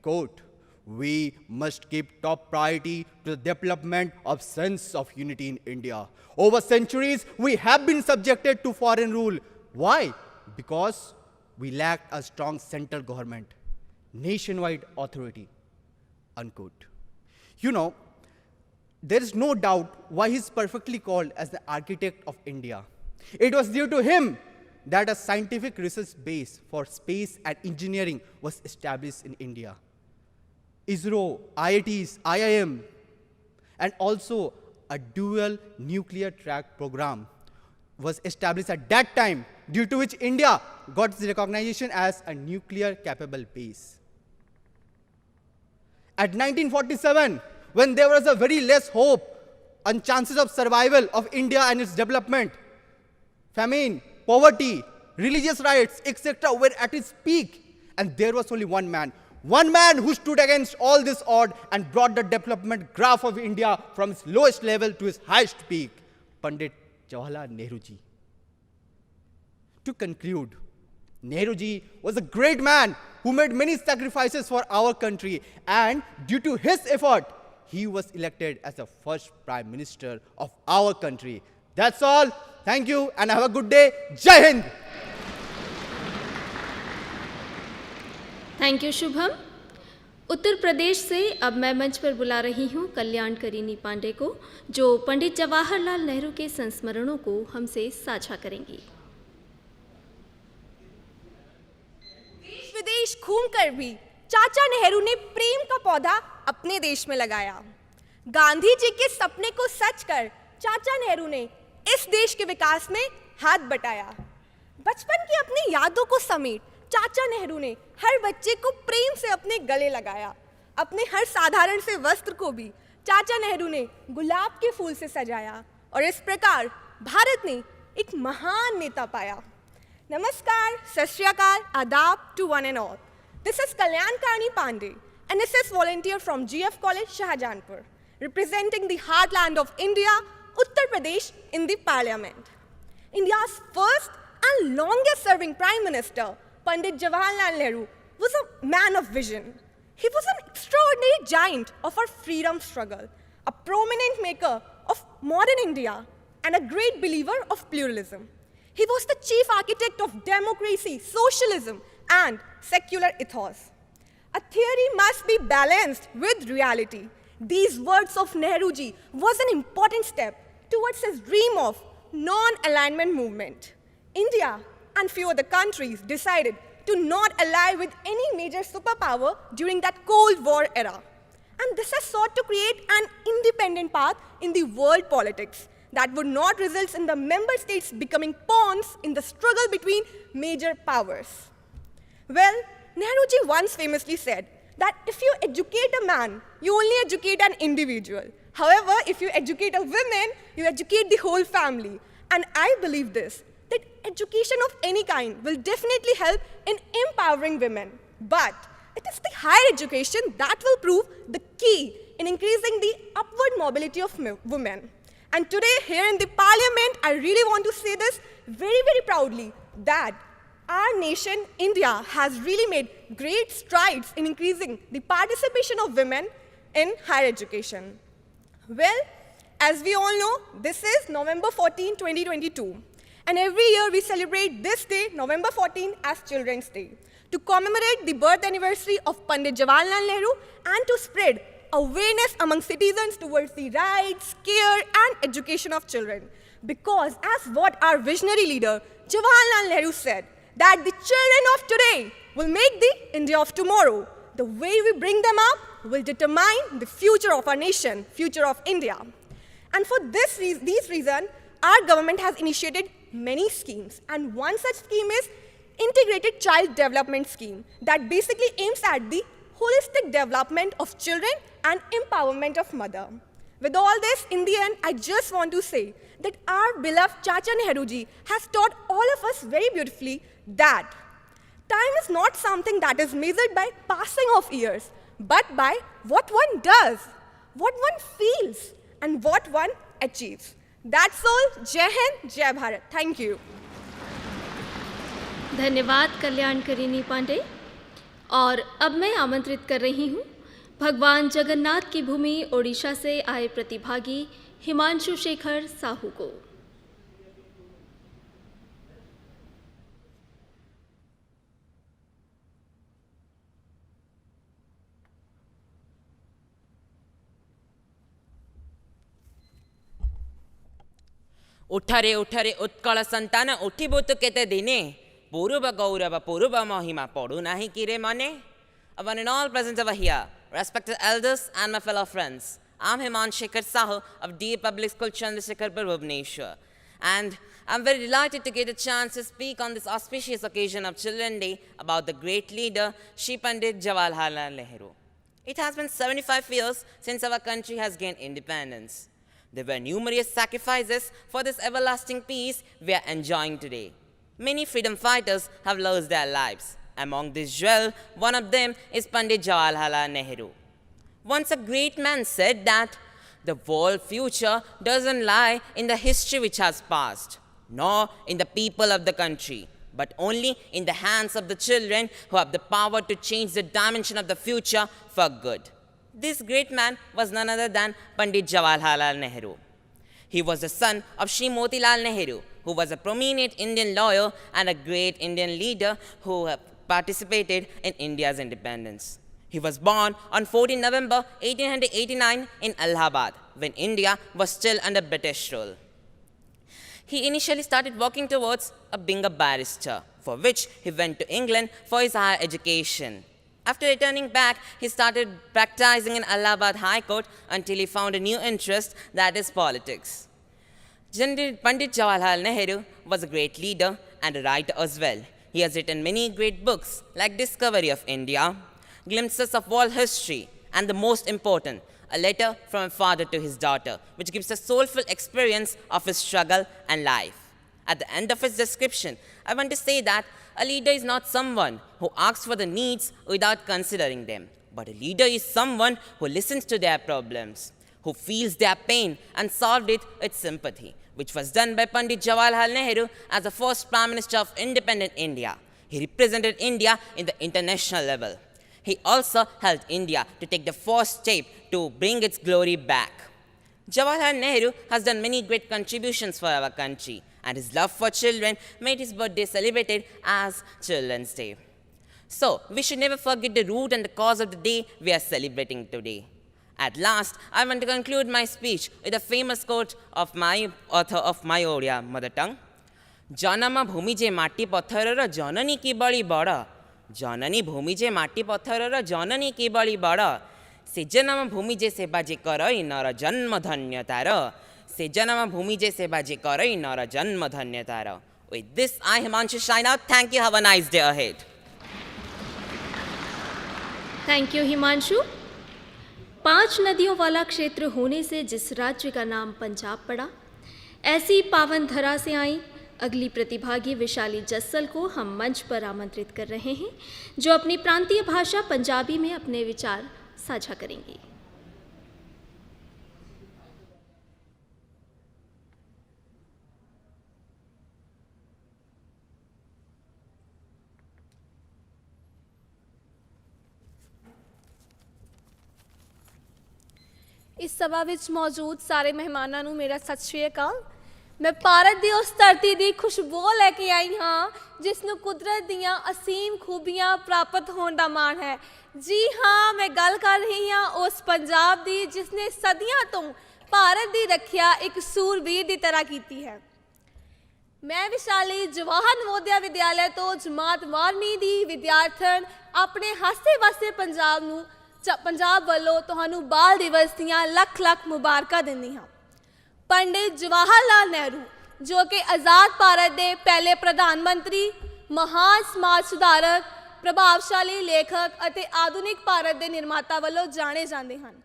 Quote, "We must give top priority to the development of sense of unity in India. Over centuries, we have been subjected to foreign rule. Why? Because we lacked a strong central government, nationwide authority." Unquote. You know, there is no doubt why he is perfectly called as the architect of India. It was due to him that a scientific research base for space and engineering was established in India. ISRO, IITs, IIM, and also a dual nuclear track program was established at that time, due to which India got its recognition as a nuclear capable base. At 1947, when there was a very less hope and chances of survival of India and its development, famine, poverty, religious riots, etc. were at its peak, and there was only one man who stood against all this odd and brought the development graph of India from its lowest level to its highest peak: Pandit Jawaharlal Nehru ji. To conclude, Nehru ji was a great man who made many sacrifices for our country, and due to his effort, he was elected as the first Prime Minister of our country. That's all. Thank you and have a good day. Jai Hind! Thank you Shubham. Uttar Pradesh से अब मैं मंच पर बुला रही हूँ कल्याण करीनी पांडे को, जो पंडित जवाहरलाल नेहरू के संस्मरणों को हमसे साझा करेंगी। देश विदेश घूमकर भी चाचा नेहरू ने प्रेम का पौधा अपने देश में लगाया। गांधी जी के सपने को सच कर चाचा नेहरू ने इस देश के विकास में हाथ बटाया। बचपन की अपनी यादों को समेट चाचा नेहरू ने हर बच्चे को प्रेम से अपने गले लगाया। अपने हर साधारण से वस्त्र को भी चाचा नेहरू ने गुलाब के फूल से सजाया, और इस प्रकार भारत ने एक महान नेता पाया। Namaskar, Sat Shri Akal, Adab to one and all. This is Kalyan Karni Pandey, an SS volunteer from GF College, Shahjahanpur, representing the heartland of India, Uttar Pradesh, in the parliament. India's first and longest serving Prime Minister, Pandit Jawaharlal Nehru, was a man of vision. He was an extraordinary giant of our freedom struggle, a prominent maker of modern India, and a great believer of pluralism. He was the chief architect of democracy, socialism, and secular ethos. A theory must be balanced with reality. These words of Nehruji was an important step towards his dream of non-alignment movement. India and few other countries decided to not ally with any major superpower during that Cold War era. And this has sought to create an independent path in the world politics that would not result in the member states becoming pawns in the struggle between major powers. Well, Nehruji once famously said that if you educate a man, you only educate an individual. However, if you educate a woman, you educate the whole family. And I believe this, that education of any kind will definitely help in empowering women. But it is the higher education that will prove the key in increasing the upward mobility of women. And today, here in the parliament, I really want to say this very, very proudly, that our nation, India, has really made great strides in increasing the participation of women in higher education. Well, as we all know, this is November 14, 2022. And every year we celebrate this day, November 14, as Children's Day, to commemorate the birth anniversary of Pandit Jawaharlal Nehru and to spread awareness among citizens towards the rights, care, and education of children. Because as what our visionary leader, Jawaharlal Nehru said, that the children of today will make the India of tomorrow. The way we bring them up will determine the future of our nation, future of India. And for these reasons, our government has initiated many schemes. And one such scheme is Integrated Child Development Scheme that basically aims at the holistic development of children and empowerment of mother. With all this, in the end, I just want to say that our beloved Chacha Nehruji has taught all of us very beautifully that time is not something that is measured by passing of years, but by what one does, what one feels, and what one achieves. That's all. Jai Hind, Jai Bharat. Thank you. धन्यवाद कल्याण करीनी पांडे। और अब मैं आमंत्रित कर रही हूँ भगवान जगन्नाथ की भूमि ओडिशा से आए प्रतिभागी हिमांशु शेखर साहू को। उठरे उठरे उत्कल संतान उठिबु तु केते दिने पूर्व गौरव पूर्व महिमा पड़ू नाही किरे मने। One and all present over here, respected elders and my fellow friends, I'm Himanshu Shekhar Sahu of DA Public School Chandrasekharpur, Bhubaneswar, and I'm very delighted to get a chance to speak on this auspicious occasion of Children's Day about the great leader Shri Pandit Jawaharlal Nehru. It has been 75 years since our country has gained independence. There were numerous sacrifices for this everlasting peace we are enjoying today. Many freedom fighters have lost their lives. Among these one of them is Pandit Jawaharlal Nehru. Once a great man said that the world future doesn't lie in the history which has passed, nor in the people of the country, but only in the hands of the children who have the power to change the dimension of the future for good. This great man was none other than Pandit Jawaharlal Nehru. He was the son of Shri Motilal Nehru, who was a prominent Indian lawyer and a great Indian leader who participated in India's independence. He was born on 14 November 1889 in Allahabad, when India was still under British rule. He initially started working towards being a barrister, for which he went to England for his higher education. After returning back, he started practicing in Allahabad High Court until he found a new interest, that is politics. Pandit Jawaharlal Nehru was a great leader and a writer as well. He has written many great books like Discovery of India, Glimpses of World History, and the most important, A Letter from a Father to His Daughter, which gives a soulful experience of his struggle and life. At the end of his description, I want to say that a leader is not someone who asks for the needs without considering them, but a leader is someone who listens to their problems, who feels their pain and solved it with sympathy, which was done by Pandit Jawaharlal Nehru as the first Prime Minister of independent India. He represented India in the international level. He also helped India to take the first step to bring its glory back. Jawaharlal Nehru has done many great contributions for our country, and his love for children made his birthday celebrated as Children's Day. So, we should never forget the root and the cause of the day we are celebrating today. At last, I want to conclude my speech with a famous quote of my author of my Odia mother tongue. Janama bhumi je mati patharara janani ki bali bada. Janani bhumi je mati patharara janani ki bali bada. Se janama bhumi je seba je karai nara janma dhanya tara. Se janama bhumi je seba je karai nara janma dhanya tara. With this, I Himanshu sign out. Thank you. Have a nice day ahead. Thank you Himanshu. 5 नदियों वाला क्षेत्र होने से जिस राज्य का नाम पंजाब पड़ा, ऐसी पावन धरा से आई अगली प्रतिभागी विशाली जस्सल को हम मंच पर आमंत्रित कर रहे हैं, जो अपनी प्रांतीय भाषा पंजाबी में अपने विचार साझा करेंगी। इस सभा ਵਿੱਚ ਮੌਜੂਦ ਸਾਰੇ ਮਹਿਮਾਨਾਂ ਨੂੰ ਮੇਰਾ ਸਤਿ ਸ਼੍ਰੀ ਅਕਾਲ। ਮੈਂ ਭਾਰਤ ਦੀ ਉਸ ਧਰਤੀ ਦੀ ਖੁਸ਼ਬੂ ਲੈ ਕੇ ਆਈ ਹਾਂ ਜਿਸ ਨੂੰ ਕੁਦਰਤ ਦੀਆਂ ਅਸੀਮ ਖੂਬੀਆਂ ਪ੍ਰਾਪਤ ਹੋਣ ਦਾ ਮਾਣ ਹੈ। ਜੀ ਹਾਂ, ਮੈਂ ਗੱਲ ਕਰ ਰਹੀ ਹਾਂ ਉਸ ਪੰਜਾਬ ਦੀ ਜਿਸ ਨੇ ਸਦੀਆਂ ਤੋਂ ਭਾਰਤ ਦੀ ਰੱਖਿਆ ਇੱਕ ਸੂਰਬੀਰ ਦੀ ਤਰ੍ਹਾਂ ਕੀਤੀ ਹੈ। ਮੈਂ ਵਿਸ਼ਾਲੀ ਜਵਾਹਰ ਨਵੋਦਿਆ ਵਿਦਿਆਲਿਆ ਤੋਂ ਜਮਾਤ 12ਵੀਂ ਦੀ ਵਿਦਿਆਰਥਣ ਆਪਣੇ ਹਾਸੇ-ਵਾਸੇ ਪੰਜਾਬ ਵੱਲੋਂ ਤੁਹਾਨੂੰ ਬਾਲ ਦਿਵਸ ਦੀਆਂ ਲੱਖ ਮੁਬਾਰਕਾਂ ਦਿੰਦੀ ਹਾਂ। ਪੰਡਿਤ ਜਵਾਹਰ ਲਾਲ ਨਹਿਰੂ ਜੋ ਕਿ ਆਜ਼ਾਦ ਭਾਰਤ ਦੇ ਪਹਿਲੇ ਪ੍ਰਧਾਨ ਮੰਤਰੀ, ਮਹਾਨ ਸਮਾਜ ਸੁਧਾਰਕ, ਪ੍ਰਭਾਵਸ਼ਾਲੀ ਲੇਖਕ ਅਤੇ ਆਧੁਨਿਕ ਭਾਰਤ ਦੇ ਨਿਰਮਾਤਾ ਵੱਲੋਂ ਜਾਣੇ ਜਾਂਦੇ ਹਨ।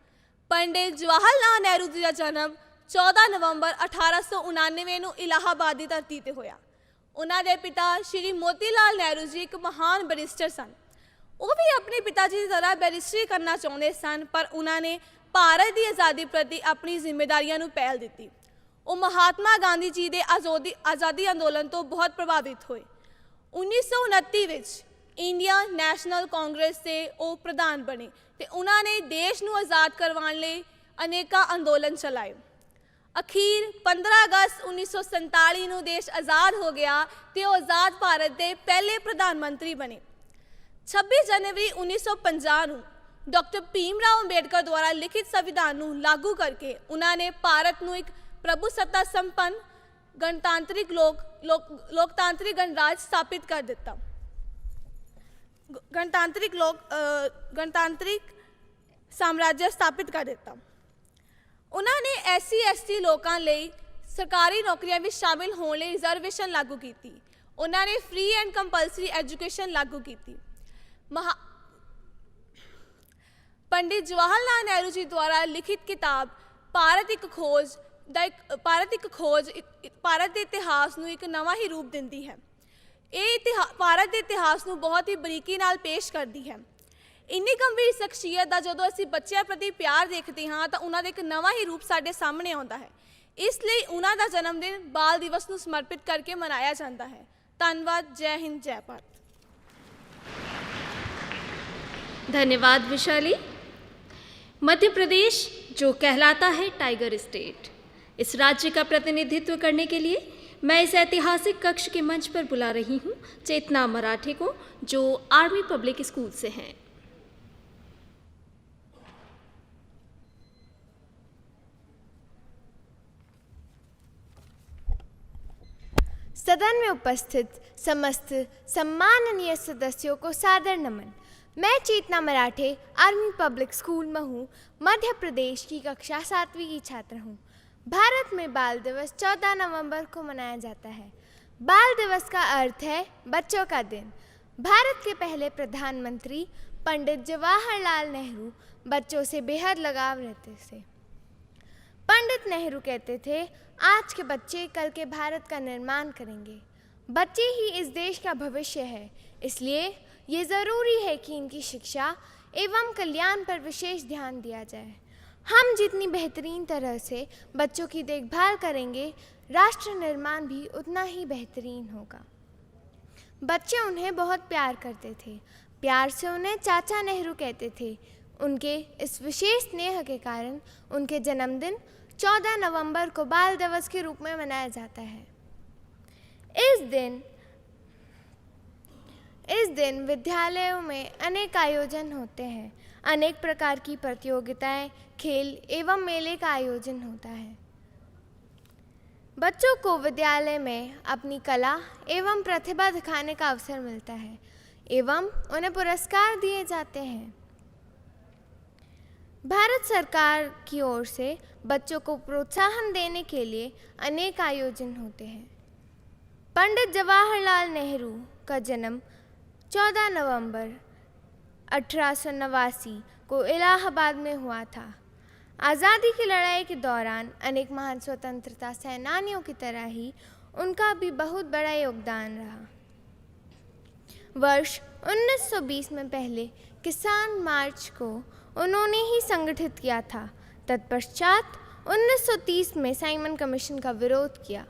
ਪੰਡਿਤ ਜਵਾਹਰ ਲਾਲ ਨਹਿਰੂ ਜੀ ਦਾ ਜਨਮ 14 ਨਵੰਬਰ 1899 ਨੂੰ ਇਲਾਹਾਬਾਦ ਦੀ ਧਰਤੀ ਤੇ ਹੋਇਆ। ਉਹਨਾਂ ਦੇ ਪਿਤਾ ਸ਼੍ਰੀ ਮੋਤੀ ਲਾਲ ਨਹਿਰੂ ਜੀ ਇੱਕ ਮਹਾਨ ਬੈਰਿਸਟਰ ਸਨ। ਉਹ ਵੀ ਆਪਣੇ ਪਿਤਾ ਜੀ ਦੀ ਤਰ੍ਹਾਂ ਬੈਰਿਸਟਰੀ ਕਰਨਾ ਚਾਹੁੰਦੇ ਸਨ, ਪਰ ਉਹਨਾਂ ਨੇ ਭਾਰਤ ਦੀ ਆਜ਼ਾਦੀ ਪ੍ਰਤੀ ਆਪਣੀ ਜ਼ਿੰਮੇਵਾਰੀਆਂ ਨੂੰ ਪਹਿਲ ਦਿੱਤੀ। ਉਹ ਮਹਾਤਮਾ ਗਾਂਧੀ ਜੀ ਦੇ ਆਜ਼ਾਦੀ ਅੰਦੋਲਨ ਤੋਂ ਬਹੁਤ ਪ੍ਰਭਾਵਿਤ ਹੋਏ। 1929 ਵਿੱਚ ਇੰਡੀਅਨ ਨੈਸ਼ਨਲ ਕਾਂਗਰਸ ਦੇ ਉਹ ਪ੍ਰਧਾਨ ਬਣੇ ਤੇ ਉਹਨਾਂ ਨੇ ਦੇਸ਼ ਨੂੰ ਆਜ਼ਾਦ ਕਰਵਾਉਣ ਲਈ ਅਨੇਕਾਂ ਅੰਦੋਲਨ ਚਲਾਏ। ਅਖੀਰ 15 ਅਗਸਤ 1947 ਨੂੰ ਦੇਸ਼ ਆਜ਼ਾਦ ਹੋ ਗਿਆ ਤੇ ਉਹ ਆਜ਼ਾਦ ਭਾਰਤ ਦੇ ਪਹਿਲੇ ਪ੍ਰਧਾਨ ਮੰਤਰੀ ਬਣੇ। 26 ਜਨਵਰੀ 1950 ਨੂੰ ਡਾਕਟਰ ਭੀਮ ਰਾਓ ਅੰਬੇਡਕਰ ਦੁਆਰਾ ਲਿਖਿਤ ਸੰਵਿਧਾਨ ਨੂੰ ਲਾਗੂ ਕਰਕੇ ਉਹਨਾਂ ਨੇ ਭਾਰਤ ਨੂੰ ਇੱਕ ਪ੍ਰਭੂਸੱਤਾ ਸੰਪੰਨ ਗਣਤਾਂਤਰਿਕ ਲੋਕਤਾਂਤਰਿਕ ਗਣਰਾਜ ਸਥਾਪਿਤ ਕਰ ਦਿੱਤਾ। ਗਣਤਾਂਤਰਿਕ ਸਾਮਰਾਜ ਸਥਾਪਿਤ ਕਰ ਦਿੱਤਾ। ਉਹਨਾਂ ਨੇ SC ST ਲੋਕਾਂ ਲਈ ਸਰਕਾਰੀ ਨੌਕਰੀਆਂ ਵਿੱਚ ਸ਼ਾਮਿਲ ਹੋਣ ਲਈ ਰਿਜ਼ਰਵੇਸ਼ਨ ਲਾਗੂ ਕੀਤੀ। ਉਹਨਾਂ ਨੇ ਫ੍ਰੀ ਐਂਡ ਕੰਪਲਸਰੀ ਐਜੂਕੇਸ਼ਨ ਲਾਗੂ ਕੀਤੀ। ਪੰਡਿਤ ਜਵਾਹਰ ਲਾਲ ਨਹਿਰੂ ਜੀ ਦੁਆਰਾ ਲਿਖਿਤ ਕਿਤਾਬ ਭਾਰਤ ਦੇ ਇਤਿਹਾਸ ਨੂੰ ਇੱਕ ਨਵਾਂ ਹੀ ਰੂਪ ਦਿੰਦੀ ਹੈ। ਇਹ ਭਾਰਤ ਦੇ ਇਤਿਹਾਸ ਨੂੰ ਬਹੁਤ ਹੀ ਬਰੀਕੀ ਨਾਲ ਪੇਸ਼ ਕਰਦੀ ਹੈ। ਇੰਨੀ ਗੰਭੀਰ ਸ਼ਖਸੀਅਤ ਦਾ ਜਦੋਂ ਅਸੀਂ ਬੱਚਿਆਂ ਪ੍ਰਤੀ ਪਿਆਰ ਦੇਖਦੇ ਹਾਂ ਤਾਂ ਉਹਨਾਂ ਦਾ ਇੱਕ ਨਵਾਂ ਹੀ ਰੂਪ ਸਾਡੇ ਸਾਹਮਣੇ ਆਉਂਦਾ ਹੈ। ਇਸ ਲਈ ਉਹਨਾਂ ਦਾ ਜਨਮ ਦਿਨ ਬਾਲ ਦਿਵਸ ਨੂੰ ਸਮਰਪਿਤ ਕਰਕੇ ਮਨਾਇਆ ਜਾਂਦਾ ਹੈ। ਧੰਨਵਾਦ। ਜੈ ਹਿੰਦ, ਜੈ ਭਾਰਤ। धन्यवाद विशाली। मध्य प्रदेश जो कहलाता है टाइगर स्टेट, इस राज्य का प्रतिनिधित्व करने के लिए मैं इस ऐतिहासिक कक्ष के मंच पर बुला रही हूँ चेतना मराठे को, जो आर्मी पब्लिक स्कूल से हैं। सदन में उपस्थित समस्त सम्माननीय सदस्यों को सादर नमन। मैं चेतना मराठे आर्मी पब्लिक स्कूल में हूँ, मध्य प्रदेश की कक्षा 7वीं की छात्र हूँ। भारत में बाल दिवस 14 नवंबर को मनाया जाता है। बाल दिवस का अर्थ है बच्चों का दिन। भारत के पहले प्रधानमंत्री पंडित जवाहरलाल नेहरू बच्चों से बेहद लगाव रहते थे। पंडित नेहरू कहते थे, आज के बच्चे कल के भारत का निर्माण करेंगे। बच्चे ही इस देश का भविष्य है, इसलिए ये ज़रूरी है कि इनकी शिक्षा एवं कल्याण पर विशेष ध्यान दिया जाए। हम जितनी बेहतरीन तरह से बच्चों की देखभाल करेंगे, राष्ट्र निर्माण भी उतना ही बेहतरीन होगा। बच्चे उन्हें बहुत प्यार करते थे, प्यार से उन्हें चाचा नेहरू कहते थे। उनके इस विशेष स्नेह के कारण उनके जन्मदिन 14 नवंबर को बाल दिवस के रूप में मनाया जाता है। इस दिन विद्यालयों में अनेक आयोजन होते हैं। अनेक प्रकार की प्रतियोगिताएं, खेल एवं मेले का आयोजन होता है। बच्चों को विद्यालय में अपनी कला एवं प्रतिभा दिखाने का अवसर मिलता है एवं उन्हें पुरस्कार दिए जाते हैं। भारत सरकार की ओर से बच्चों को प्रोत्साहन देने के लिए अनेक आयोजन होते हैं। पंडित जवाहरलाल नेहरू का जन्म 14 नवंबर 1889 को इलाहाबाद में हुआ था। आज़ादी की लड़ाई के दौरान अनेक महान स्वतंत्रता सेनानियों की तरह ही उनका भी बहुत बड़ा योगदान रहा। वर्ष 1920 में पहले किसान मार्च को उन्होंने ही संगठित किया था। तत्पश्चात 1930 में साइमन कमीशन का विरोध किया।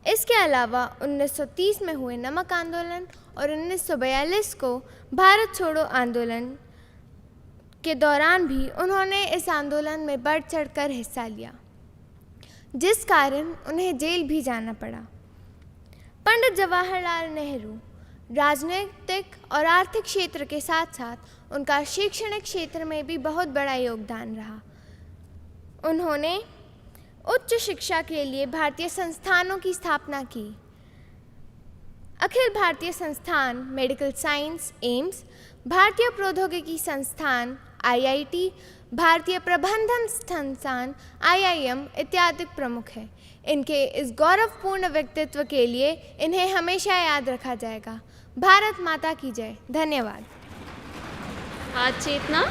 इसके अलावा 1930 में हुए नमक आंदोलन और 1942 को भारत छोड़ो आंदोलन के दौरान भी उन्होंने इस आंदोलन में बढ़ चढ़कर हिस्सा लिया, जिस कारण उन्हें जेल भी जाना पड़ा। पंडित जवाहरलाल नेहरू राजनीतिक और आर्थिक क्षेत्र के साथ साथ उनका शैक्षणिक क्षेत्र में भी बहुत बड़ा योगदान रहा। उन्होंने उच्च शिक्षा के लिए भारतीय संस्थानों की स्थापना की। अखिल भारतीय संस्थान मेडिकल साइंस एम्स, भारतीय प्रौद्योगिकी संस्थान IIT, भारतीय प्रबंधन संस्थान IIM इत्यादि प्रमुख हैं। इनके इस गौरवपूर्ण व्यक्तित्व के लिए इन्हें हमेशा याद रखा जाएगा। भारत माता की जय। धन्यवाद। आज चेतना,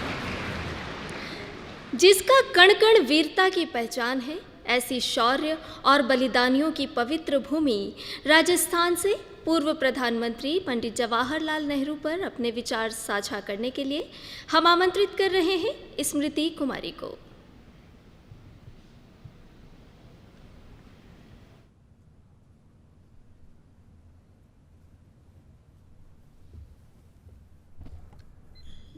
जिसका कण कण वीरता की पहचान है, ऐसी शौर्य और बलिदानियों की पवित्र भूमि राजस्थान से पूर्व प्रधानमंत्री पंडित जवाहरलाल नेहरू पर अपने विचार साझा करने के लिए हम आमंत्रित कर रहे हैं स्मृति कुमारी को।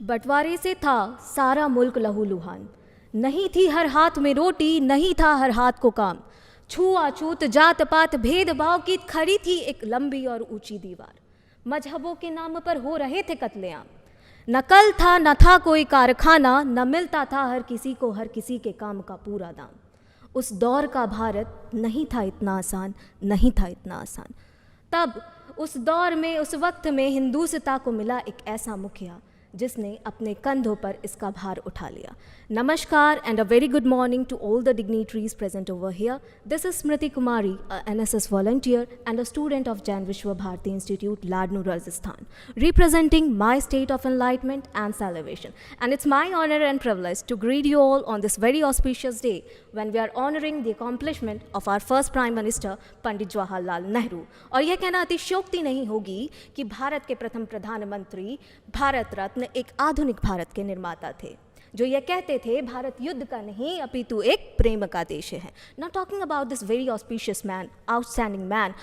बंटवारे से था सारा मुल्क लहूलुहान, नहीं थी हर हाथ में रोटी, नहीं था हर हाथ को काम। छुआछूत, जात पात, भेदभाव की खड़ी थी एक लंबी और ऊंची दीवार। मजहबों के नाम पर हो रहे थे कत्लेआम। न कल था न था कोई कारखाना, न मिलता था हर किसी को हर किसी के काम का पूरा दाम। उस दौर का भारत नहीं था इतना आसान, नहीं था इतना आसान। तब उस दौर में, उस वक्त में हिंदुस्तान को मिला एक ऐसा मुखिया जिसने अपने कंधों पर इसका भार उठा लिया। Namaskar and a very good morning to all the dignitaries present over here. This is Smriti Kumari, a NSS volunteer and a student of Jain Vishwa Bharati Institute, Ladnu, Rajasthan, representing my state of enlightenment and salvation. And it's my honor and privilege to greet you all on this very auspicious day when we are honoring the accomplishment of our first Prime Minister, Pandit Jawaharlal Nehru. और यह कहना अतिशयोक्ति नहीं होगी कि भारत के प्रथम प्रधानमंत्री, भारत रत्न, एक आधुनिक भारत के निर्माता थे, जो ये कहते थे भारत युद्ध का नहीं अपितु एक प्रेम का देश है। Now talking about this very auspicious man, outstanding man,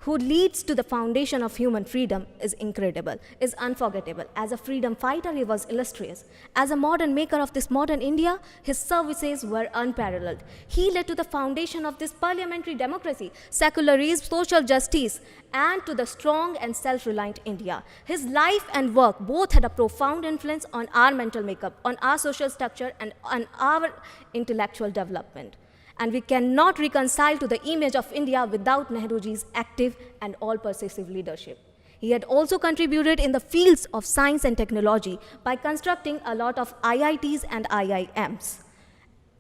who leads to the foundation of human freedom is incredible, is unforgettable. As a freedom fighter, he was illustrious. As a modern maker of this modern India, his services were unparalleled. He led to the foundation of this parliamentary democracy, secularism, social justice, and to the strong and self-reliant India. His life and work both had a profound influence on our mental makeup, on our social structure, and on our intellectual development. And we cannot reconcile to the image of India without Nehruji's active and all-pervasive leadership. He had also contributed in the fields of science and technology by constructing a lot of IITs and IIMs.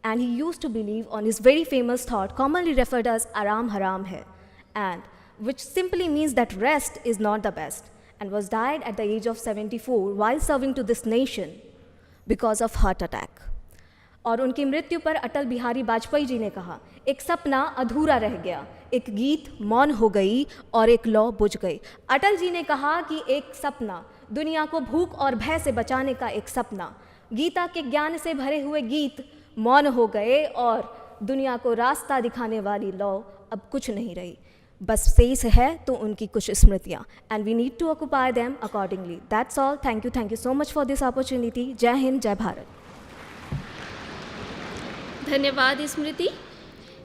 And he used to believe on his very famous thought, commonly referred as Aram Haram Hai, and which simply means that rest is not the best, and was died at the age of 74 while serving to this nation because of heart attack. और उनकी मृत्यु पर अटल बिहारी वाजपेयी जी ने कहा, एक सपना अधूरा रह गया, एक गीत मौन हो गई और एक लौ बुझ गई। अटल जी ने कहा कि एक सपना, दुनिया को भूख और भय से बचाने का एक सपना, गीता के ज्ञान से भरे हुए गीत मौन हो गए और दुनिया को रास्ता दिखाने वाली लौ अब कुछ नहीं रही, बस शेष है तो उनकी कुछ स्मृतियाँ, and we need to occupy them accordingly. That's all. Thank you so much for this opportunity. जय हिंद, जय भारत। धन्यवाद स्मृति।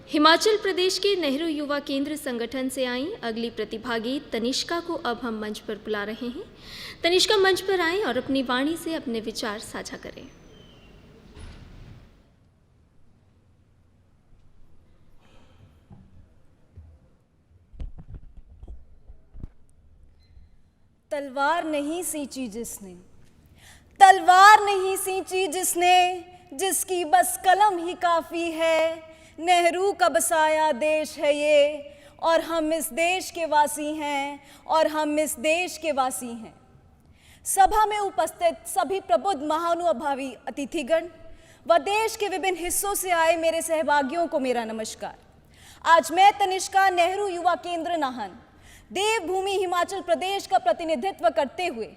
हिमाचल प्रदेश के नेहरू युवा केंद्र संगठन से आई अगली प्रतिभागी तनिष्का को अब हम मंच पर बुला रहे हैं। तनिष्का मंच पर आएं और अपनी वाणी से अपने विचार साझा करें। तलवार नहीं सींची जिसने, तलवार नहीं सींची जिसने, जिसकी बस कलम ही काफ़ी है। नेहरू का बसाया देश है ये, और हम इस देश के वासी हैं, और हम इस देश के वासी हैं। सभा में उपस्थित सभी प्रबुद्ध महानुभावी अतिथिगण व देश के विभिन्न हिस्सों से आए मेरे सहभागियों को मेरा नमस्कार। आज मैं तनिष्का नेहरू युवा केंद्र नाहन देवभूमि हिमाचल प्रदेश का प्रतिनिधित्व करते हुए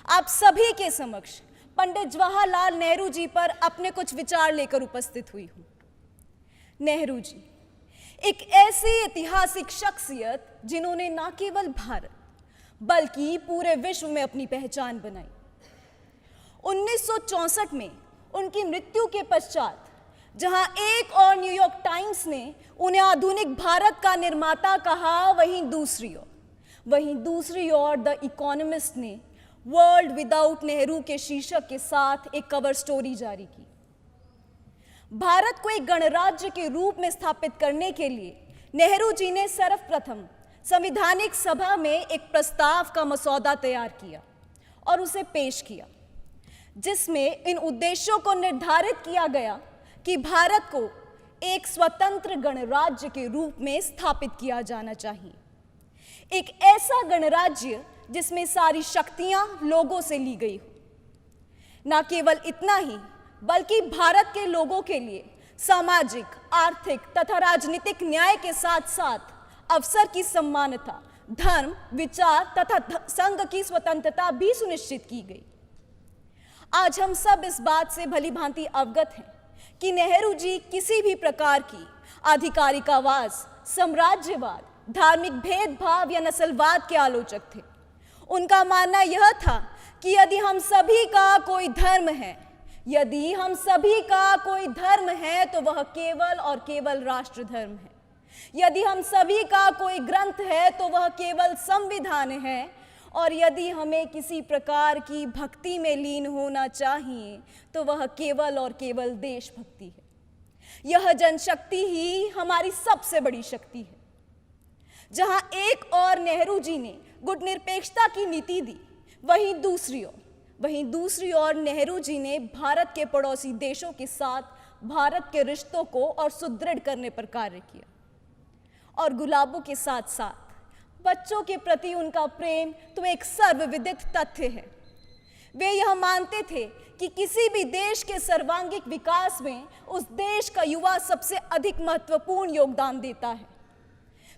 आप सभी के समक्ष पंडित जवाहरलाल नेहरू जी पर अपने कुछ विचार लेकर उपस्थित हुई हूँ। नेहरू जी एक ऐसी ऐतिहासिक शख्सियत जिन्होंने न केवल भारत बल्कि पूरे विश्व में अपनी पहचान बनाई। 1964 में उनकी मृत्यु के पश्चात जहां एक और न्यूयॉर्क टाइम्स ने उन्हें आधुनिक भारत का निर्माता कहा, वहीं दूसरी ओर द इकोनॉमिस्ट ने वर्ल्ड विदाउट नेहरू के शीर्षक के साथ एक कवर स्टोरी जारी की। भारत को एक गणराज्य के रूप में स्थापित करने के लिए नेहरू जी ने सर्वप्रथम संवैधानिक सभा में एक प्रस्ताव का मसौदा तैयार किया और उसे पेश किया, जिसमें इन उद्देश्यों को निर्धारित किया गया कि भारत को एक स्वतंत्र गणराज्य के रूप में स्थापित किया जाना चाहिए। एक ऐसा गणराज्य जिसमें सारी शक्तियां लोगों से ली गई हो। न केवल इतना ही बल्कि भारत के लोगों के लिए सामाजिक, आर्थिक तथा राजनीतिक न्याय के साथ साथ अवसर की समानता, धर्म, विचार तथा संघ की स्वतंत्रता भी सुनिश्चित की गई। आज हम सब इस बात से भली भांति अवगत हैं कि नेहरू जी किसी भी प्रकार की आधिकारिकवाद, साम्राज्यवाद, धार्मिक भेदभाव या नस्लवाद के आलोचक थे। उनका मानना यह था कि यदि हम सभी का कोई धर्म है तो वह केवल और केवल राष्ट्र धर्म है। यदि हम सभी का कोई ग्रंथ है तो वह केवल संविधान है, और यदि हमें किसी प्रकार की भक्ति में लीन होना चाहिए तो वह केवल और केवल देशभक्ति है। यह जनशक्ति ही हमारी सबसे बड़ी शक्ति है। जहां एक और नेहरू जी ने गुटनिरपेक्षता की नीति दी, वहीं दूसरी ओर नेहरू जी ने भारत के पड़ोसी देशों के साथ भारत के रिश्तों को और सुदृढ़ करने पर कार्य किया। और गुलाबों के साथ साथ बच्चों के प्रति उनका प्रेम तो एक सर्वविदित तथ्य है। वे यह मानते थे कि किसी भी देश के सर्वांगीण विकास में उस देश का युवा सबसे अधिक महत्वपूर्ण योगदान देता है।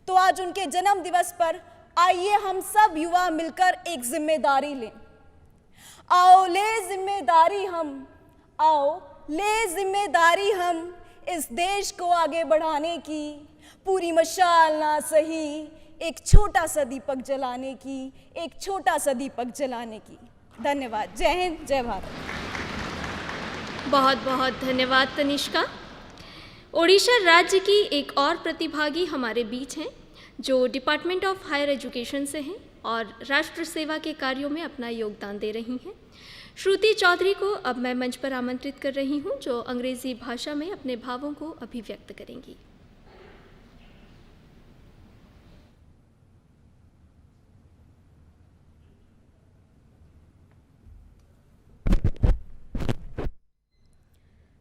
तो आज उनके जन्म दिवस पर आइए हम सब युवा मिलकर एक जिम्मेदारी लें। आओ ले जिम्मेदारी हम इस देश को आगे बढ़ाने की, पूरी मशाल ना सही एक छोटा सा दीपक जलाने की। धन्यवाद। जय हिंद, जय भारत। बहुत बहुत धन्यवाद तनिष्का। ओडिशा राज्य की एक और प्रतिभागी हमारे बीच हैं जो डिपार्टमेंट ऑफ हायर एजुकेशन से हैं और राष्ट्र सेवा के कार्यों में अपना योगदान दे रही हैं। श्रुति चौधरी को अब मैं मंच पर आमंत्रित कर रही हूं, जो अंग्रेजी भाषा में अपने भावों को अभिव्यक्त करेंगी।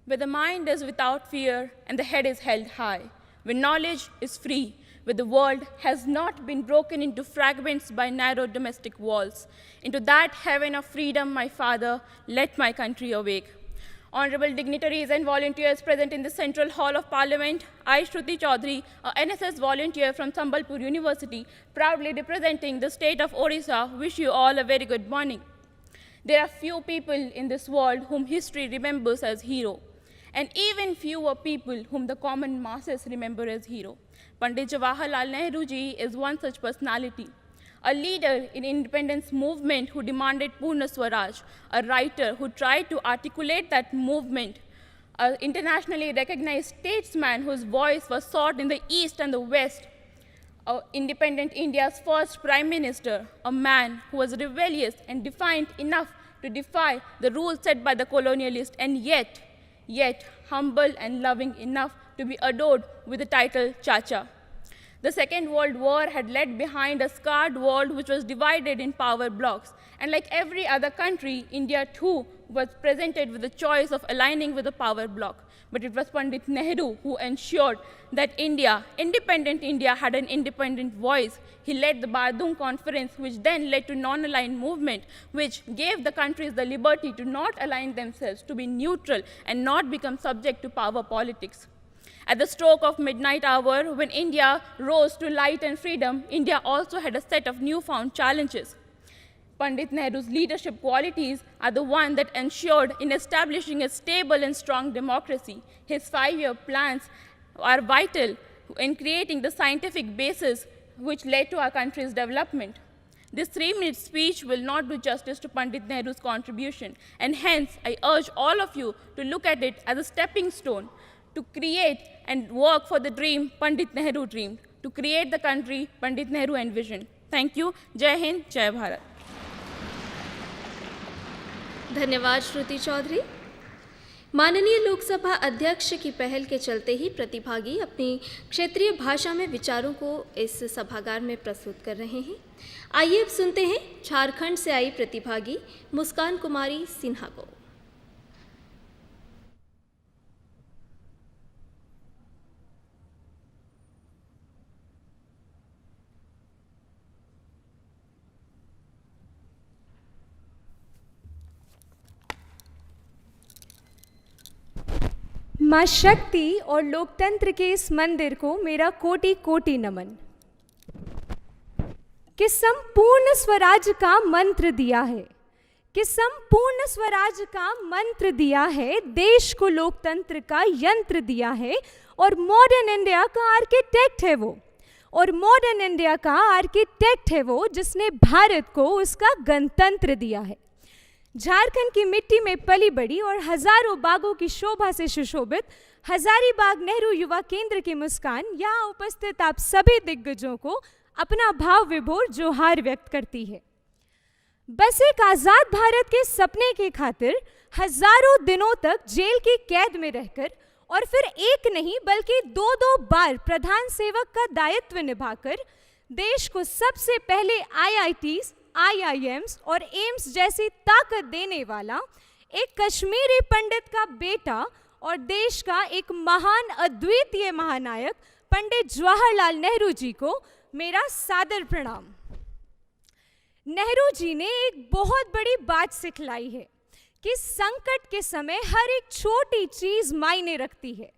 Where the mind is without fear and the head is held high, where knowledge is free, where the world has not been broken into fragments by narrow domestic walls, into that heaven of freedom, my Father, let my country awake. honorable dignitaries and volunteers present in the Central Hall of Parliament, I, Shruti Chaudhary, a NSS volunteer from Sambalpur University, proudly representing the state of Odisha, wish you all a very good morning. There are few people in this world whom history remembers as hero, and even fewer people whom the common masses remember as hero. Pandit Jawaharlal Nehru ji is one such personality. A leader in independence movement who demanded Purna Swaraj, a writer who tried to articulate that movement, an internationally recognized statesman whose voice was sought in the East and the West, independent India's first prime minister, a man who was rebellious and defiant enough to defy the rules set by the colonialist, and yet humble and loving enough to be adored with the title Chacha. The Second World War had left behind a scarred world which was divided in power blocks. And like every other country, India too was presented with the choice of aligning with a power bloc. But it was Pandit Nehru who ensured that India, independent India, had an independent voice. He led the Bandung Conference, which then led to non-aligned movement, which gave the countries the liberty to not align themselves, to be neutral and not become subject to power politics. At the stroke of midnight hour, when India rose to light and freedom, India also had a set of newfound challenges. Pandit Nehru's leadership qualities are the one that ensured in establishing a stable and strong democracy. His 5-year plans are vital in creating the scientific basis which led to our country's development. This 3-minute speech will not do justice to Pandit Nehru's contribution, and hence I urge all of you to look at it as a stepping stone to create and work for the dream Pandit Nehru dreamed, to create the country Pandit Nehru envisioned. Thank you. Jai Hind, Jai Bharat. धन्यवाद श्रुति चौधरी। माननीय लोकसभा अध्यक्ष की पहल के चलते ही प्रतिभागी अपनी क्षेत्रीय भाषा में विचारों को इस सभागार में प्रस्तुत कर रहे हैं। आइए अब सुनते हैं झारखंड से आई प्रतिभागी मुस्कान कुमारी सिन्हा को। माँ शक्ति और लोकतंत्र के इस मंदिर को मेरा कोटि कोटि नमन। कि संपूर्ण स्वराज का मंत्र दिया है, कि संपूर्ण स्वराज का मंत्र दिया है, देश को लोकतंत्र का यंत्र दिया है, और मॉडर्न इंडिया का आर्किटेक्ट है वो, और मॉडर्न इंडिया का आर्किटेक्ट है वो जिसने भारत को उसका गणतंत्र दिया है। झारखंड की मिट्टी में पली बड़ी और हजारों बागों की शोभा से सुशोभित हजारीबाग नेहरू युवा केंद्र की मुस्कान यहाँ उपस्थित आप सभी दिग्गजों को अपना भाव विभोर जोहार व्यक्त करती है। बस एक आजाद भारत के सपने की खातिर हजारों दिनों तक जेल की कैद में रहकर और फिर एक नहीं बल्कि 2-2 बार प्रधान सेवक का दायित्व निभाकर देश को सबसे पहले IITs, IIMs और एम्स जैसी ताकत देने वाला एक कश्मीरी पंडित का बेटा और देश का एक महान अद्वितीय महानायक पंडित जवाहरलाल नेहरू जी को मेरा सादर प्रणाम। नेहरू जी ने एक बहुत बड़ी बात सिखलाई है कि संकट के समय हर एक छोटी चीज मायने रखती है,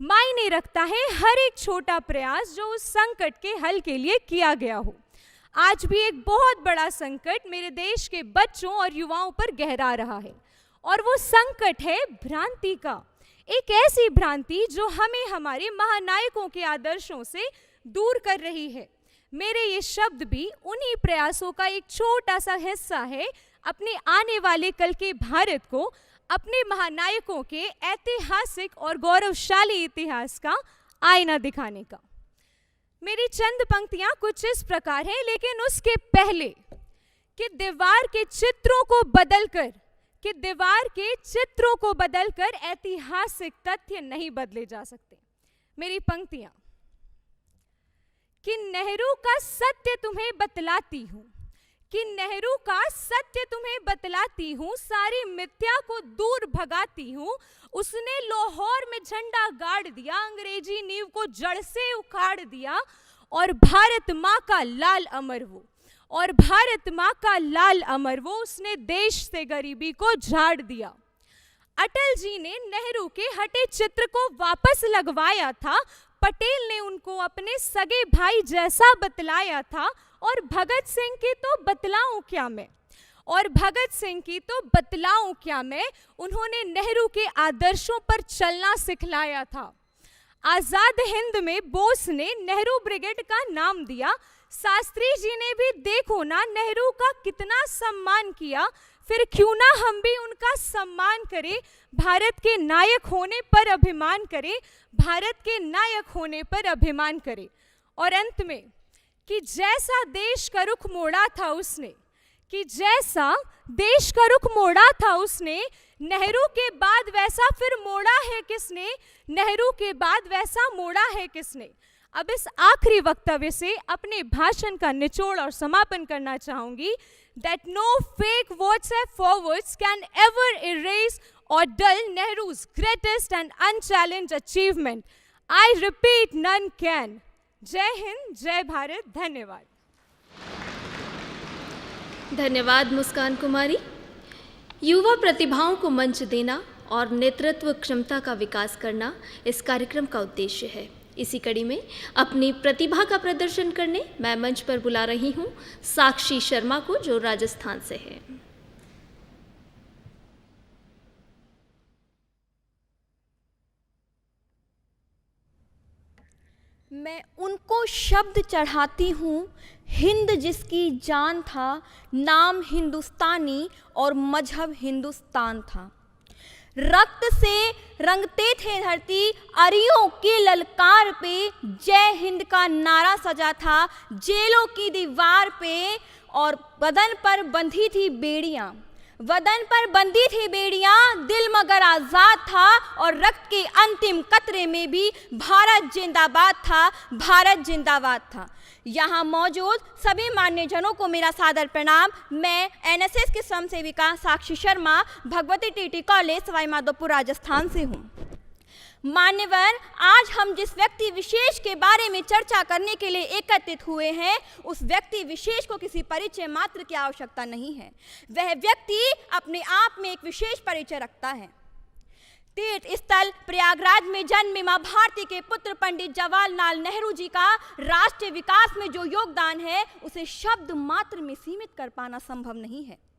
मायने रखता है हर एक छोटा प्रयास जो उस संकट के हल के लिए किया गया हो। आज भी एक बहुत बड़ा संकट मेरे देश के बच्चों और युवाओं पर गहरा रहा है और वो संकट है भ्रांति का। एक ऐसी भ्रांति जो हमें हमारे महानायकों के आदर्शों से दूर कर रही है। मेरे ये शब्द भी उन्हीं प्रयासों का एक छोटा सा हिस्सा है अपने आने वाले कल के भारत को अपने महानायकों के ऐतिहासिक और गौरवशाली इतिहास का आईना दिखाने का। मेरी चंद पंक्तियां कुछ इस प्रकार हैं, लेकिन उसके पहले कि दीवार के चित्रों को बदलकर ऐतिहासिक तथ्य नहीं बदले जा सकते। मेरी पंक्तियां कि नेहरू का सत्य तुम्हें बतलाती हूं, कि नेहरू का सत्य तुम्हें बतलाती हूं, सारी मिथ्या को दूर भगाती हूं। उसने लाहौर में झंडा गाड़ दिया, अंग्रेजी नींव को जड़ से उखाड़ दिया, और भारत माँ का लाल अमर वो, और भारत माँ का लाल अमर वो, उसने देश से गरीबी को झाड़ दिया। अटल जी ने नेहरू के हटे चित्र को वापस लगवाया था, पटेल ने उनको अपने सगे भाई जैसा बतलाया था, और भगत सिंह की तो बतलाऊं क्या मैं, उन्होंने नेहरू के आदर्शों पर चलना सिखलाया था। आजाद हिंद में बोस ने नेहरू ब्रिगेड का नाम दिया, शास्त्री जी ने भी देखो ना नेहरू का कितना सम्मान किया, फिर क्यों ना हम भी उनका सम्मान करें, भारत के नायक होने पर अभिमान करें, और अंत में कि जैसा देश का रुख मोड़ा था उसने, नेहरू के बाद वैसा फिर मोड़ा है किसने। अब इस आखिरी वक्तव्य से अपने भाषण का निचोड़ और समापन करना चाहूंगी। That no fake WhatsApp forwards can ever erase or dull Nehru's greatest and unchallenged achievement. I repeat, none can. जय हिंद, जय भारत, धन्यवाद। धन्यवाद मुस्कान कुमारी। युवा प्रतिभाओं को मंच देना और नेतृत्व क्षमता का विकास करना इस कार्यक्रम का उद्देश्य है। इसी कड़ी में अपनी प्रतिभा का प्रदर्शन करने मैं मंच पर बुला रही हूं साक्षी शर्मा को, जो राजस्थान से है। मैं उनको शब्द चढ़ाती हूँ, हिंद जिसकी जान था, नाम हिंदुस्तानी और मजहब हिंदुस्तान था। रक्त से रंगते थे धरती, अरियों की ललकार पे जय हिंद का नारा सजा था जेलों की दीवार पे, और बदन पर बंधी थी बेड़ियां, दिल मगर आजाद था, और रक्त के अंतिम कतरे में भी भारत जिंदाबाद था। यहाँ मौजूद सभी मान्यजनों को मेरा सादर प्रणाम। मैं एनएसएस की स्वयं सेविका साक्षी शर्मा भगवती टीटी कॉलेज सवाई माधोपुर राजस्थान से हूँ। मान्यवर, आज हम जिस व्यक्ति विशेष के बारे में चर्चा करने के लिए एकत्रित हुए हैं, उस व्यक्ति विशेष को किसी परिचय मात्र की आवश्यकता नहीं है। वह व्यक्ति अपने आप में एक विशेष परिचय रखता है। तीर्थ स्थल प्रयागराज में जन्मे मां भारती के पुत्र पंडित जवाहरलाल नेहरू जी का राष्ट्रीय विकास में जो योगदान है, उसे शब्द मात्र में सीमित कर पाना संभव नहीं है।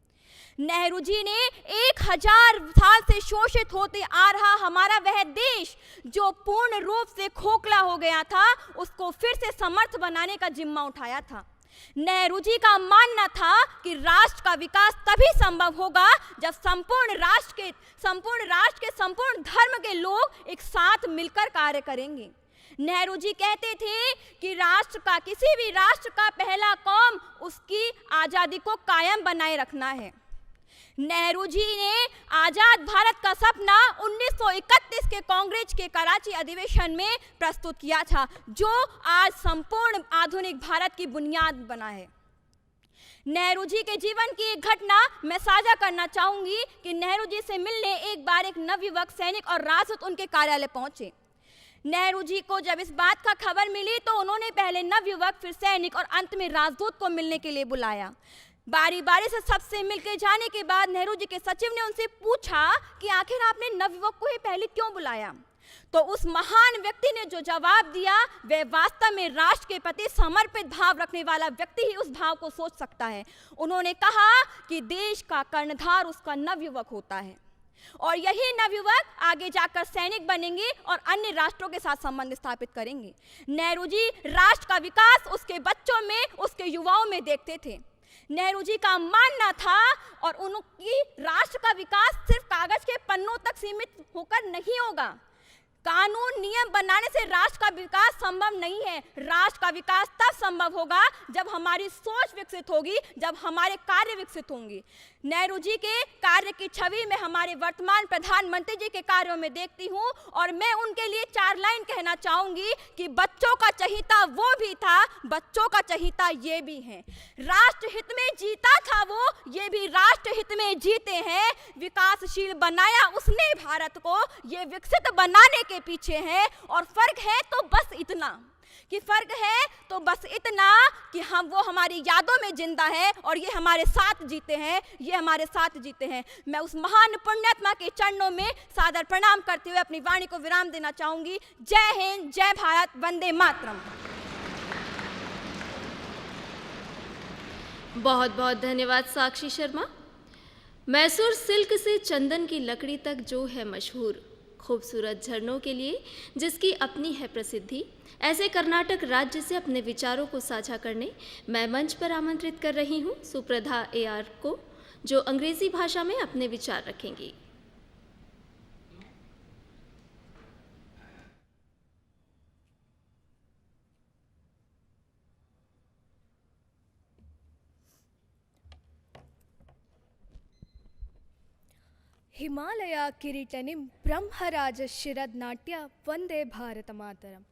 नेहरू जी ने 1000 साल से शोषित होते आ रहा हमारा वह देश, जो पूर्ण रूप से खोखला हो गया था, उसको फिर से समर्थ बनाने का जिम्मा उठाया था। नेहरू जी का मानना था कि राष्ट्र का विकास तभी संभव होगा जब संपूर्ण राष्ट्र के संपूर्ण धर्म के लोग एक साथ मिलकर कार्य करेंगे। नेहरू जी कहते थे कि किसी भी राष्ट्र का पहला काम उसकी आज़ादी को कायम बनाए रखना है। नेहरू जी ने आज़ाद भारत का सपना 1931 के कांग्रेस के कराची अधिवेशन में प्रस्तुत किया था, जो आज संपूर्ण आधुनिक भारत की बुनियाद बना है। नेहरू जी के जीवन की एक घटना मैं साझा करना चाहूंगी कि नेहरू जी से मिलने एक बार एक नवयुवक सैनिक और राजदूत उनके कार्यालय पहुंचे। नेहरू जी को जब इस बात का खबर मिली तो उन्होंने पहले नवयुवक, फिर सैनिक और अंत में राजदूत को मिलने के लिए बुलाया। बारी बारी से सबसे मिलकर जाने के बाद नेहरू जी के सचिव ने उनसे पूछा कि आखिर आपने नवयुवक को ही पहले क्यों बुलाया। तो उस महान व्यक्ति ने जो जवाब दिया, वह वास्तव में राष्ट्र के प्रति समर्पित भाव रखने वाला व्यक्ति ही उस भाव को सोच सकता है। उन्होंने कहा कि देश का कर्णधार उसका नवयुवक होता है, और यही नवयुवक आगे जाकर सैनिक बनेंगे और अन्य राष्ट्रों के साथ संबंध स्थापित करेंगे। नेहरू जी राष्ट्र का विकास उसके बच्चों में, उसके युवाओं में देखते थे। नेहरू जी का मानना था, और उनकी राष्ट्र का विकास सिर्फ कागज के पन्नों तक सीमित होकर नहीं होगा। कानून नियम बनाने से राष्ट्र का विकास संभव नहीं है। राष्ट्र का विकास तब संभव होगा जब हमारी सोच विकसित होगी, जब हमारे कार्य विकसित होंगे। नेहरू जी के कार्य की छवि में हमारे वर्तमान प्रधानमंत्री जी के कार्यों में देखती हूँ, और मैं उनके लिए 4 लाइन कहना चाहूंगी कि बच्चों का चहीता वो भी था, बच्चों का चहीता ये भी है। राष्ट्र हित में जीता था वो, ये भी राष्ट्र हित में जीते हैं। विकासशील बनाया उसने भारत को, ये विकसित बनाने के पीछे है, और फर्क है तो बस इतना कि फर्क है तो बस इतना कि वो हमारी यादों में जिंदा है और ये हमारे साथ जीते हैं, ये हमारे साथ जीते हैं। मैं उस महान पुण्यात्मा के चरणों में सादर प्रणाम करते हुए अपनी वाणी को विराम देना चाहूंगी। जय हिंद, जय भारत, वंदे मातरम। बहुत बहुत धन्यवाद साक्षी शर्मा। मैसूर सिल्क से चंदन की लकड़ी तक जो है मशहूर, खूबसूरत झरनों के लिए जिसकी अपनी है प्रसिद्धि, ऐसे कर्नाटक राज्य से अपने विचारों को साझा करने मैं मंच पर आमंत्रित कर रही हूँ सुप्रधा AR को, जो अंग्रेजी भाषा में अपने विचार रखेंगी। Himalaya Kiritanim Brahmaraja Shirad Natya Vande Bharatamaataram.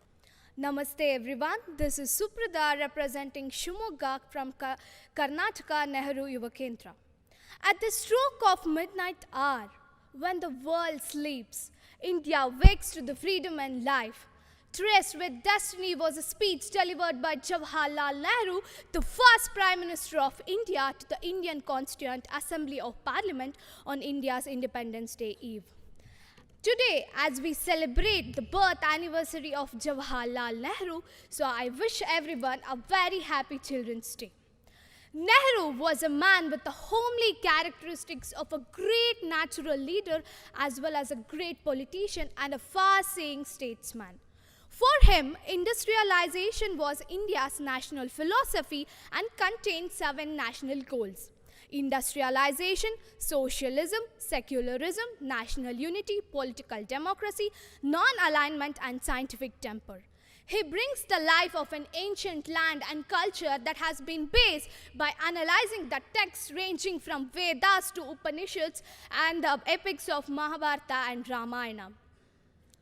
Namaste everyone, this is Suprada representing Shimoga from Karnataka Nehru Yuva Kendra. At the stroke of midnight hour, when the world sleeps, India wakes to the freedom and life. Traced with destiny was a speech delivered by Jawaharlal Nehru, the first Prime Minister of India, to the Indian Constituent Assembly of Parliament on India's Independence Day Eve. Today, as we celebrate the birth anniversary of Jawaharlal Nehru, so I wish everyone a very happy Children's Day. Nehru was a man with the homely characteristics of a great natural leader as well as a great politician and a far-seeing statesman. For him, industrialization was India's national philosophy and contained 7 national goals: industrialization, socialism, secularism, national unity, political democracy, non-alignment, and scientific temper. He brings the life of an ancient land and culture that has been based by analyzing the texts ranging from Vedas to Upanishads and the epics of Mahabharata and Ramayana.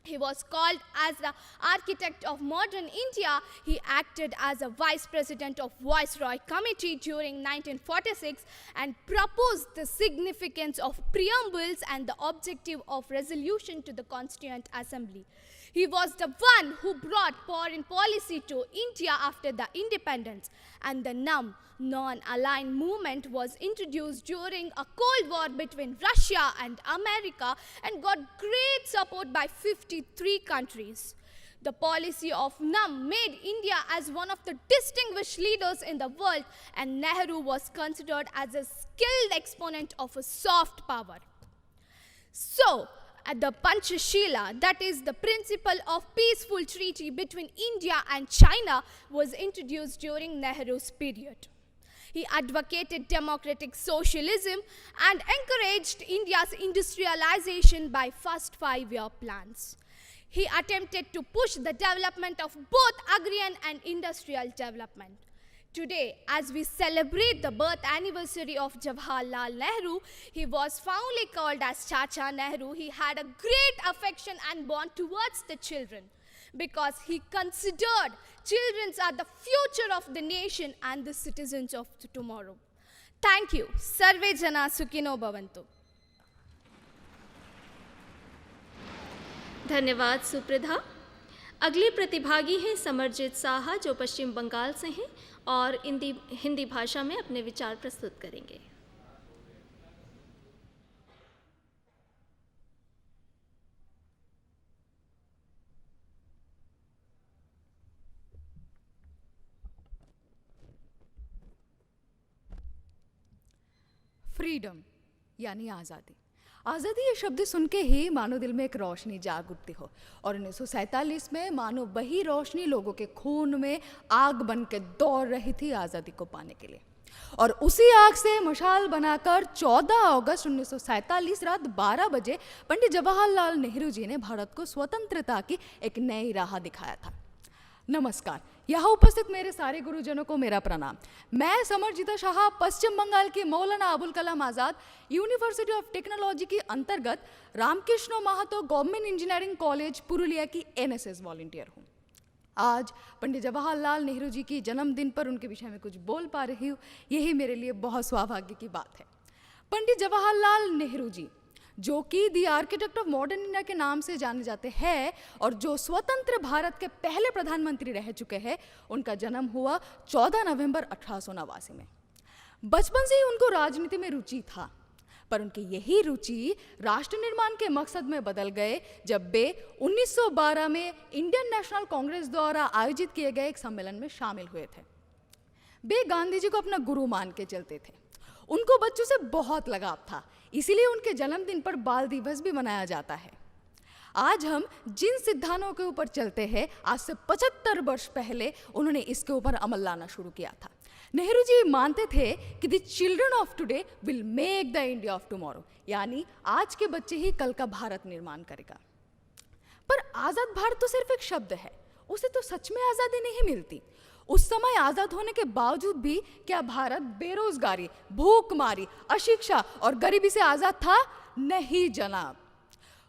He was called as the architect of modern India. He acted as a vice president of Viceroy Committee during 1946 and proposed the significance of preambles and the objective of resolution to the Constituent Assembly. He was the one who brought foreign policy to India after the independence, and the NAM, non-aligned movement, was introduced during a Cold War between Russia and America and got great support by 53 countries. The policy of NAM made India as one of the distinguished leaders in the world, and Nehru was considered as a skilled exponent of a soft power. So, the Panchashila, that is the principle of peaceful treaty between India and China, was introduced during Nehru's period. He advocated democratic socialism and encouraged India's industrialization by first 5-year plans. He attempted to push the development of both agrarian and industrial development. Today, as we celebrate the birth anniversary of Jawaharlal Nehru, he was fondly called as Chacha Nehru. He had a great affection and bond towards the children because he considered children are the future of the nation and the citizens of tomorrow. Thank you. Sarve Jana Sukhino Bhavantu. धन्यवाद सुप्रधा। अगले प्रतिभागी हैं समरजीत साहा, जो पश्चिम बंगाल से हैं और हिंदी भाषा में अपने विचार प्रस्तुत करेंगे। फ्रीडम यानी आज़ादी। आज़ादी ये शब्द सुन के ही मानो दिल में एक रोशनी जाग उठती हो, और 1947 में मानो वही रोशनी लोगों के खून में आग बन के दौड़ रही थी आज़ादी को पाने के लिए। और उसी आग से मशाल बनाकर 14 अगस्त 1947 रात 12 बजे पंडित जवाहरलाल नेहरू जी ने भारत को स्वतंत्रता की एक नई राह दिखाया था। नमस्कार, यहाँ उपस्थित मेरे सारे गुरुजनों को मेरा प्रणाम। मैं समरजीता शाह पश्चिम बंगाल के Maulana Abul Kalam Azad university of technology के अंतर्गत Ramakrishna Mahato government engineering college Purulia की NSS वॉलंटियर हूँ। आज पंडित जवाहरलाल नेहरू जी की जन्मदिन पर उनके विषय में कुछ बोल पा रही हूँ, यही मेरे लिए बहुत सौभाग्य की बात है। पंडित जवाहरलाल नेहरू जी जो कि the architect of modern India के नाम से जाने जाते हैं और जो स्वतंत्र भारत के पहले प्रधानमंत्री रह चुके हैं। उनका जन्म हुआ 14 नवंबर 1889 में। बचपन से ही उनको राजनीति में रुचि था, पर उनकी यही रुचि राष्ट्र निर्माण के मकसद में बदल गए जब वे 1912 में इंडियन नेशनल कांग्रेस द्वारा आयोजित किए गए एक सम्मेलन में शामिल हुए थे। वे गांधी जी को अपना गुरु मान के चलते थे। उनको बच्चों से बहुत लगाव था, इसीलिए उनके जन्मदिन पर बाल दिवस भी मनाया जाता है। आज हम जिन सिद्धांतों के ऊपर चलते हैं, आज से 75 वर्ष पहले उन्होंने इसके ऊपर अमल लाना शुरू किया था। नेहरू जी मानते थे कि the children of today will make the India of tomorrow, यानी आज के बच्चे ही कल का भारत निर्माण करेगा। पर आज़ाद भारत तो सिर्फ एक शब्द है, उसे तो सच में आज़ादी नहीं मिलती। उस समय आज़ाद होने के बावजूद भी क्या भारत बेरोजगारी, भूखमारी, अशिक्षा और गरीबी से आज़ाद था? नहीं जनाब।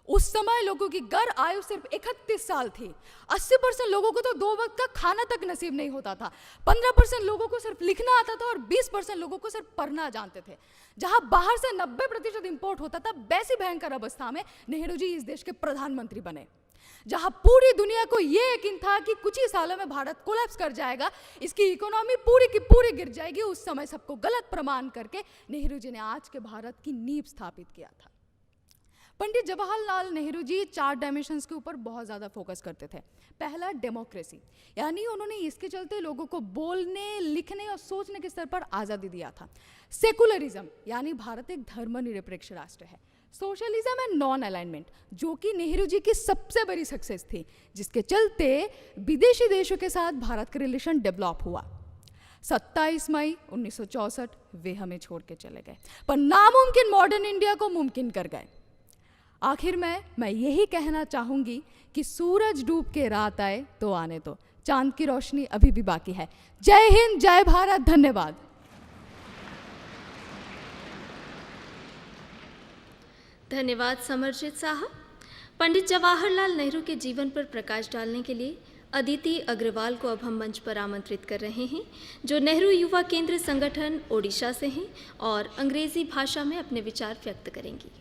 उस समय लोगों की गड़ आयु सिर्फ 31 साल थी। 80% लोगों को तो 2 वक्त का खाना तक नसीब नहीं होता था। 15% लोगों को सिर्फ लिखना आता था और 20% लोगों को सिर्फ पढ़ना जानते थे। जहां बाहर से 90% इंपोर्ट होता था, वैसी भयंकर अवस्था में नेहरू जी इस देश के प्रधानमंत्री बने। जहां पूरी दुनिया को यह यकीन था कि कुछ ही सालों में भारत कोलैप्स कर जाएगा, इसकी इकोनॉमी पूरी की पूरी गिर जाएगी, उस समय सबको गलत प्रमाण करके नेहरू जी ने आज के भारत की नींव स्थापित किया था। पंडित जवाहरलाल नेहरू जी 4 डायमेंशंस के ऊपर बहुत ज़्यादा फोकस करते थे। पहला, डेमोक्रेसी, यानी उन्होंने इसके चलते लोगों को बोलने, लिखने और सोचने के स्तर पर आज़ादी दिया था। सेकुलरिज्म, यानी भारत एक धर्मनिरपेक्ष राष्ट्र है। सोशलिज्म एंड नॉन अलाइनमेंट, जो कि नेहरू जी की सबसे बड़ी सक्सेस थी, जिसके चलते विदेशी देशों के साथ भारत का रिलेशन डेवलप हुआ। 27 मई 1964 वे हमें छोड़ के चले गए, पर नामुमकिन मॉडर्न इंडिया को मुमकिन कर गए। आखिर में मैं यही कहना चाहूंगी कि सूरज डूब के रात आए तो आने दो, चांद की रोशनी अभी भी बाकी है। जय हिंद, जय भारत, धन्यवाद। धन्यवाद समरजीत साहब। पंडित जवाहरलाल नेहरू के जीवन पर प्रकाश डालने के लिए अदिति अग्रवाल को अब हम मंच पर आमंत्रित कर रहे हैं, जो नेहरू युवा केंद्र संगठन ओडिशा से हैं और अंग्रेजी भाषा में अपने विचार व्यक्त करेंगी।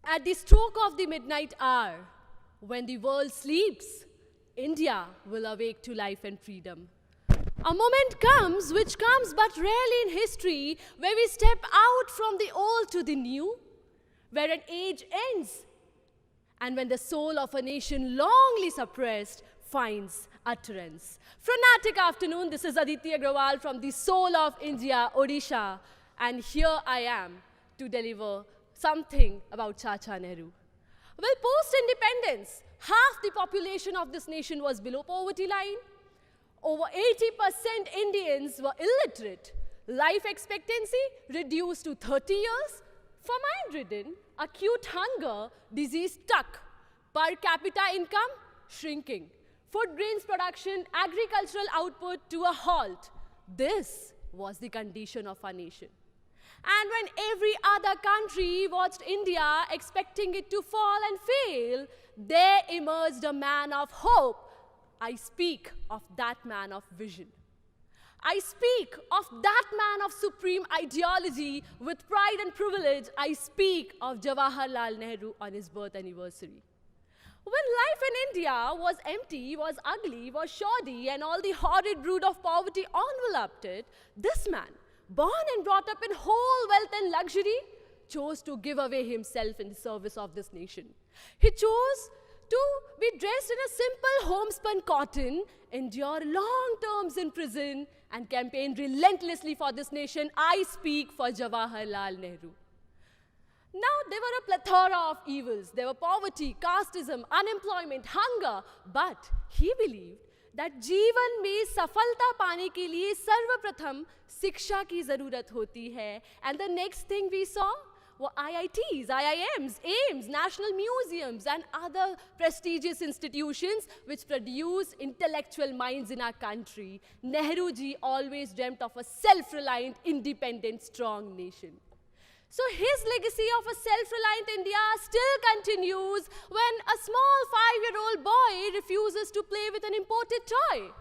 At the stroke of the midnight hour, when the world sleeps, India will awake to life and freedom. A moment comes which comes but rarely in history, where we step out from the old to the new, where an age ends, and when the soul of a nation longly suppressed finds utterance. Frenetic afternoon, this is Aditi Agrawal from the soul of India, Odisha, and here I am to deliver something about Chacha Nehru. Well, post-independence, half the population of this nation was below poverty line. Over 80% Indians were illiterate. Life expectancy reduced to 30 years. Famine-ridden, acute hunger, disease stuck. Per capita income shrinking. Food grains production, agricultural output to a halt. This was the condition of our nation. And when every other country watched India expecting it to fall and fail, there emerged a man of hope. I speak of that man of vision. I speak of that man of supreme ideology. With pride and privilege, I speak of Jawaharlal Nehru on his birth anniversary. When life in India was empty, was ugly, was shoddy, and all the horrid brood of poverty enveloped it, this man, born and brought up in whole wealth and luxury, chose to give away himself in the service of this nation. He chose to be dressed in a simple homespun cotton, endure long terms in prison, and campaign relentlessly for this nation. I speak for Jawaharlal Nehru. Now, there were a plethora of evils. There were poverty, casteism, unemployment, hunger. But he believed that जीवन में सफलता पाने के लिए सर्वप्रथम शिक्षा की ज़रूरत होती है. And the next thing we saw were IITs, IIMs, AIMS, national museums, and other prestigious institutions which produce intellectual minds in our country. Nehru ji always dreamt of a self-reliant, independent, strong nation. So his legacy of a self-reliant India still continues when a small 5-year-old boy refuses to play with an imported toy.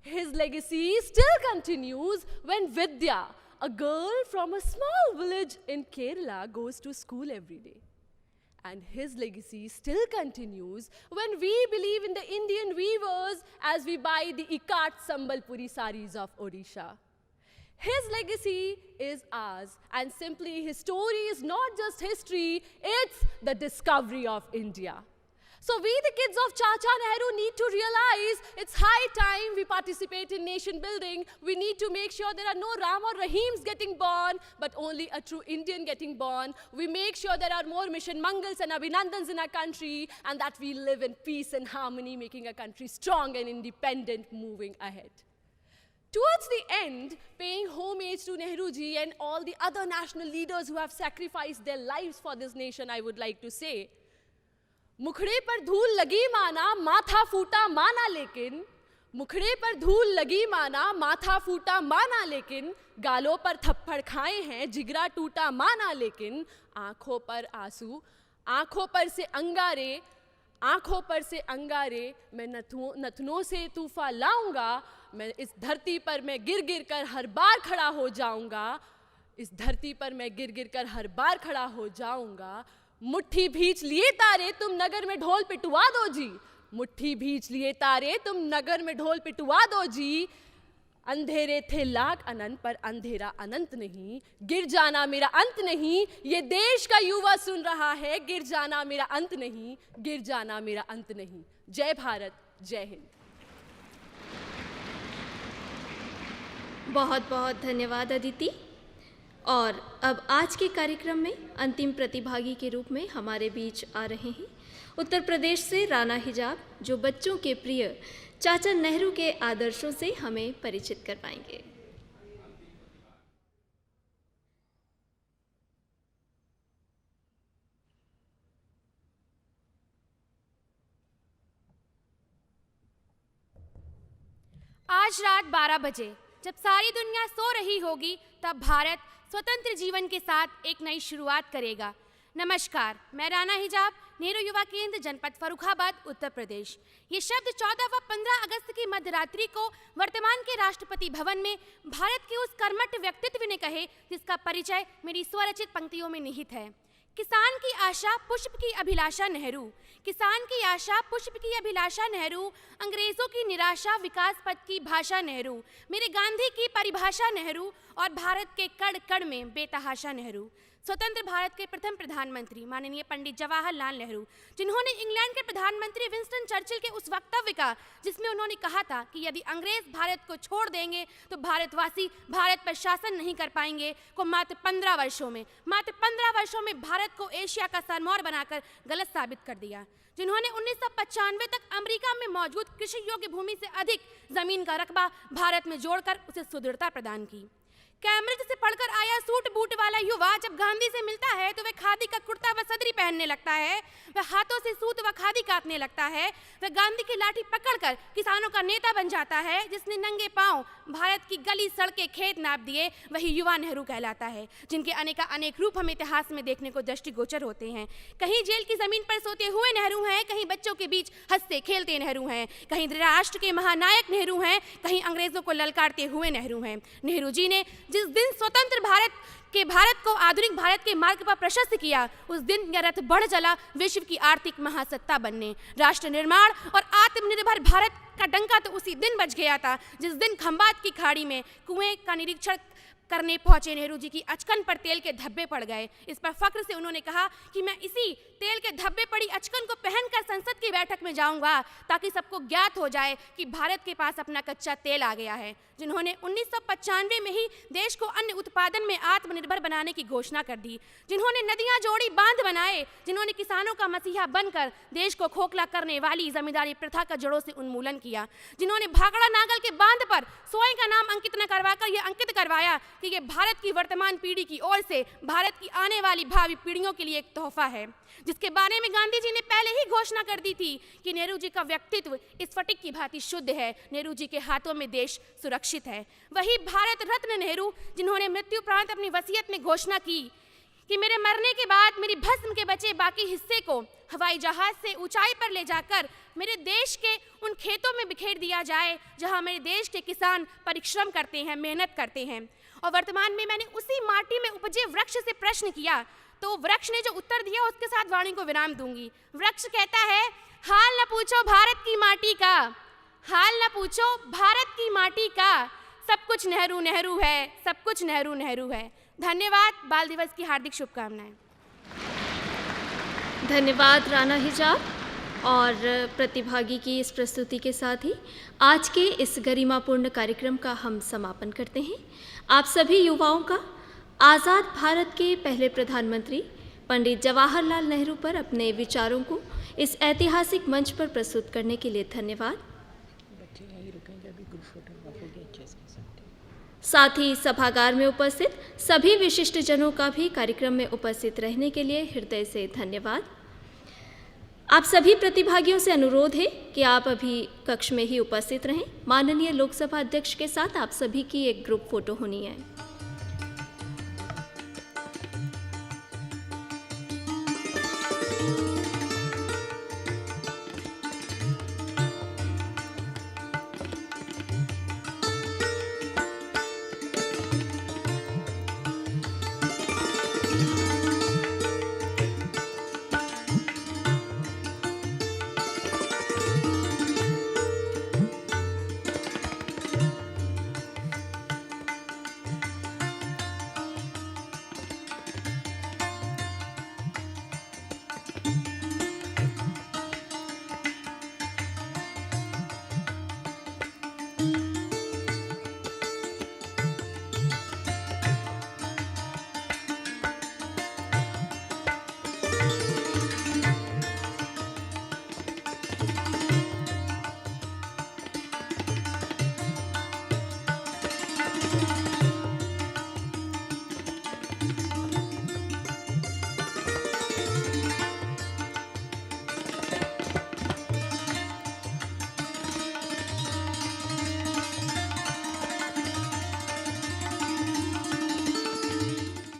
His legacy still continues when Vidya, a girl from a small village in Kerala, goes to school every day. And his legacy still continues when we believe in the Indian weavers as we buy the Ikat Sambalpuri saris of Odisha. His legacy is ours, and simply his story is not just history, it's the discovery of India. So we, the kids of Chacha Nehru, need to realize it's high time we participate in nation building. We need to make sure there are no Ram or Rahims getting born, but only a true Indian getting born. We make sure there are more Mission Mangals and Abhinandans in our country, and that we live in peace and harmony, making a country strong and independent, moving ahead. Towards the end, paying homage to Nehruji and all the other national leaders who have sacrificed their lives for this nation, I would like to say, मुखड़े पर धूल लगी माना माथा फूटा माना लेकिन मुखड़े पर धूल लगी माना माथा फूटा माना लेकिन गालों पर थप्पड़ खाए हैं जिगरा टूटा माना लेकिन आंखों पर आंसू आंखों पर से अंगारे मैं नथनों से तूफा लाऊंगा मैं इस धरती पर मैं गिर गिर कर हर बार खड़ा हो जाऊंगा इस धरती पर मैं गिर गिर कर हर बार खड़ा हो जाऊंगा मुट्ठी भींच लिए तारे तुम नगर में ढोल पिटवा दो जी मुट्ठी भींच लिए तारे तुम नगर में ढोल पिटवा दो जी अंधेरे थे लाख अनंत पर अंधेरा अनंत नहीं गिर जाना मेरा अंत नहीं ये देश का युवा सुन रहा है गिर जाना मेरा अंत नहीं गिर जाना मेरा अंत नहीं जय भारत जय हिंद। बहुत बहुत धन्यवाद अदिति। और अब आज के कार्यक्रम में अंतिम प्रतिभागी के रूप में हमारे बीच आ रहे हैं उत्तर प्रदेश से राना हिजाब, जो बच्चों के प्रिय चाचा नेहरू के आदर्शों से हमें परिचित करवाएंगे। आज रात 12 बजे जब सारी दुनिया सो रही होगी तब भारत स्वतंत्र जीवन के साथ एक नई शुरुआत करेगा। नमस्कार, मैं राना हिजाब, नेहरू युवा केंद्र, जनपद फर्रुखाबाद, उत्तर प्रदेश। ये शब्द 14 व 15 अगस्त की मध्यरात्रि को वर्तमान के राष्ट्रपति भवन में भारत के उस कर्मठ व्यक्तित्व ने कहे जिसका परिचय मेरी स्वरचित पंक्तियों में निहित है। किसान की आशा पुष्प की अभिलाषा नेहरू, किसान की आशा पुष्प की अभिलाषा नेहरू, अंग्रेजों की निराशा विकास पथ की भाषा नेहरू, मेरे गांधी की परिभाषा नेहरू और भारत के कड़ कड़ में बेतहाशा नेहरू। स्वतंत्र भारत के प्रथम प्रधानमंत्री माननीय पंडित जवाहरलाल नेहरू, जिन्होंने इंग्लैंड के प्रधानमंत्री विंस्टन चर्चिल के उस वक्तव्य का जिसमें उन्होंने कहा था कि यदि अंग्रेज भारत को छोड़ देंगे तो भारतवासी भारत पर शासन नहीं कर पाएंगे, को मात्र 15 वर्षों में भारत को एशिया का सरमौर बनाकर गलत साबित कर दिया। जिन्होंने 1995 तक अमेरिका में मौजूद कृषि योग्य भूमि से अधिक जमीन का रकबा भारत में जोड़कर उसे सुदृढ़ता प्रदान की। कैम्ब्रिज से पढ़कर आया सूट बूट वाला युवा जब गांधी से मिलता है तो वह खादी का कुर्ता व सदरी पहनने लगता है, वह हाथों से सूत व खादी काटने लगता है, वह गांधी की लाठी पकड़कर किसानों का नेता बन जाता है। जिसने नंगे पांव भारत की गली सड़कें खेत नाप दिए वही युवा नेहरू कहलाता है, जिनके अनेक रूप हम इतिहास में देखने को दृष्टिगोचर होते हैं। कहीं जेल की जमीन पर सोते हुए नेहरू हैं, कहीं बच्चों के बीच हंसते खेलते नेहरू हैं, कहीं राष्ट्र के महानायक नेहरू हैं, कहीं अंग्रेजों को ललकारते हुए नेहरू हैं। नेहरू जी ने जिस दिन स्वतंत्र भारत को आधुनिक भारत के मार्ग पर प्रशस्त किया, उस दिन यह रथ बढ़ चला विश्व की आर्थिक महासत्ता बनने। राष्ट्र निर्माण और आत्मनिर्भर भारत का डंका तो उसी दिन बज गया था जिस दिन खंबात की खाड़ी में कुएं का निरीक्षण करने पहुंचे नेहरू जी की अचकन पर तेल के धब्बे पड़ गए। इस पर फख्र से उन्होंने कहा कि मैं इसी तेल के धब्बे पड़ी अचकन को पहनकर संसद की बैठक में जाऊंगा ताकि सबको ज्ञात हो जाए कि भारत के पास अपना कच्चा तेल आ गया है। जिन्होंने 1995 में ही देश को अन्न उत्पादन में आत्मनिर्भर बनाने की घोषणा कर दी, जिन्होंने नदियां जोड़ी, बांध बनाए, जिन्होंने किसानों का मसीहा बनकर देश को खोखला करने वाली जमींदारी प्रथा का जड़ों से उन्मूलन किया, जिन्होंने भाखड़ा नागल के बांध पर सोए का नाम अंकित न करवाकर यह अंकित करवाया कि ये भारत की वर्तमान पीढ़ी की ओर से भारत की आने वाली भावी पीढ़ियों के लिए एक तोहफा है, जिसके बारे में गांधी जी ने पहले ही घोषणा कर दी थी कि नेहरू जी का व्यक्तित्व इस स्फटिक की भांति शुद्ध है, नेहरू जी के हाथों में देश सुरक्षित है। वही भारत रत्न नेहरू, जिन्होंने मृत्यु उपरांत अपनी वसीयत में घोषणा की कि मेरे मरने के बाद मेरी भस्म के बचे बाकी हिस्से को हवाई जहाज से ऊंचाई पर ले जाकर मेरे देश के उन खेतों में बिखेर दिया जाए जहां मेरे देश के किसान परिश्रम करते हैं, मेहनत करते हैं। और वर्तमान में मैंने उसी माटी में उपजे वृक्ष से प्रश्न किया, तो वृक्ष ने जो उत्तर दिया उसके साथ वाणी को विराम दूंगी। वृक्ष कहता है, हाल न पूछो भारत की माटी का, हाल न पूछो भारत की माटी का, सब कुछ नेहरू नेहरू है, सब कुछ नेहरू नेहरू है। धन्यवाद। बाल दिवस की हार्दिक शुभकामनाएं। धन्यवाद राना हिजाब। और प्रतिभागी की इस प्रस्तुति के साथ ही आज के इस गरिमापूर्ण कार्यक्रम का हम समापन करते हैं। आप सभी युवाओं का आज़ाद भारत के पहले प्रधानमंत्री पंडित जवाहरलाल नेहरू पर अपने विचारों को इस ऐतिहासिक मंच पर प्रस्तुत करने के लिए धन्यवाद। साथ ही सभागार में उपस्थित सभी विशिष्ट जनों का भी कार्यक्रम में उपस्थित रहने के लिए हृदय से धन्यवाद। आप सभी प्रतिभागियों से अनुरोध है कि आप अभी कक्ष में ही उपस्थित रहें। माननीय लोकसभा अध्यक्ष के साथ आप सभी की एक ग्रुप फोटो होनी है।